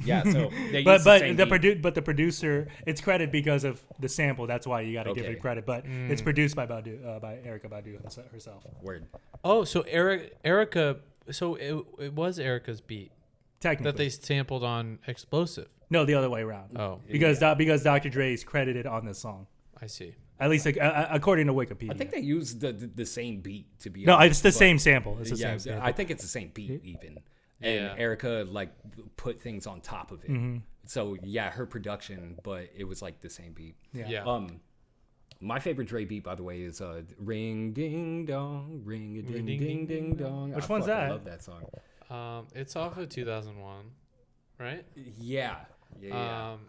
yeah. So they But use the same beat. the producer, it's credit because of the sample. That's why you got to give Okay. it credit. But it's produced by Erykah Badu herself. Word. Oh, so Erica. So it was Erica's beat Technically, that they sampled on Explosive. no, the other way around. Oh, Because Dr. Dre is credited on this song, I see. at least according to Wikipedia. I think they use the same beat to be. no, honest, it's the but- same sample. It's the Yeah, same sample. I think it's the same beat even. And Yeah. Erica like put things on top of it. Mm-hmm. So yeah, her production, but it was like the same beat. Yeah. My favorite Dre beat, by the way, is "Ring Ding Dong, Ring a Ding Ding Ding Dong." Which I one's fucking that? love that song. It's off of 2001, right? Yeah. Yeah. Um,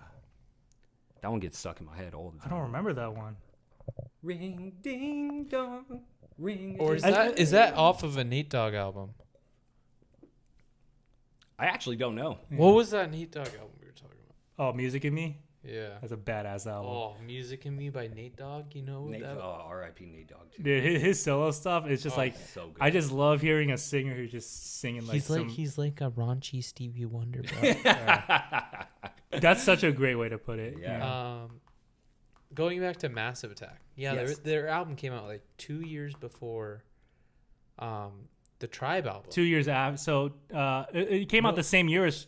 That one gets stuck in my head all the I time. don't remember that one. Ring ding dong, ring. or is ding that is that off of a Nate Dogg album? I actually don't know. What was that Nate Dogg album we were talking about? Oh, Music in Me. Yeah. That's a badass album. Oh, Music in Me by Nate Dogg. You know Nate, that? R.I.P. Nate Dogg too. Dude, his solo stuff is just like So good. I just love hearing a singer who's just singing like he's like a raunchy Stevie Wonder, bro. That's such a great way to put it. Yeah. Going back to Massive Attack. Yeah, Yes. their album came out like 2 years before the Tribe album. 2 years after, so it came out the same year as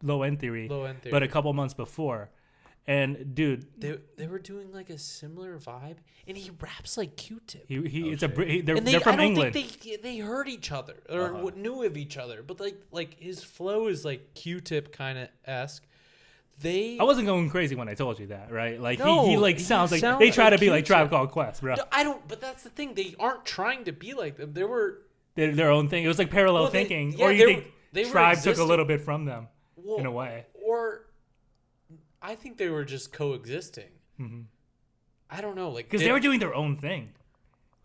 Low End Theory, Low End Theory. but a couple months before. And dude, They were doing like a similar vibe, and he raps like Q-Tip. they're And from I don't England. think they heard each other or knew of each other, but like his flow is like Q-Tip kind of esque. I wasn't going crazy when I told you that, right? Like No, he like he sounds like sounds they try like to be like Q-Tip. Tribe Called Quest, bro. No, I don't. But that's the thing. They aren't trying to be like them. They were. They're their own thing. It was like parallel Well, thinking, yeah, or you they think they were Tribe took a existing. little bit from them Well, in a way. Or I think they were just coexisting. I don't know, like Because they were doing their own thing.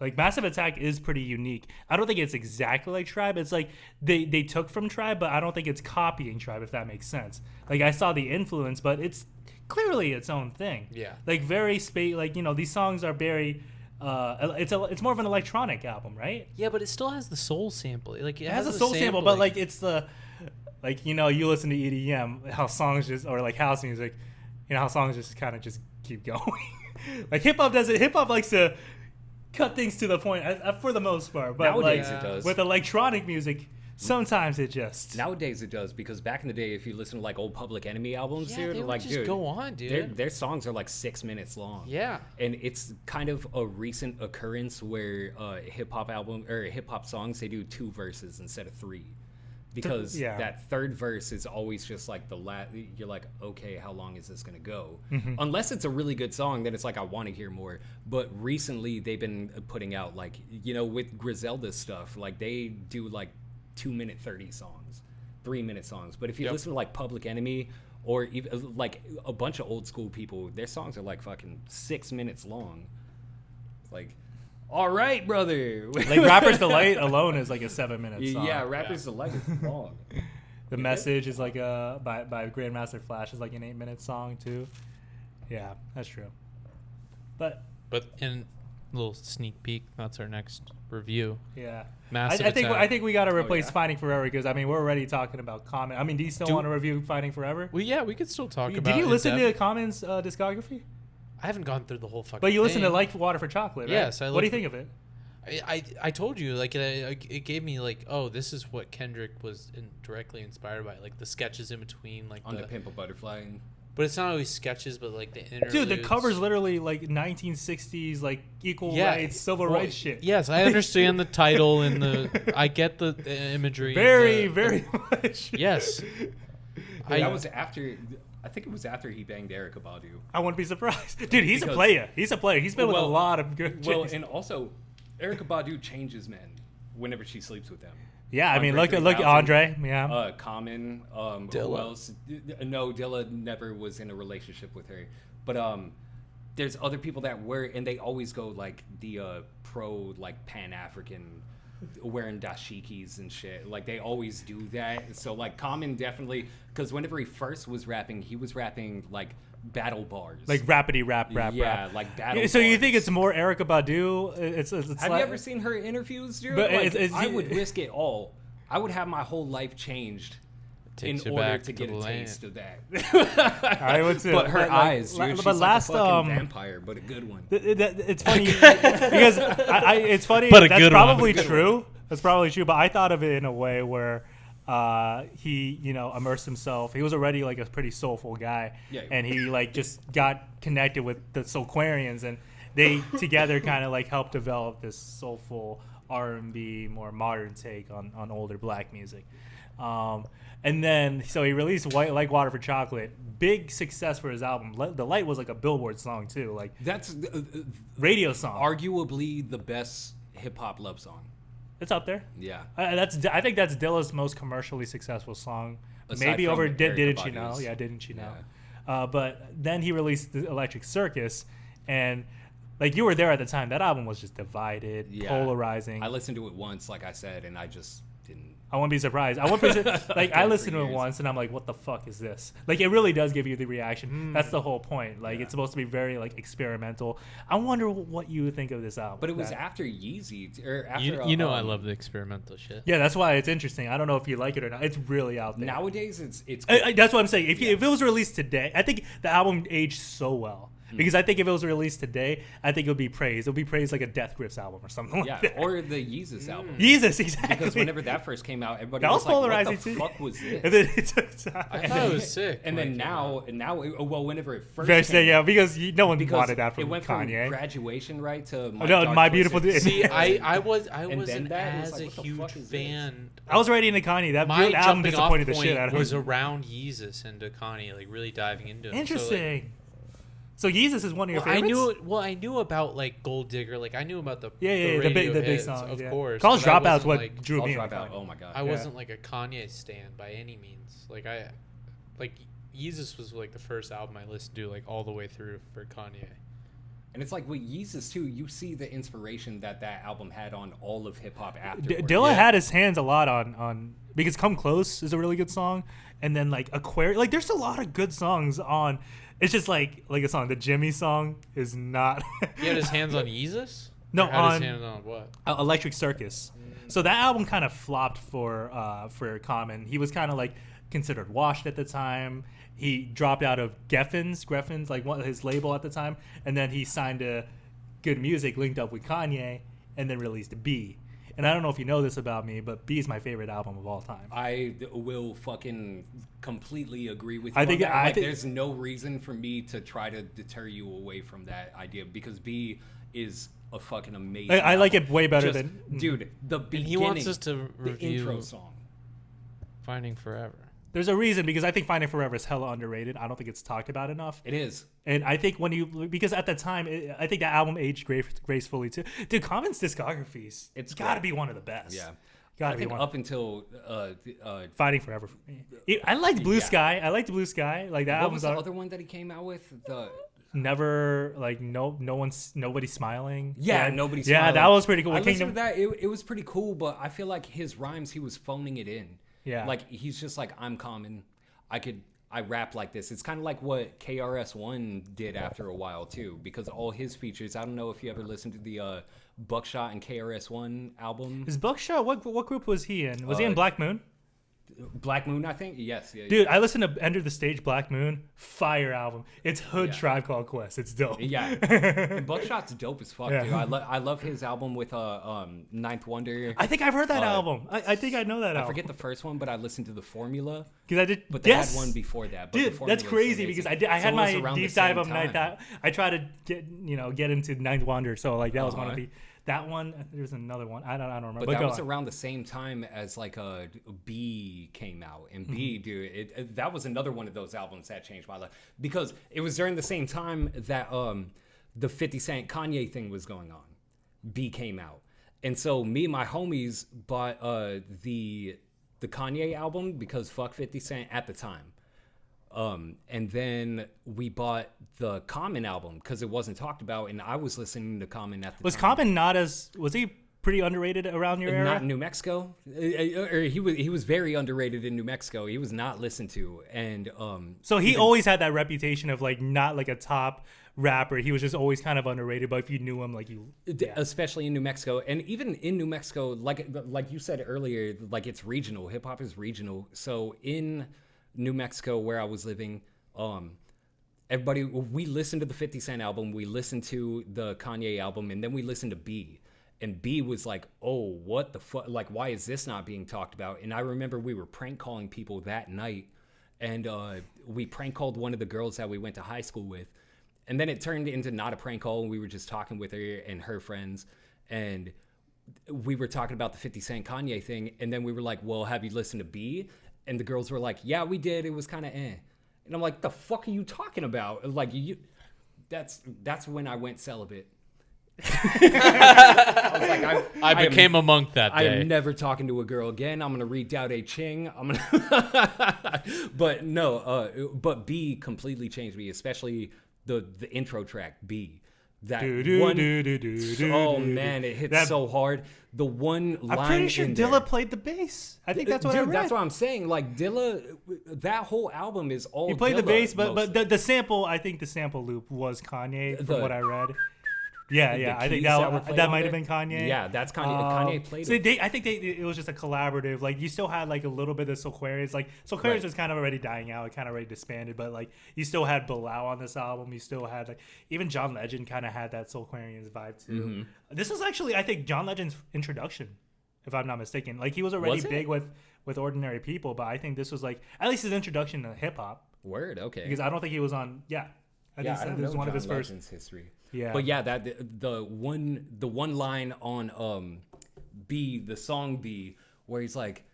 Like Massive Attack is pretty unique. I don't think it's exactly like Tribe. It's like they took from Tribe, but I don't think it's copying Tribe, if that makes sense. Like I saw the influence, but it's clearly its own thing. Yeah. Like very like these songs are very. It's more of an electronic album, right? Yeah, but it still has the soul sample. Like it, It has a the soul sample, but sampling. like it's the you listen to EDM, how songs just or like house music, how songs just kind of just keep going. Like hip hop doesn't. Hip hop likes to cut things to the point for the most part, but Nowadays like it does. with electronic music, sometimes it just. Nowadays it does, because back in the day, if you listen to like old Public Enemy albums, Yeah, dude, they would like just dude, go on, dude. Their songs are like 6 minutes long. Yeah. And it's kind of a recent occurrence where hip hop songs, they do 2 verses instead of 3. Because Yeah. that third verse is always just like the last. You're like, okay, how long is this gonna go? Unless it's a really good song, then it's like I want to hear more. But recently, they've been putting out like with Griselda's stuff, like they do like 2-minute 30 songs, 3-minute songs. But if you listen to like Public Enemy or even like a bunch of old school people, their songs are like fucking 6 minutes long. It's like, all right, brother. Like Rapper's Delight alone is like a 7-minute song. Yeah, Rapper's Delight is long. The Message is like by Grandmaster Flash is like an 8-minute song too. Yeah, that's true. But in a little sneak peek, that's our next review. yeah, Massive I Attack. think we got to replace yeah? Finding Forever because I mean we're already talking about Common. I mean, do you still want to review Finding Forever? Well, yeah, we could still talk about. Did you in listen to depth. Common's discography? I haven't gone through the whole fucking. But you listened to thing. Like Water for Chocolate, right? Yes, What do you think of it? I told you, like it gave me like, oh, this is what Kendrick was directly inspired by, like the sketches in between, like On the the Pimp a Butterfly. But it's not always sketches, but like the interludes. Dude, the cover's literally like 1960s, like equal rights, civil rights shit. Yes, I understand the title and I get the imagery. Very much. Yes. That was after. I think it was after he banged Erykah Badu. I wouldn't be surprised. Dude, he's a player. He's a player. He's been with a lot of good chicks. And also, Erykah Badu changes men whenever she sleeps with them. Yeah, I mean, look at Andre. Yeah. Common. Who else? No, Dilla never was in a relationship with her. But there's other people that were, and they always go like the pro, like Pan-African, wearing dashikis and shit. Like they always do that. So like Common definitely, because whenever he first was rapping, he was rapping like battle bars, like rapidy rap. Yeah, like battle. So bars. you think it's more Erykah Badu? It's Have like, you ever seen her interviews, dude? But like, I would risk it all. I would have my whole life changed in order to get a taste of that. I would say, but her eyes, dude, she's but last like a fucking vampire, but a good one. It's funny because it's funny. But that's probably true. That's probably true. But I thought of it in a way where he, immersed himself. He was already like a pretty soulful guy, and he like just got connected with the Soulquarians, and they together kind of like helped develop this soulful R&B, more modern take on older black music. And then, so he released Like Water for Chocolate. Big success for his album. The Light was like a Billboard song, too. Like that's radio song. Arguably the best hip-hop love song. It's up there. Yeah. I think that's Dilla's most commercially successful song. Aside Maybe over from Didn't Erykah You Know? Badu's. Yeah, Didn't You Know? Yeah. But then he released the Electric Circus, and like you were there at the time. That album was just divided, polarizing. I listened to it once, like I said, and I just didn't. I wouldn't be surprised. I I listened to it years. once and I'm like, what the fuck is this? Like it really does give you the reaction. That's the whole point. Like it's supposed to be very like experimental. I wonder what you think of this album. But it was after Yeezy, or after I love the experimental shit. Yeah, that's why it's interesting. I don't know if you like it or not. It's really out there. Nowadays, it's. That's what I'm saying. If it was released today, I think the album aged so well. Because I think if it was released today, I think it would be praised. It would be praised like a Death Grips album or something like that. Or the Yeezus album. Yeezus, exactly. Because whenever that first came out, everybody That was was like, polarizing what the too. fuck was this? And then it took time. I thought it was sick. And when then it came out. now, whenever it first Best came thing, out, because no one because wanted that from it went Kanye. from Graduation, right, to My, no, Dark My Twisted Beautiful See, Fantasy. I And wasn't then that was as like, a what the huge fuck is fan. I was already into Kanye. That My album jumping off disappointed the point shit out of me. was around Yeezus and Kanye, like really diving into him. Interesting. So Yeezus is one of your I favorites? I knew about like Gold Digger. Like I knew about the the big hits, songs, of yeah. course. College but I Dropout's wasn't, what like, drew me in. Dropout, oh my god. I wasn't like a Kanye stan by any means. Like Yeezus was like the first album I listened to like all the way through for Kanye. And it's like with Yeezus too, you see the inspiration that album had on all of hip hop after. Dilla had his hands a lot on because Come Close is a really good song, and then like Aquarius. Like there's a lot of good songs on. It's just like a song. The Jimmy song is not. He had his hands on Yeezus? No, Or had his on hands on what? Electric Circus. So that album kind of flopped for Common. He was kind of like considered washed at the time. He dropped out of Greffins, like his label at the time, and then he signed to Good Music, linked up with Kanye, and then released B. And I don't know if you know this about me, but B is my favorite album of all time. I will fucking completely agree with you. I think there's no reason for me to try to deter you away from that idea because B is a fucking amazing. I like it way better Just, than dude. The beginning. He wants us to the review intro song. Finding Forever. There's a reason because I think Finding Forever is hella underrated. I don't think it's talked about enough. It is. And I think because at the time, I think that album aged gracefully too. Dude, Common's discographies, it's got to be one of the best. Yeah. Gotta I be think one. up until Fighting Forever. I liked Blue Sky. I liked Blue Sky. Like that what album's was the other one that he came out with? Never like nobody smiling. Yeah, nobody smiling. Yeah, that was pretty cool. I listened to that. It was pretty cool, but I feel like his rhymes, he was phoning it in. Yeah. Like he's just like, I'm Common. I rap like this. It's kind of like what KRS-One did after a while too, because all his features. I don't know if you ever listened to the Buckshot and KRS-One album. Is Buckshot what group was he in? Was he in Black Moon? Black Moon, I think. Yes, yeah, Dude, I listened to Enter the Stage, Black Moon, fire album. It's Hood Yeah. Tribe Called Quest. It's dope. Yeah, and Buckshot's dope as fuck, Yeah. dude. I love his album with Ninth Wonder. I think I've heard that Uh, album. I think I know that I album. forget the first one, but I listened to the Formula. Because I did. But they yes. had one before that. But the Dude, Formula that's was crazy amazing. because I So had it was my around the deep dive same of Night. time. I tried to get into Ninth Wonder. So like that was one of Uh-huh. the that one. There's another one. I don't remember. But But that go was on. around the same time as like B came out, and B, Mm-hmm. dude, that was another one of those albums that changed my life because it was during the same time that the 50 Cent Kanye thing was going on. B came out, and so me and my homies bought the Kanye album because fuck 50 Cent at the time. And then we bought the Common album because it wasn't talked about, and I was listening to Common at the Was time. Common not as was he pretty underrated around your era? Not in New Mexico. Or he was very underrated in New Mexico. He was not listened to, and So he always had that reputation of like not like a top rapper. He was just always kind of underrated. But if you knew him, like you, especially in New Mexico, and even in New Mexico, like you said earlier, like it's regional. Hip hop is regional. So in New Mexico, where I was living, we listened to the 50 Cent album, we listened to the Kanye album, and then we listened to B. And B was like, oh, what the fuck? Like, why is this not being talked about? And I remember we were prank calling people that night, and we prank called one of the girls that we went to high school with. And then it turned into not a prank call, and we were just talking with her and her friends. And we were talking about the 50 Cent Kanye thing. And then we were like, well, have you listened to B? And the girls were like, yeah, we did. It was kind of eh. And I'm like, the fuck are you talking about? Like, that's when I went celibate. I was like, I became a monk that I day. am never talking to a girl again. I'm gonna read Dao De Ching. I'm gonna, but no, but B completely changed me, especially the intro track B. That one, oh man, it hits so hard. The one line. I'm pretty sure in Dilla there, played the bass. I think that's what I dude, read. that's what I'm saying. Like Dilla, that whole album is all. He played the Dilla bass, but mostly. the sample. I think the sample loop was Kanye from The- what I read. Yeah, The I think keys that were played that on might have there? been Kanye. Yeah, that's Kanye. Kanye played So it. I think it was just a collaborative. Like you still had like a little bit of Soulquarians. Like Soulquarians Right. was kind of already dying out. It kind of already disbanded. But like you still had Bilal on this album. You still had like even John Legend kind of had that Soulquarians vibe too. Mm-hmm. This was actually I think John Legend's introduction, if I'm not mistaken. Like he was already Was it? big with Ordinary People, but I think this was like at least his introduction to hip hop Word, okay. because I don't think he was on. Yeah, I Yeah, I think don't this was know one of his John first. Legend's history. Yeah. But yeah, that the one line on B, the song B, where he's like,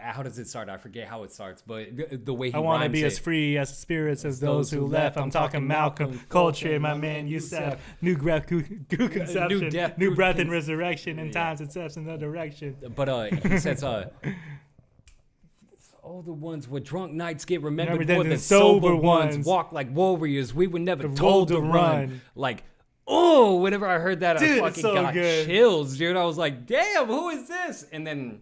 how does it start? I forget how it starts, but the way he I want to rhymes be it, as free as the spirits as those who left. I'm talking Malcolm, Coltrane, my man Youssef. New breath, new conception, death, new new breath and con- resurrection, and times and steps in the direction. But he says, all the ones with drunk nights get remembered Remember more than than the sober sober ones. ones. Walk like warriors. We were never The told road to to run. run. Like, oh, whenever I heard that, Dude, I it's fucking so got good. chills, dude. I was like, damn, who is this? And then,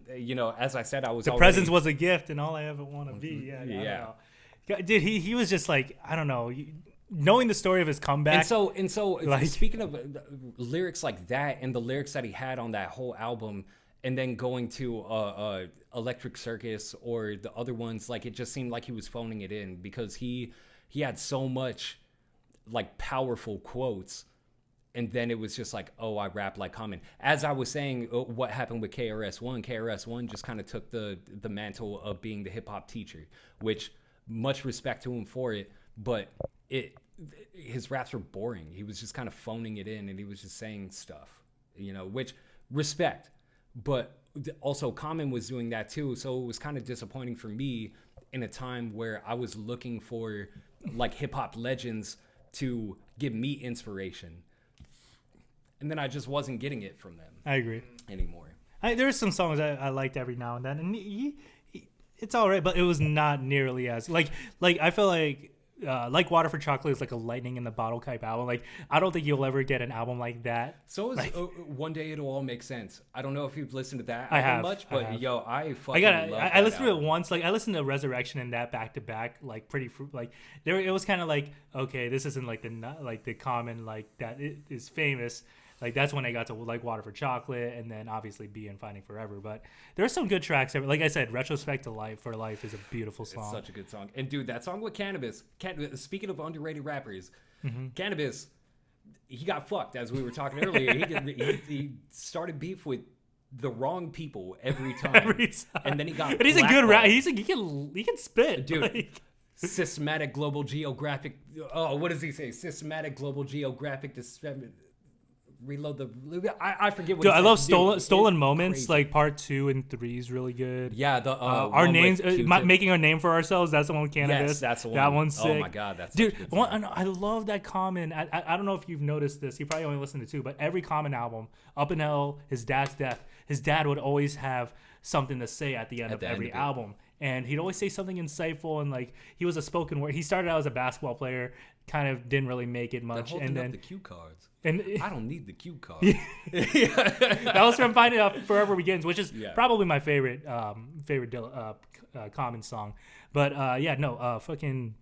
as I said, I was The already, presence was a gift, and all I ever want to be. Yeah, I don't Yeah. know. Dude, he was just like I don't know. Knowing the story of his comeback, And so, Like- speaking of lyrics like that, and the lyrics that he had on that whole album, and then going to Electric Circus or the other ones, like it just seemed like he was phoning it in because he had so much like powerful quotes, and then it was just like, oh, I rap like Common. As I was saying, what happened with KRS-One just kind of took the mantle of being the hip hop teacher, which much respect to him for it, but his raps were boring. He was just kind of phoning it in, and he was just saying stuff, which respect. But also Common was doing that too, so it was kind of disappointing for me in a time where I was looking for like hip hop legends to give me inspiration, and then I just wasn't getting it from them I agree. anymore. There's some songs I liked every now and then, and it's all right, but it was not nearly as like I feel like Water for Chocolate is like a lightning in the bottle type album. Like I don't think you'll ever get an album like that. So is One Day It'll All Make Sense. I don't know if you've listened to that I album have, much, I but have. yo, I fucking love I that listened to it album. once. Like I listened to Resurrection and that back to back, like pretty like there. It was kind of like okay, this isn't like the Common like that is famous. Like that's when I got to like Water for Chocolate, and then obviously Be and Finding Forever. But there are some good tracks. Like I said, Retrospect to Life for Life is a beautiful song. It's such a good song. And dude, that song with Cannabis. Speaking of underrated rappers, Cannabis, he got fucked as we were talking earlier. He started beef with the wrong people every time. And then he got. But he's a good rapper. He can spit, dude. Like. Systematic global geographic. Oh, what does he say? Systematic global geographic. Reload the. I forget what. Dude, I love stolen moments. Crazy. Like part 2 and 3 is really good. Yeah, the our names, making our name for ourselves. That's the one with Cannabis. Yes, that's the one. That one's sick. Oh my god, that's dude. I love that Common. I don't know if you've noticed this. You probably only listened to 2, but every Common album, up until his dad's death, his dad would always have something to say at the end of every album. And he'd always say something insightful, and like he was a spoken word. He started out as a basketball player, kind of didn't really make it much, and then the cue cards. And I don't need the cue card. That was from Finding Out Forever Begins, which is probably my favorite Common song. But fucking.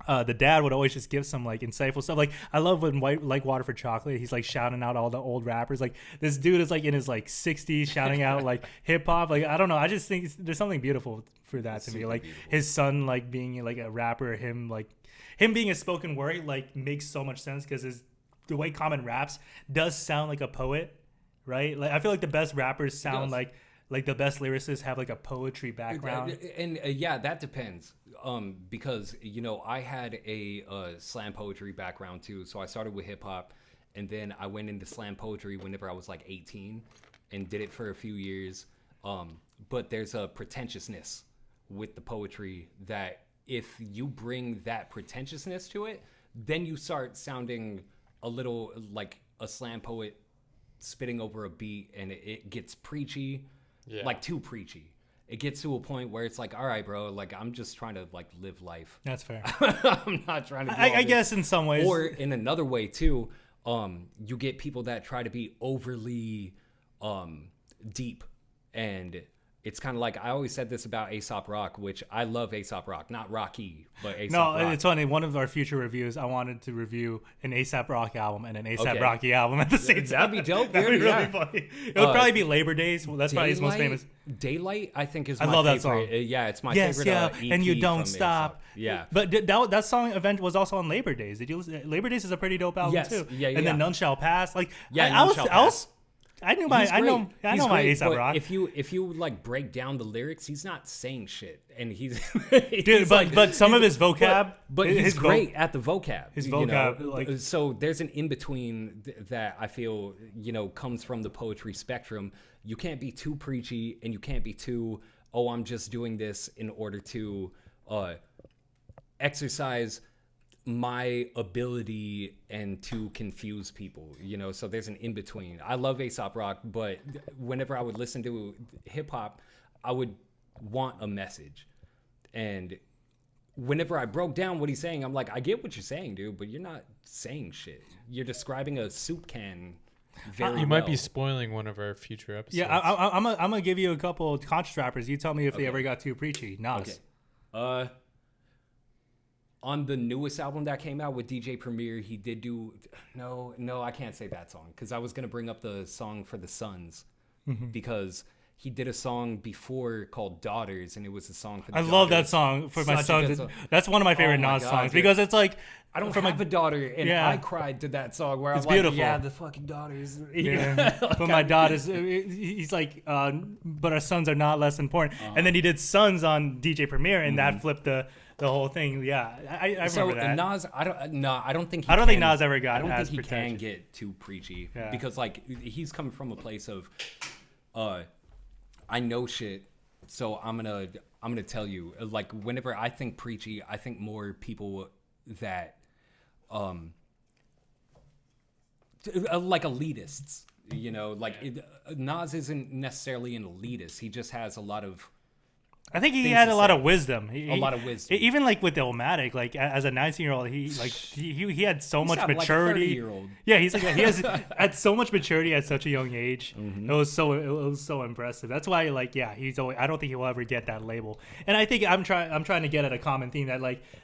The dad would always just give some like insightful stuff. Like I love when Like Water for Chocolate, he's like shouting out all the old rappers. Like this dude is like in his like 60s shouting out like hip hop. Like I don't know. I just think there's something beautiful for that to me. Like beautiful. His son like being like a rapper, him being a spoken word like makes so much sense because the way Common raps does sound like a poet, right? Like I feel like the best rappers sound like the best lyricists have like a poetry background. And that depends. Because I had a slam poetry background too, so I started with hip hop, and then I went into slam poetry whenever I was like 18, and did it for a few years. But there's a pretentiousness with the poetry that if you bring that pretentiousness to it, then you start sounding a little like a slam poet spitting over a beat, and it gets preachy, like too preachy. It gets to a point where it's like, all right, bro, like I'm just trying to like live life. That's fair. I'm not trying to do I guess in some ways. Or in another way too, you get people that try to be overly deep, and it's kind of like I always said this about Aesop Rock, which I love Aesop Rock, not Rocky, but Aesop Rock. It's funny. One of our future reviews, I wanted to review an Aesop Rock album and an Aesop Rocky album at the same time. That'd be dope. That'd be really funny. It would probably be Labor Days. Well, that's probably his most famous. Daylight, I think, is my love favorite. That song. It's my favorite. EP and You Don't Stop. Aesop. Yeah, but that song event was also on Labor Days. Did you listen? Labor Days is a pretty dope album too. And then None Shall Pass. Like I know my Aesop Rock. If you like break down the lyrics, he's not saying shit, and he's dude. But some of his vocab, but he's great at the vocab. His vocab, so there's an in between that I feel comes from the poetry spectrum. You can't be too preachy, and you can't be too I'm just doing this in order to exercise my ability and to confuse people, so there's an in-between. I love Aesop Rock, but whenever I would listen to hip-hop, I would want a message. And whenever I broke down what he's saying, I'm like, I get what you're saying, dude, but you're not saying shit. You're describing a soup can very You might be spoiling one of our future episodes. Yeah, I'm gonna give you a couple of conscious rappers. You tell me if they ever got too preachy. Nas. Okay. On the newest album that came out with DJ Premier, he did do no, I can't say that song because I was gonna bring up the song for the Sons because he did a song before called Daughters, and it was a song for the Daughters. Love that song for my son. That's one of my favorite Nas songs because it's like I don't have a daughter, and I cried to that song where I was beautiful. Like, yeah, the fucking daughters. But my daughters, he's like, but our sons are not less important. And then he did Sons on DJ Premier, and that flipped the whole thing. Yeah, I remember that. Nas, I don't think Nas ever got. I don't think he can get too preachy because like he's coming from a place of, I know shit, so I'm gonna tell you. Like whenever I think preachy, I think more people that, like elitists. Nas isn't necessarily an elitist. He just has a lot of. I think he had a lot of wisdom. A lot of wisdom. Even like with Illmatic, like as a 19-year-old, he had so much maturity. Like a 30-year-old. Yeah, he has had so much maturity at such a young age. It was so impressive. That's why he's always. I don't think he'll ever get that label. And I think I'm trying to get at a common theme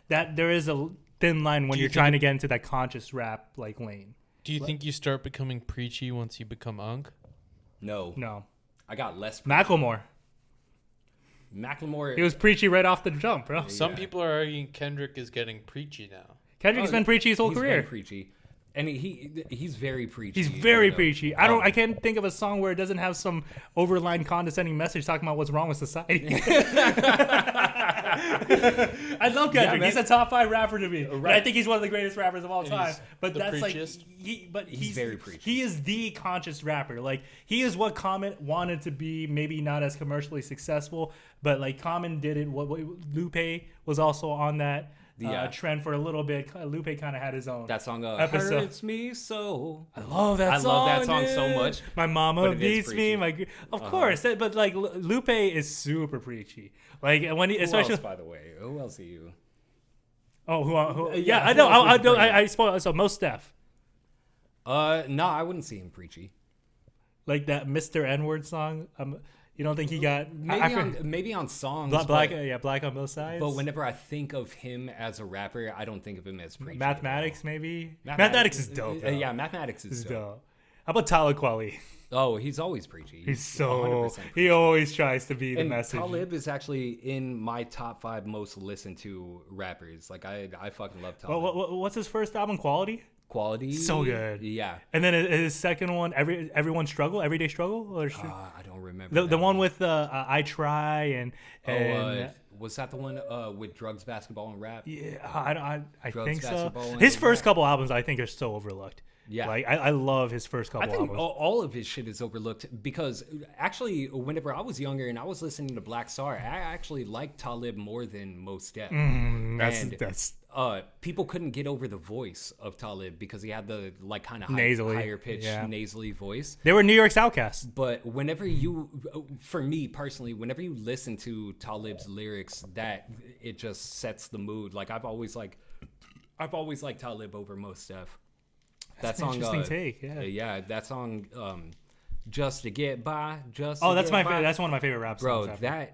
that there is a thin line when you're trying to get into that conscious rap like lane. Do you think you start becoming preachy once you become unk? No. I got less. Macklemore. He was preachy right off the jump, bro. Some people are arguing Kendrick is getting preachy now. Kendrick's been preachy his whole He's career. been preachy. And he's very preachy. He's very preachy. I can't think of a song where it doesn't have some overline condescending message talking about what's wrong with society. I love Kendrick. He's a top 5 rapper to me. Right. I think he's one of the greatest rappers of all time. But that's preachiest. He's very preachy. He is the conscious rapper. Like, he is what Common wanted to be. Maybe not as commercially successful, but like Common did it. What Lupe was also on that. Trend for a little bit. Lupe kind of had his own. That song episode. Hurts me so. I love that song so much. My mama beats me. Of course, but like Lupe is super preachy. Like when he, especially. Who else, by the way? Who else are you? Oh, who? Yeah, I know. I spoiled. So Mos Def. No, I wouldn't see him preachy. Like that Mr. N-word song. You don't think he got maybe on songs black on both sides? But whenever I think of him as a rapper, I don't think of him as preachy. Mathematics maybe. Mathematics is dope. Yeah, Mathematics is dope. How about Talib Kweli? Oh, he's always preachy. He always tries to be the message. Talib is actually in my top 5 most listened to rappers. Like I fucking love Talib. Well, what's his first album? Quality. So good. Yeah. And then his second one, Everyday Struggle, or I don't remember the one with I Try and was that the one with drugs, basketball, and rap? Yeah, I think so. His His first couple albums I think are so overlooked. Yeah, like I love his first couple albums. I think all of his shit is overlooked because actually, whenever I was younger and I was listening to Black Star, I actually liked Talib more than Mos Def. That's people couldn't get over the voice of Talib because he had the like kind of higher pitched nasally voice. They were New York's outcasts. But for me personally, whenever you listen to Talib's lyrics, that it just sets the mood. Like I've always liked Talib over Mos Def. That's an interesting take. Yeah, that song, "Just to Get By." That's one of my favorite rap songs. Bro,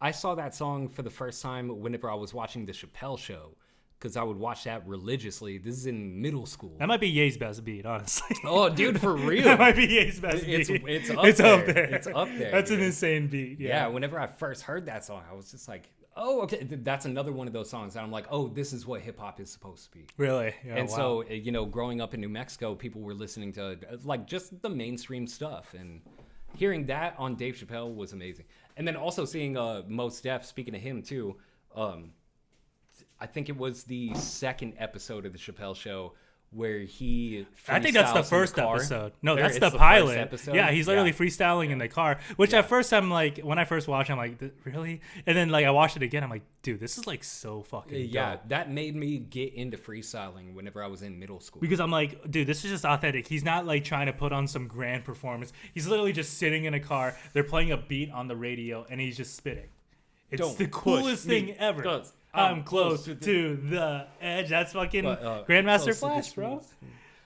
I saw that song for the first time whenever I was watching the Chappelle Show, because I would watch that religiously. This is in middle school. That might be Ye's best beat, honestly. Oh, dude, for real. That might be Ye's best beat. It's up there. It's up there. That's an insane beat. Yeah, whenever I first heard that song, I was just like, oh, okay. That's another one of those songs that I'm like, oh, this is what hip hop is supposed to be. Really? So, growing up in New Mexico, people were listening to like just the mainstream stuff, and hearing that on Dave Chappelle was amazing. And then also seeing Mos Def, speaking of him too, I think it was the second episode of the Chappelle Show where he I think that's the first episode. No, that's the pilot. Yeah, he's literally freestyling in the car. Which at first I'm like, when I first watched it, I'm like, really? And then like I watched it again, I'm like, dude, this is like so fucking dope. That made me get into freestyling whenever I was in middle school. Because I'm like, dude, this is just authentic. He's not like trying to put on some grand performance. He's literally just sitting in a car. They're playing a beat on the radio and he's just spitting. It's the coolest thing ever. I'm close to the edge. That's fucking Grandmaster Flash, bro.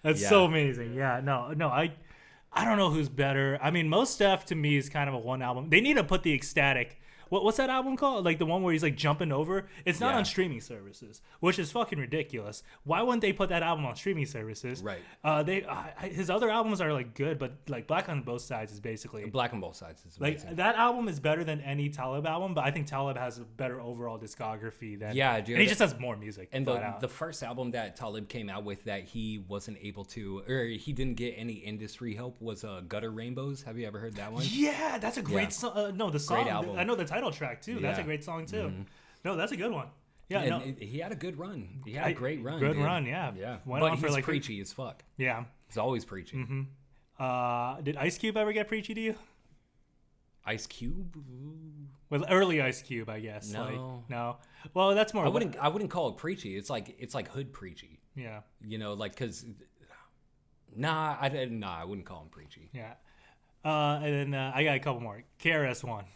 That's so amazing. Yeah, no, I don't know who's better. I mean, Mos Def to me is kind of a one album. They need to put the Ecstatic. What's that album called? Like the one where he's like jumping over? It's not on streaming services, which is fucking ridiculous. Why wouldn't they put that album on streaming services? Right. His other albums are like good, but like Black on Both Sides is basically Black on Both Sides is amazing. Like that album is better than any Talib album, but I think Talib has a better overall discography than dude, and he just has more music. And the first album that Talib came out with that he wasn't able to, or he didn't get any industry help was Gutter Rainbows. Have you ever heard that one? Yeah, that's a great song. No, the song. Great album. I know the title track too. That's a great song too. Mm-hmm. No, that's a good one. Yeah, he had a good run. He had a great run. Good run, yeah. Went but on he's preachy as fuck. Yeah, he's always preachy. Mm-hmm. Did Ice Cube ever get preachy to you? Ice Cube? Well, early Ice Cube, I guess. No. No. Well, that's more. I wouldn't call it preachy. It's like hood preachy. Yeah. Like because. I wouldn't call him preachy. Yeah. And then I got a couple more. KRS-One.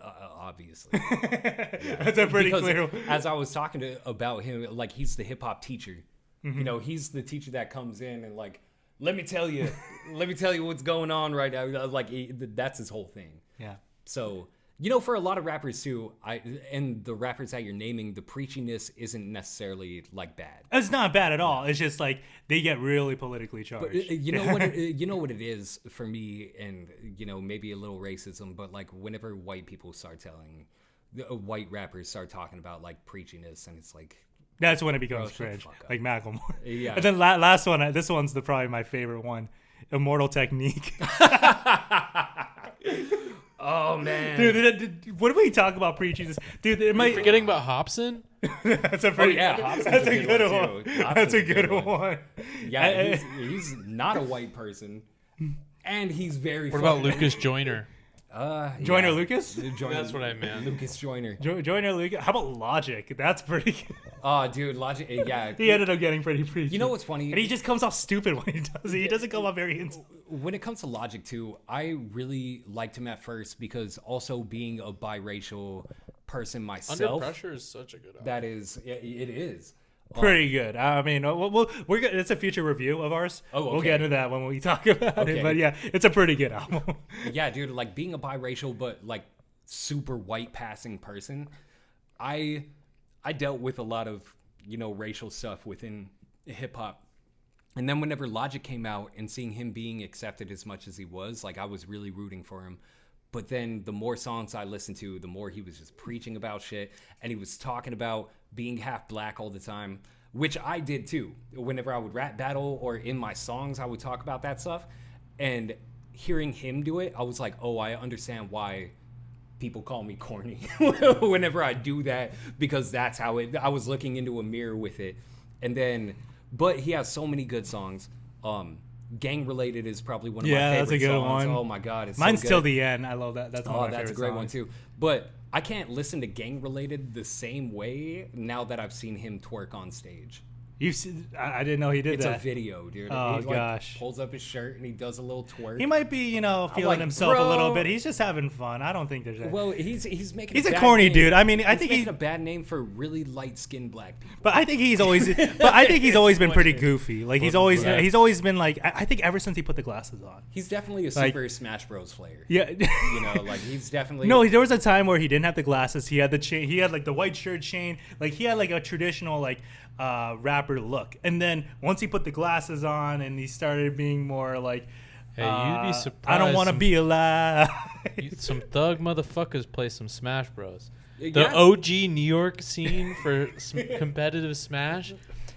Obviously. That's a pretty clear one. As I was talking about him, like he's the hip hop teacher. Mm-hmm. He's the teacher that comes in and like, let me tell you what's going on right now. Like that's his whole thing. Yeah. So You know, for a lot of rappers too, and the rappers that you're naming, the preachiness isn't necessarily like bad. It's not bad at all. It's just like they get really politically charged. But you know what? You know what it is for me, and you know maybe a little racism, but like whenever white people start white rappers start talking about like preachiness, and it's like That's when it becomes shut the cringe, fuck up. like Macklemore. Yeah. And then last one, this one's probably my favorite one, Immortal Technique. oh man, Dude, what do we talk about preaching? Dude, it might. Forgetting about Hobson. That's a pretty. Hobson's that's a good one, one. too. That's a Hobson's good one. Yeah, he's not a white person, and he's very. What about Lucas Joyner? Joyner Lucas? That's what I meant. Lucas Joyner. Joyner Lucas. How about Logic? That's pretty good. Oh, dude, Logic. Yeah. He ended up getting pretty preachy. You know what's funny? And he just comes off stupid when he does it. He doesn't come off very. When it comes to Logic too, I really liked him at first because also being a biracial person myself. Under Pressure is such a good album. That is, it is. Pretty good. I mean, we're good. It's a future review of ours. Oh, okay. We'll get into that when we talk about Okay. it. But yeah, it's a pretty good album. Yeah, dude, like being a biracial but like super white passing person, I dealt with a lot of, you know, racial stuff within hip hop. And then whenever Logic came out and seeing him being accepted as much as he was, like I was really rooting for him. But then the more songs I listened to, the more he was just preaching about shit. And he was talking about being half black all the time, which I did too. Whenever I would rap battle or in my songs, I would talk about that stuff. And hearing him do it, I was like, oh, I understand why people call me corny whenever I do that, because that's how I was looking into a mirror with it. And then, but he has so many good songs. Gang Related is probably one of my favorite that's a good songs. one. Oh my god, it's Mine's so good. Till the End. I love that. That's one of my That's a favorite great songs. one too. But I can't listen to Gang Related the same way now that I've seen him twerk on stage. I didn't know he did It's that. a video, dude. Oh, he gosh. pulls up his shirt and he does a little twerk. He might be, feeling like, himself a little bro. bit. He's just having fun. I don't think there's that. Well, he's making. He's a bad corny name. dude. I mean, I He's think making he's a bad name for really light-skinned black people. But I think he's always. Been pretty goofy. Like he's always been like. I think ever since he put the glasses on. He's definitely a Like- Super Smash Bros. Player. Yeah. You know, like he's definitely. No, there was a time where he didn't have the glasses. He had the chain. He had like the white shirt chain. Like he had like a traditional like rapper look. And then once he put the glasses on and he started being more like. Hey, you'd be surprised. I don't want to be alive. Some thug motherfuckers play some Smash Bros. The Yeah. OG New York scene for some competitive Smash.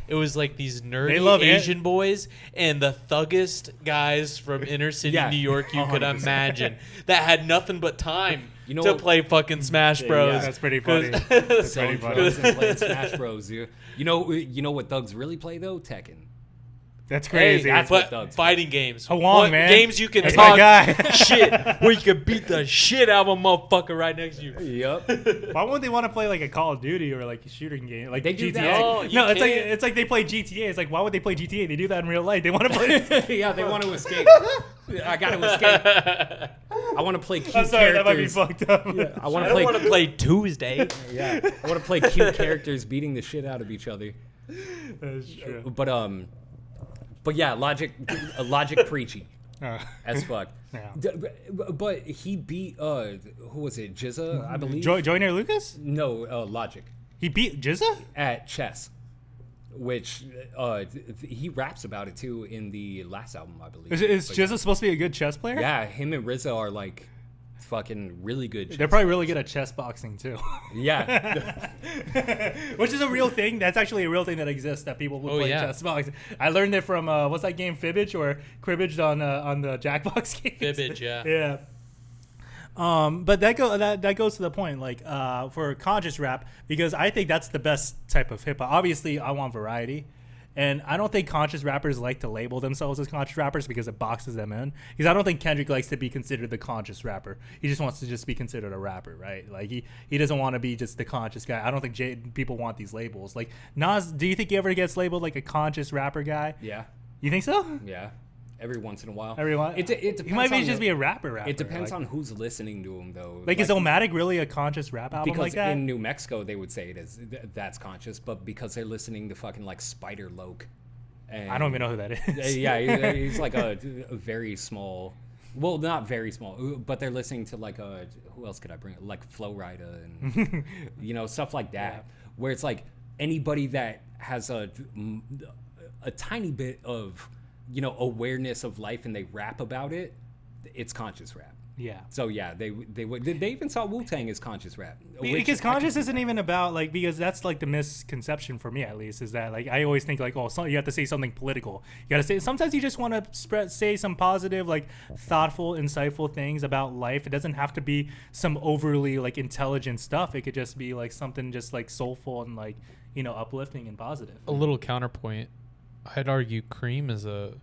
It was like these nerdy love it. Asian boys and the thuggest guys from inner city Yeah, New York you could 100%. imagine that had nothing but time You know to what- play fucking Smash Bros. Yeah, that's pretty funny. That's pretty funny. Drugs and playing Smash Bros. Dude. You know what thugs really play though? Tekken. That's Hey, crazy. that's what but thugs fighting games. Hwang, What man. games you can That's talk my guy. shit where you can beat the shit out of a motherfucker right next to you. Yep. Why wouldn't they want to play like a Call of Duty or like a shooting game, like They do GTA? that. Oh, you no, it's can't. like they play GTA. It's like why would they play GTA? They do that in real life. They want to play. Yeah, they want to escape. I got to escape. I want to play cute I'm sorry, that might be characters. fucked up. I want I to don't play. want to play Tuesday. Yeah, I want to play cute characters beating the shit out of each other. That's true. But yeah, Logic preachy as fuck. Yeah. But he beat who was it? Jizza, I believe. Joyner Lucas? No, Logic He beat Jizza? at chess, which he raps about it too in the last album, I believe. Is But Jizza supposed to be a good chess player? yeah, him and RZA are like fucking really good. They're probably really good at chess boxing too. Yeah. Which is a real thing. That's actually a real thing that exists, that people will Oh, play yeah. chess boxing. I learned it from what's that game, Fibbage or Cribbage on the Jackbox games. Fibbage, yeah. Yeah. But that goes to the point, like for conscious rap, because I think that's the best type of hip hop. Obviously, I want variety, and I don't think conscious rappers like to label themselves as conscious rappers because it boxes them in. Because I don't think Kendrick likes to be considered the conscious rapper. He just wants to just be considered a rapper, right? Like he doesn't want to be just the conscious guy. I don't think people want these labels. Like Nas, do you think he ever gets labeled like a conscious rapper guy? Yeah. You think so? Yeah. Every once in a while. Everyone, It depends. he might on just the- be a rapper. It depends like, on who's listening to him, though. Like, is Omatic really a conscious rap album because like that? in New Mexico they would say it is that's conscious, but because they're listening to fucking like Spider Loke. And I don't even know who that is. Yeah, he's like a very small Well, not very small, but they're listening to like who else could I bring? Like Flo Rida and stuff like that, where it's like anybody that has a tiny bit of awareness of life and they rap about it, it's conscious rap. Yeah. So yeah, they even saw Wu-Tang as conscious rap. Because conscious isn't even about like, because that's like the misconception for me at least, is that like I always think like, oh, so you have to say something political. You got to say, sometimes you just want to say some positive, like thoughtful, insightful things about life. It doesn't have to be some overly like intelligent stuff. It could just be like something just like soulful and like, uplifting and positive. A little counterpoint. I'd argue Cream is a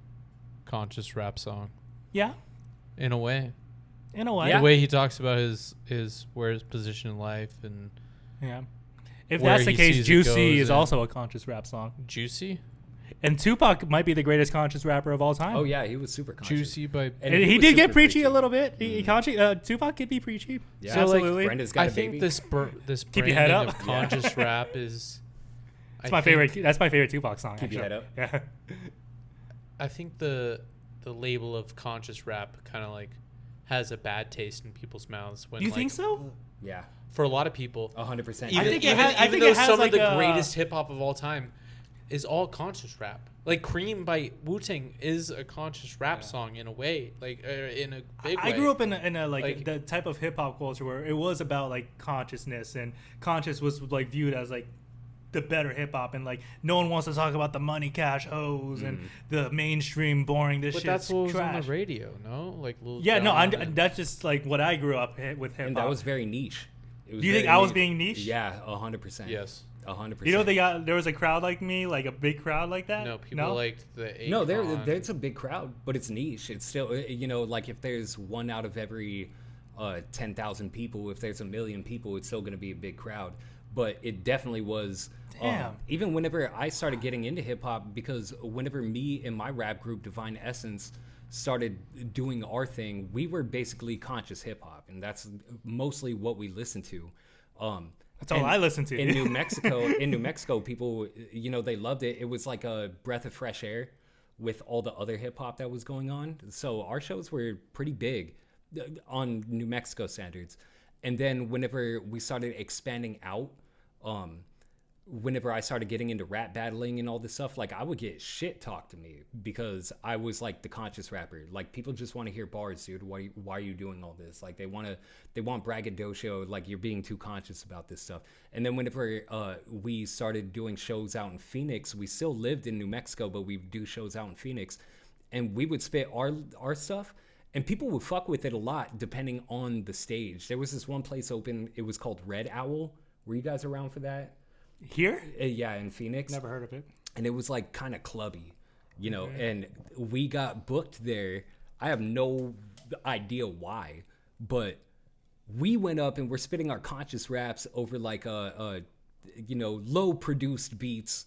conscious rap song. Yeah. In a way. In a way. The way he talks about his position in life and if where that's the he case, sees it Juicy goes is and- also a conscious rap song. Juicy. And Tupac might be the greatest conscious rapper of all time. Oh yeah, he was super conscious. Juicy by And And he was did get super preachy a little bit. Mm-hmm. Tupac could be preachy. Yeah. So, like, absolutely. Brenda's got I a think baby. this Keep your head branding up. of conscious rap is That's my favorite. That's my favorite Tupac song. Keep your actually. head up. Yeah. I think the label of conscious rap kind of like has a bad taste in people's mouths when You like, think so? Yeah, for a lot of people 100%. even, think it even, has- I even think though it has some like of the a- greatest hip-hop of all time is all conscious rap. Like Cream by Wu-Tang is a conscious rap song in a way, like in a big way. I grew up in a Like- the type of hip hop culture where it was about like consciousness, and conscious was like viewed as like the better hip hop, and like no one wants to talk about the money cash hoes and the mainstream boring this But shit's that's what was trash. on the radio, no? Like Lil Yeah, no, Jon and- that's just like what I grew up with hip hop. And that was very niche. It was Do you think very I was being niche? Yeah, 100%. Yes. 100%. You know, there was a crowd like me, like a big crowd like that. No, people liked the Akon. No, there's a big crowd, but it's niche. It's still, like if there's one out of every 10,000 people, if there's 1 million people, it's still going to be a big crowd. But it definitely was. Damn. Even whenever I started getting into hip hop, because whenever me and my rap group, Divine Essence, started doing our thing, we were basically conscious hip hop, and that's mostly what we listened to. That's all I listened to. In New Mexico, people, they loved it. It was like a breath of fresh air with all the other hip hop that was going on. So our shows were pretty big on New Mexico standards. And then whenever we started expanding out, whenever I started getting into rap battling and all this stuff, like I would get shit talked to me because I was like the conscious rapper. Like people just want to hear bars, dude. Why are you doing all this? Like they want braggadocio. Like you're being too conscious about this stuff. And then whenever we started doing shows out in Phoenix, we still lived in New Mexico, but we do shows out in Phoenix, and we would spit our stuff. And people would fuck with it a lot depending on the stage. There was this one place open. It was called Red Owl. Were you guys around for that? Here? Yeah, in Phoenix. Never heard of it. And it was like kind of clubby, and we got booked there. I have no idea why, but we went up and we're spitting our conscious raps over like low produced beats,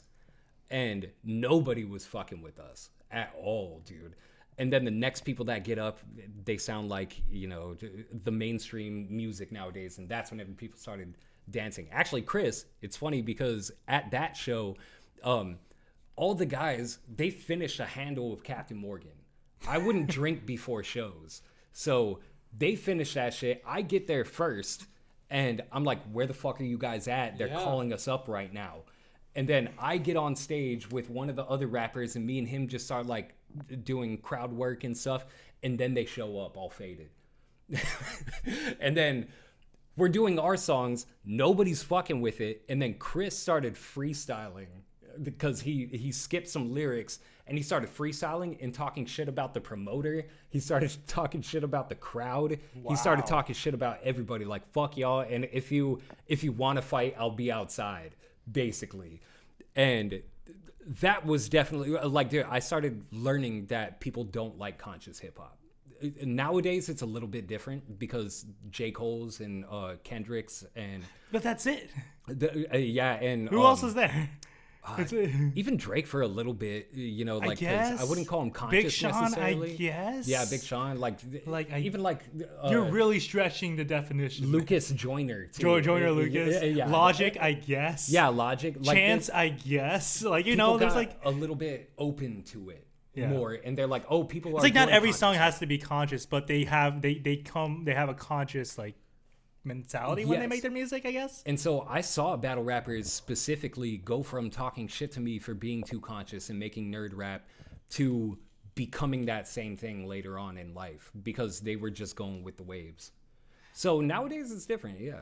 and nobody was fucking with us at all, dude. And then the next people that get up, they sound like, the mainstream music nowadays. And that's whenever people started dancing. Actually, Chris, it's funny because at that show, all the guys, they finished a handle of Captain Morgan. I wouldn't drink before shows. So they finished that shit. I get there first, and I'm like, where the fuck are you guys at? They're calling us up right now. And then I get on stage with one of the other rappers, and me and him just start like doing crowd work and stuff. And then they show up all faded. And then we're doing our songs. Nobody's fucking with it. And then Chris started freestyling because he skipped some lyrics, and he started freestyling and talking shit about the promoter. He started talking shit about the crowd. Wow. He started talking shit about everybody, like, fuck y'all. And if you want to fight, I'll be outside, basically. And that was definitely like, dude, I started learning that people don't like conscious hip hop. Nowadays, it's a little bit different because J. Cole's and Kendrick's and. But that's it. And who else is there? Even Drake for a little bit, like, I guess. I wouldn't call him conscious Big Sean, necessarily. I guess. Yeah, Big Sean, you're really stretching the definition. Lucas Joyner, too. Joyner Lucas. Yeah. Logic, I guess. Yeah, Logic. Like Chance, I guess. Like, people there's got like a little bit open to it. more, and they're like, oh, people It's are like not doing every conscious song rap. has to be conscious, but they have a conscious like mentality when they Yes. make their music, I guess. And so I saw battle rappers specifically go from talking shit to me for being too conscious and making nerd rap to becoming that same thing later on in life because they were just going with the waves. So nowadays it's different, yeah.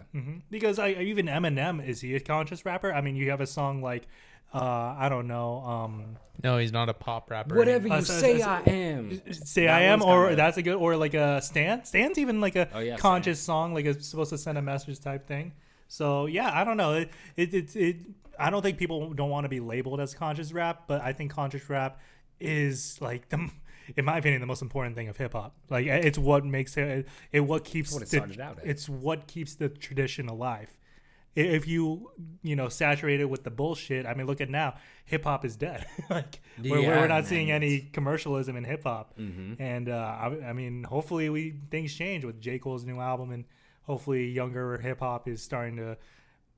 Because even Eminem, is he a conscious rapper? I mean, you have a song like I don't know, No, he's not a pop rapper. Whatever you so- say, so- I am. Say That I Am, one's or kinda- that's a good, or like a Stan's even like a Oh, yeah, conscious song, like it's supposed to send a message type thing. So yeah, I don't know. I don't think people don't want to be labeled as conscious rap, but I think conscious rap is like in my opinion, the most important thing of hip hop. Like it's what makes it what keeps what it started out as. it's what keeps the tradition alive. If you saturate it with the bullshit, I mean, look at now, hip hop is dead. Like we're Yeah, not man, seeing any commercialism in hip hop, Mm-hmm. and I mean, hopefully things change with J. Cole's new album, and hopefully younger hip hop is starting to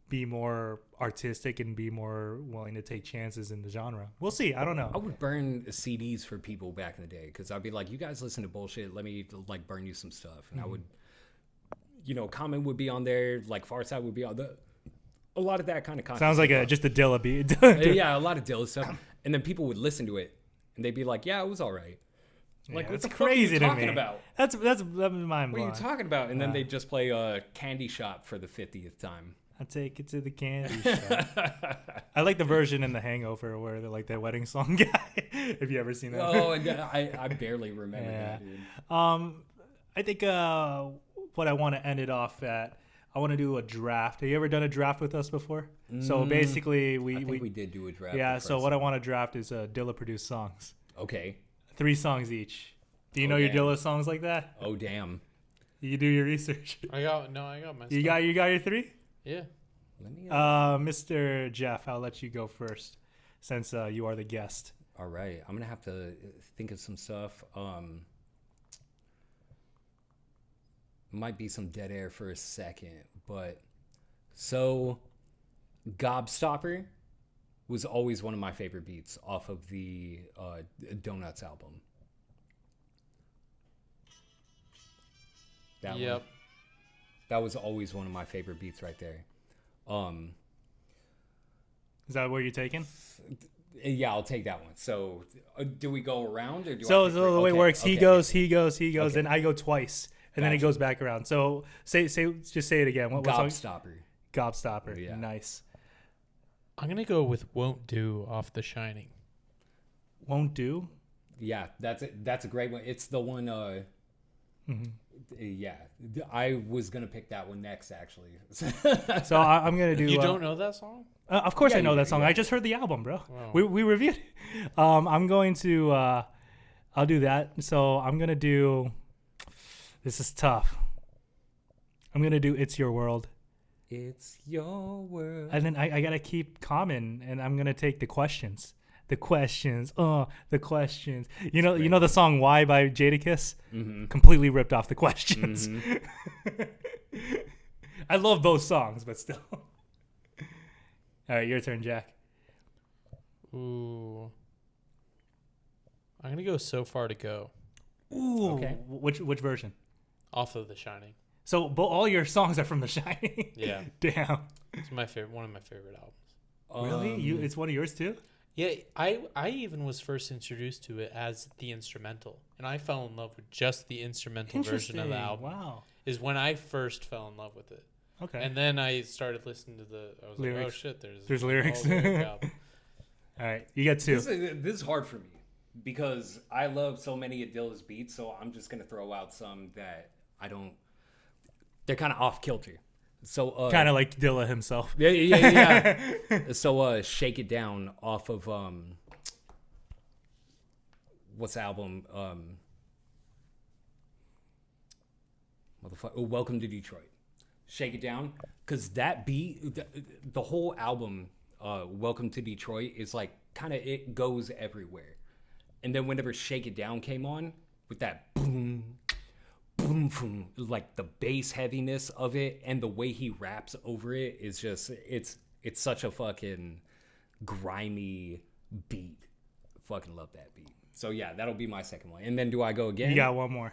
be more artistic and be more willing to take chances in the genre. We'll see. I don't know. I would burn CDs for people back in the day because I'd be like, you guys listen to bullshit. Let me like burn you some stuff. And I would, Common would be on there. Like Farside would be on a lot of that kind of content. Sounds like just a Dilla beat. Yeah, a lot of Dilla stuff. And then people would listen to it and they'd be like, yeah, it was all right. Like, what that's the fuck are you crazy to talking me. about? That's mind What are you blowing. talking about? And then they'd just play Candy Shop for the 50th time. I take it to the candy shop. I like the version in The Hangover where they're like that wedding song guy. Have you ever seen that? Oh, and I barely remember that, dude. I think what I want to end it off at, I want to do a draft. Have you ever done a draft with us before? So basically, I think we did do a draft. yeah. the So first what I want to draft is Dilla produced songs, time. Okay. 3 songs each. Do you know your damn. Dilla songs like that? Oh, damn. You do your research. I got my. You got your 3. Yeah. Let me. Mr. Jeff, I'll let you go first, since you are the guest. All right. I'm going to have to think of some stuff. Might be some dead air for a second, but so Gobstopper was always one of my favorite beats off of the Donuts album. That Yep. one. That was always one of my favorite beats right there. Is that where you're taking? Yeah, I'll take that one. So, do we go around or do I So pick the three? way it Okay, works, he okay. goes, and I go twice, and then it Gotcha. goes back around. So just say it again. What song? Gobstopper. Gobstopper. Yeah. Nice. I'm gonna go with "Won't Do" off The Shining. Won't do. Yeah, that's it. That's a great one. It's the one. Mm-hmm. Yeah, I was gonna pick that one next, actually. So I'm gonna do. You don't know that song? Of course Yeah, I know you that do, song. yeah. I just heard the album, bro. Wow. We reviewed it. I'm going to. I'll do that. So I'm gonna do. This is tough. I'm gonna do "It's Your World," It's your world. and then I gotta keep Common, and I'm gonna take the questions. The questions. The questions. You know the song "Why" by Jadakiss? Mm-hmm. Completely ripped off the questions. I love both songs, but still. All right, your turn, Jack. Ooh. I'm gonna go "So Far to Go" Ooh. Okay. Which version? off of The Shining. So all your songs are from The Shining. Yeah, Damn. it's my favorite. One of my favorite albums. Really? It's one of yours too? Yeah, I even was first introduced to it as the instrumental, and I fell in love with just the instrumental version of the album. Wow. Is when I first fell in love with it, Okay. and then I started listening to I was like, oh Lyrics. shit, There's lyrics. whole lyric album. all right, you got 2. This is hard for me because I love so many of Dilla's beats, so I'm just gonna throw out some that I don't. They're kind of off kilter. So Kind of like Dilla himself. yeah. So "Shake It Down" off of what's the album? Motherfucker, "Welcome to Detroit." "Shake It Down," because that beat, the whole album, "Welcome to Detroit" is like kind of, it goes everywhere. And then whenever "Shake It Down" came on with that boom, boom, boom, like the bass heaviness of it and the way he raps over it is just, it's such a fucking grimy beat. Fucking love that beat. So yeah, that'll be my second one. And then do I go again? You got one more.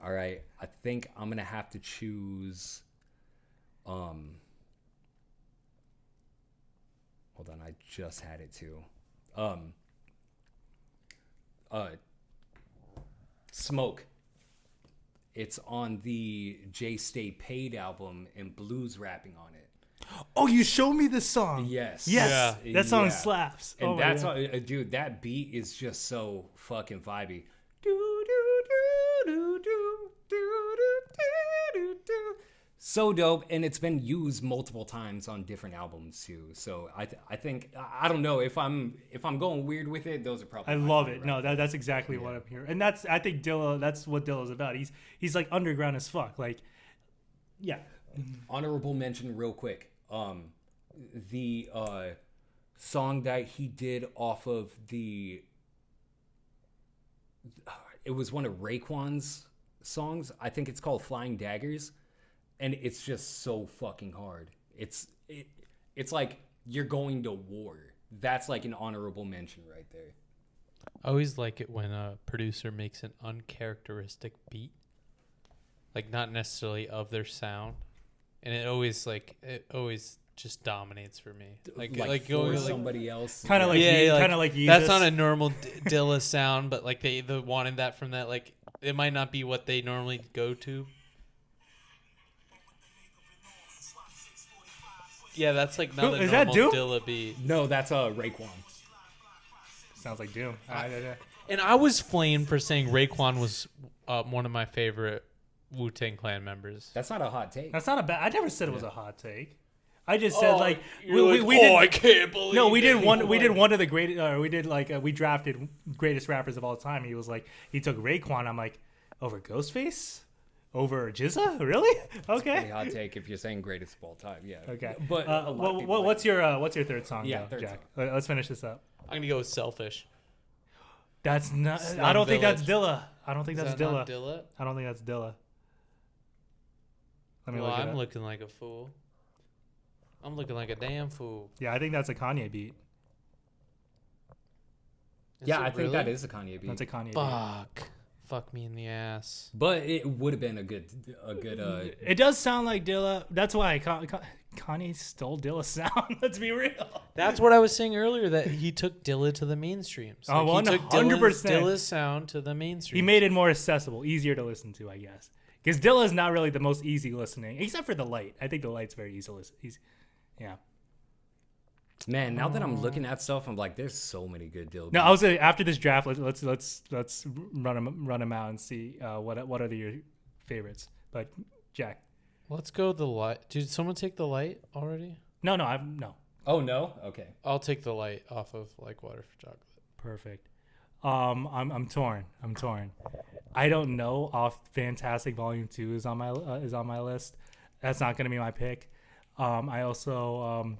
All right. I think I'm gonna have to choose. Hold on, I just had it too. Smoke. It's on the J Stay Paid album and blues rapping on it. Oh, you showed me this song. Yes. Yes. Yeah. That song Yeah. slaps. And oh my that's God. dude, that beat is just so fucking vibey. Do, do, do, do, do, do, do, do, do. So dope, and it's been used multiple times on different albums too. So I think I don't know if I'm going weird with it. Those are probably I my love favorite it. No, rappers. that's exactly what I'm hearing. And I think Dilla, that's what Dilla's about. He's like underground as fuck. Like, yeah. Honorable mention real quick. The song that he did off of it was one of Raekwon's songs. I think it's called Flying Daggers, and it's just so fucking hard. It's like you're going to war. That's like an honorable mention right there. I always like it when a producer makes an uncharacteristic beat, like not necessarily of their sound, and it always just dominates for me. Like for going like somebody else. Kind of like, kind of like Yeezus. that's not a normal Dilla sound, but like they wanted that from that. Like it might not be what they normally go to. Yeah, that's like not a Is that normal Doom? Dilla beat. No, that's Raekwon. Sounds like Doom. And I was flamed for saying Raekwon was one of my favorite Wu-Tang Clan members. That's not a hot take. That's not a bad. I never said it was a hot take. I just said like we did. I can't believe. No, we it." did one. We did one of the great. We did like we drafted greatest rappers of all time. He was like he took Raekwon. I'm like over Ghostface, over Jizza. Really? Pretty Okay. hot take if you're saying greatest of all time. Yeah. Okay. But a lot of people what's your third song? Yeah, though, third Jack. song. Let's finish this up. I'm gonna go with Selfish. That's not. Slum I don't think that's Village. Dilla. I don't think Is that's that Dilla. not Dilla? I don't think that's Dilla. Let me Well, look it I'm up. looking like a fool. I'm looking like a damn fool. Yeah, I think that's a Kanye beat. Is Yeah, it I think really? that is a Kanye beat. That's a Kanye beat. Fuck me in the ass. But it would have been a good It does sound like Dilla. That's why Kanye stole Dilla's sound. Let's be real. That's what I was saying earlier. That he took Dilla to the mainstream. So Oh, he took 100%. Dilla's sound to the mainstream. He made it more accessible, easier to listen to, I guess. Because Dilla is not really the most easy listening, except for The Light. I think The Light's very easy to listen. Yeah. Man, now that I'm looking at stuff, I'm like, there's so many good Dill. No, I was after this draft. Let's run them out and see what are your favorites. But Jack, Let's go the light. Did someone take the light already? no. Oh no, okay. I'll take the light off of Like Water for Chocolate. Perfect. I'm torn. I don't know. Off Fantastic Volume 2 is on my list. That's not gonna be my pick. I also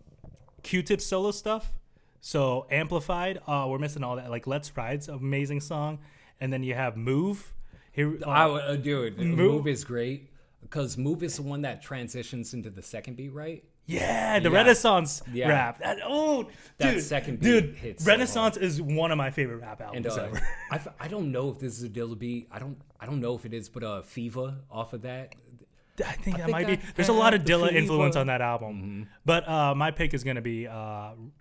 Q-Tip solo stuff. So Amplified. We're missing all that. Like Let's Ride's an amazing song, and then you have Move. Here, Dude, Move is great because Move is the one that transitions into the second beat, right? yeah, the Yeah. Renaissance Yeah. rap. That Dude, second beat dude, hits so Renaissance is one of my favorite rap And albums ever. I don't know if this is a Dilla beat. I don't know if it is, but Fever off of that. I think that think might be. that There's a lot of the Dilla Fever. influence on that album, but my pick is gonna be. I'm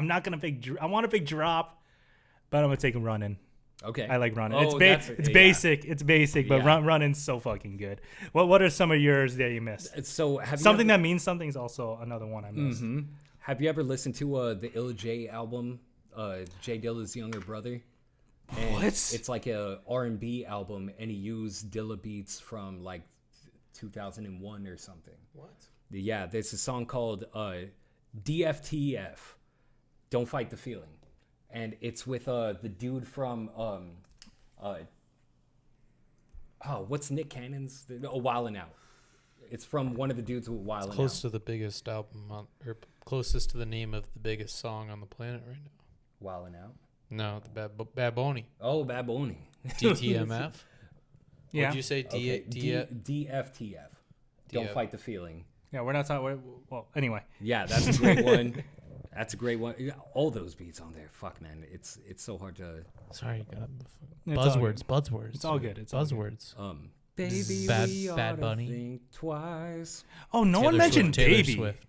not gonna pick. I want to pick Drop, but I'm gonna take him Running. Okay. I like Running. Oh, It's yeah. basic. It's basic, but Yeah. Running's so fucking good. What are some of yours that you missed? So have Something you that means something is also another one I missed. have you ever listened to the Illa J album? J Dilla's younger brother. And What? It's like a R&B album, and he used Dilla beats from like 2001 or something. What? Yeah, there's a song called DFTF, Don't Fight the Feeling. And it's with the dude from what's Nick Cannon's Wildin' Out. It's from one of the dudes with Wildin' Close Out. to the biggest album or closest to the name of the biggest song on the planet right now. Wildin' Out. No, the Bad Bunny. Oh, Bad Bunny. DTMF. Yeah, What'd you say? Okay, DFTF. Don't DF. Fight the Feeling. yeah. We're not talking. Well, anyway, Yeah, that's a great one. That's a great one. Yeah, all those beats on there. Fuck, man. It's so hard to. Sorry, It's all buzzwords. Buzzwords. It's all good. It's all good. buzzwords. Baby, Bad- we Bad oughta Bunny. think twice. Oh, no one mentioned Baby. Swift.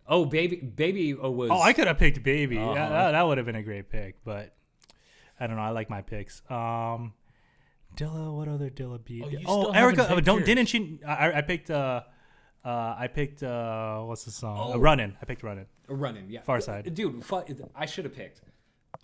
Oh, baby was. Oh, I could have picked Baby. Uh-huh. That would have been a great pick, but I don't know. I like my picks. Dilla, what other Dilla beat? Oh, you Oh, still Erica. haven't picked Don't yours. didn't she? I picked. I picked. What's the song? Oh. Runnin'. I picked Runnin'. Running, yeah. Far Side. Dude, I should have picked.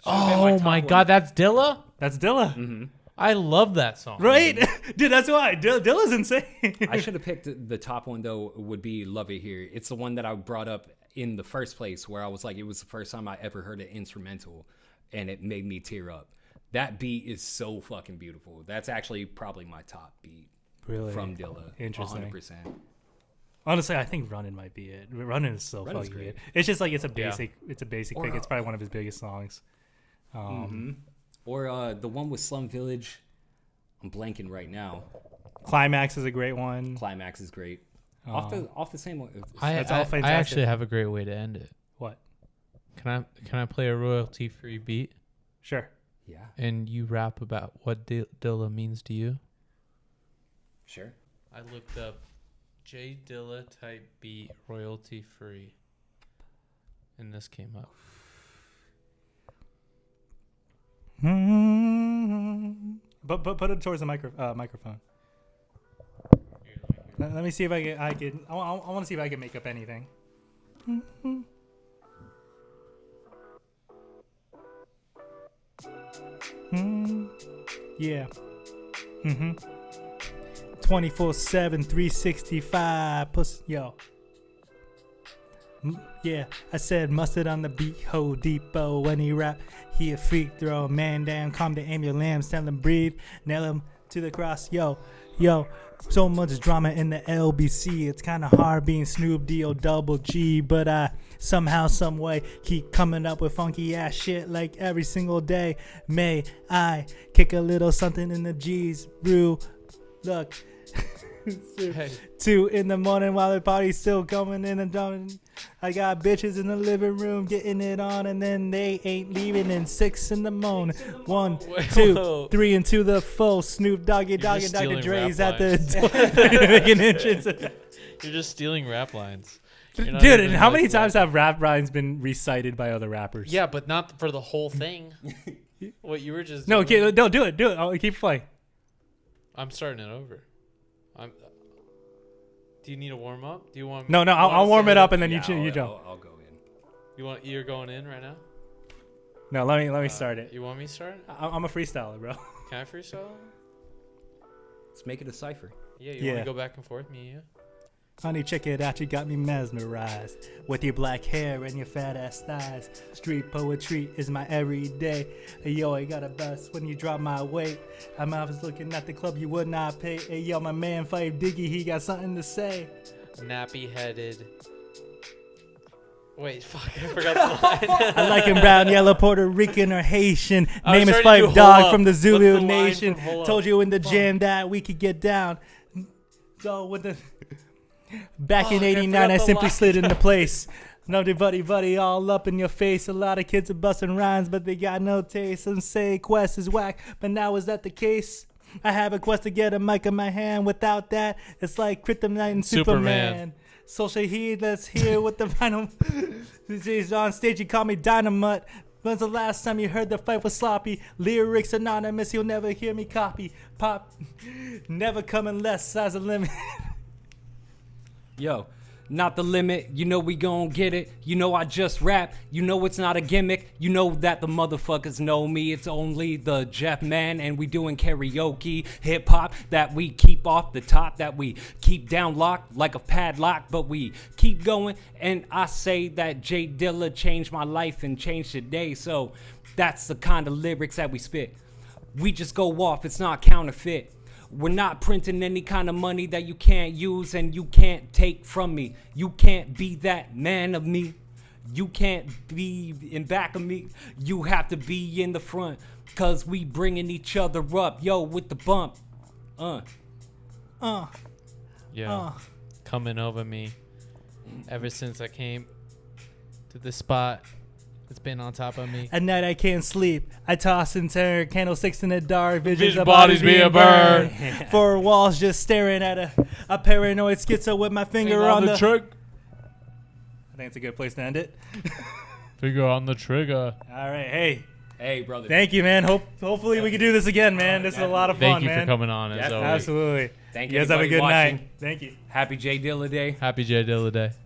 Oh my God, that's Dilla. That's Dilla, Mm-hmm. I love that song. right? Dude, that's why Dilla's insane. I should have picked the top one though. Would be "Love It Here." It's the one that I brought up in the first place, where I was like, it was the first time I ever heard an instrumental, and it made me tear up. That beat is so fucking beautiful. That's actually probably my top beat Really? from Dilla. Interesting. 100%. Honestly, I think Runnin' might be it. Runnin' is so Runnin's fucking great. good. It's just like it's a Yeah. basic. It's a basic Or, pick. It's probably one of his biggest songs. Or the one with Slum Village. I'm blanking right now. Climax is a great one. Climax is great. Off the same one. That's all I fantastic. actually have a great way to end it. What? Can I play a royalty free beat Sure. Yeah, and you rap about what Dilla means to you? sure. I looked up J Dilla type beat royalty free, and this came up. But put it towards the microphone. Let me see if I can. I want to see if I can make up anything. Yeah. 24/7, 365. Plus, yo. Yeah, I said mustard on the beat, ho depot. When he rap, he a freak. Throw a man down, calm to aim your lambs, tell him breathe, nail him to the cross. Yo, so much drama in the LBC. It's kind of hard being Snoop D-O double G, but I somehow, some way keep coming up with funky ass shit like every single day. May I kick a little something in the G's brew? Look. Hey. 2 in the morning while the party's still going in and drumming. I got bitches in the living room getting it on, and then they ain't leaving in 6 in the morning. 1, 2, Whoa. 3 into the full. Snoop Doggy Dogg just and Dr. stealing Dre's rap at the lines. door making entrance. You're just stealing rap lines. You're not Dude, even, and how like, many times have rap rhymes been recited by other rappers? Yeah, but not for the whole thing. What you were just No, doing. okay, no, do it. I'll keep playing. I'm starting it over. Do you need a warm up? Do you want? No, you wanna I'll warm say it up and then Yeah, you jump. I'll go in. You're going in right now. No, let me start it. You want me to start? I'm a freestyler, bro. Can I freestyle? Let's make it a cipher. Yeah, you Yeah. want to go back and forth, me and you? Honey, check it out, you got me mesmerized with your black hair and your fat ass thighs. Street poetry is my everyday. Hey, yo, I got a bust when you drop my weight. I'm always looking at the club you would not pay. Hey, yo, my man Five Diggy, he got something to say. Nappy headed. Wait, fuck, I forgot the line. I like him brown, yellow, Puerto Rican, or Haitian. I was Name is trying to do Five Hold Dog Up. from the What's Zulu the line Nation. from Hold Up? Told you in the jam that we could get down. So with the back in Fuck, I '89, forgot I the simply line. slid into place. Nutty buddy all up in your face. A lot of kids are busting rhymes, but they got no taste. Some say Quest is whack, but now is that the case? I have a quest to get a mic in my hand. Without that, it's like Kryptonite and Superman. So Shahid, let's hear what the vinyl. He's on stage, you call me Dynamite. When's the last time you heard the fight was sloppy? Lyrics anonymous, you'll never hear me copy. Pop, never coming less, size a limit. Yo, not the limit. You know we gon' get it. You know I just rap. You know it's not a gimmick. You know that the motherfuckers know me. It's only the Jeff Man, and we doing karaoke, hip hop that we keep off the top, that we keep down locked like a padlock, but we keep going. And I say that J Dilla changed my life and changed today. So that's the kind of lyrics that we spit. We just go off. It's not counterfeit. We're not printing any kind of money that you can't use and you can't take from me. You can't be that man of me. You can't be in back of me. You have to be in the front, cause we bringing each other up. Yo, with the bump. Yeah. Coming over me. Ever since I came to this spot, It's been on top of me. At night I can't sleep. I toss and turn, candlesticks in the dark, visions Vision of bodies bodies being being burned. burned. Four walls just staring at a paranoid schizo with my finger on the. trick. I think it's a good place to end it. Finger on the trigger. All right, hey, Hey, brother. thank you, man. Hopefully we can do this again, man. This is a lot of fun, Thank you man. for coming on. As Yeah, always. Absolutely. Thank You guys have a everybody good watching. night. Thank you. Happy J Dilla Day. Happy J Dilla Day.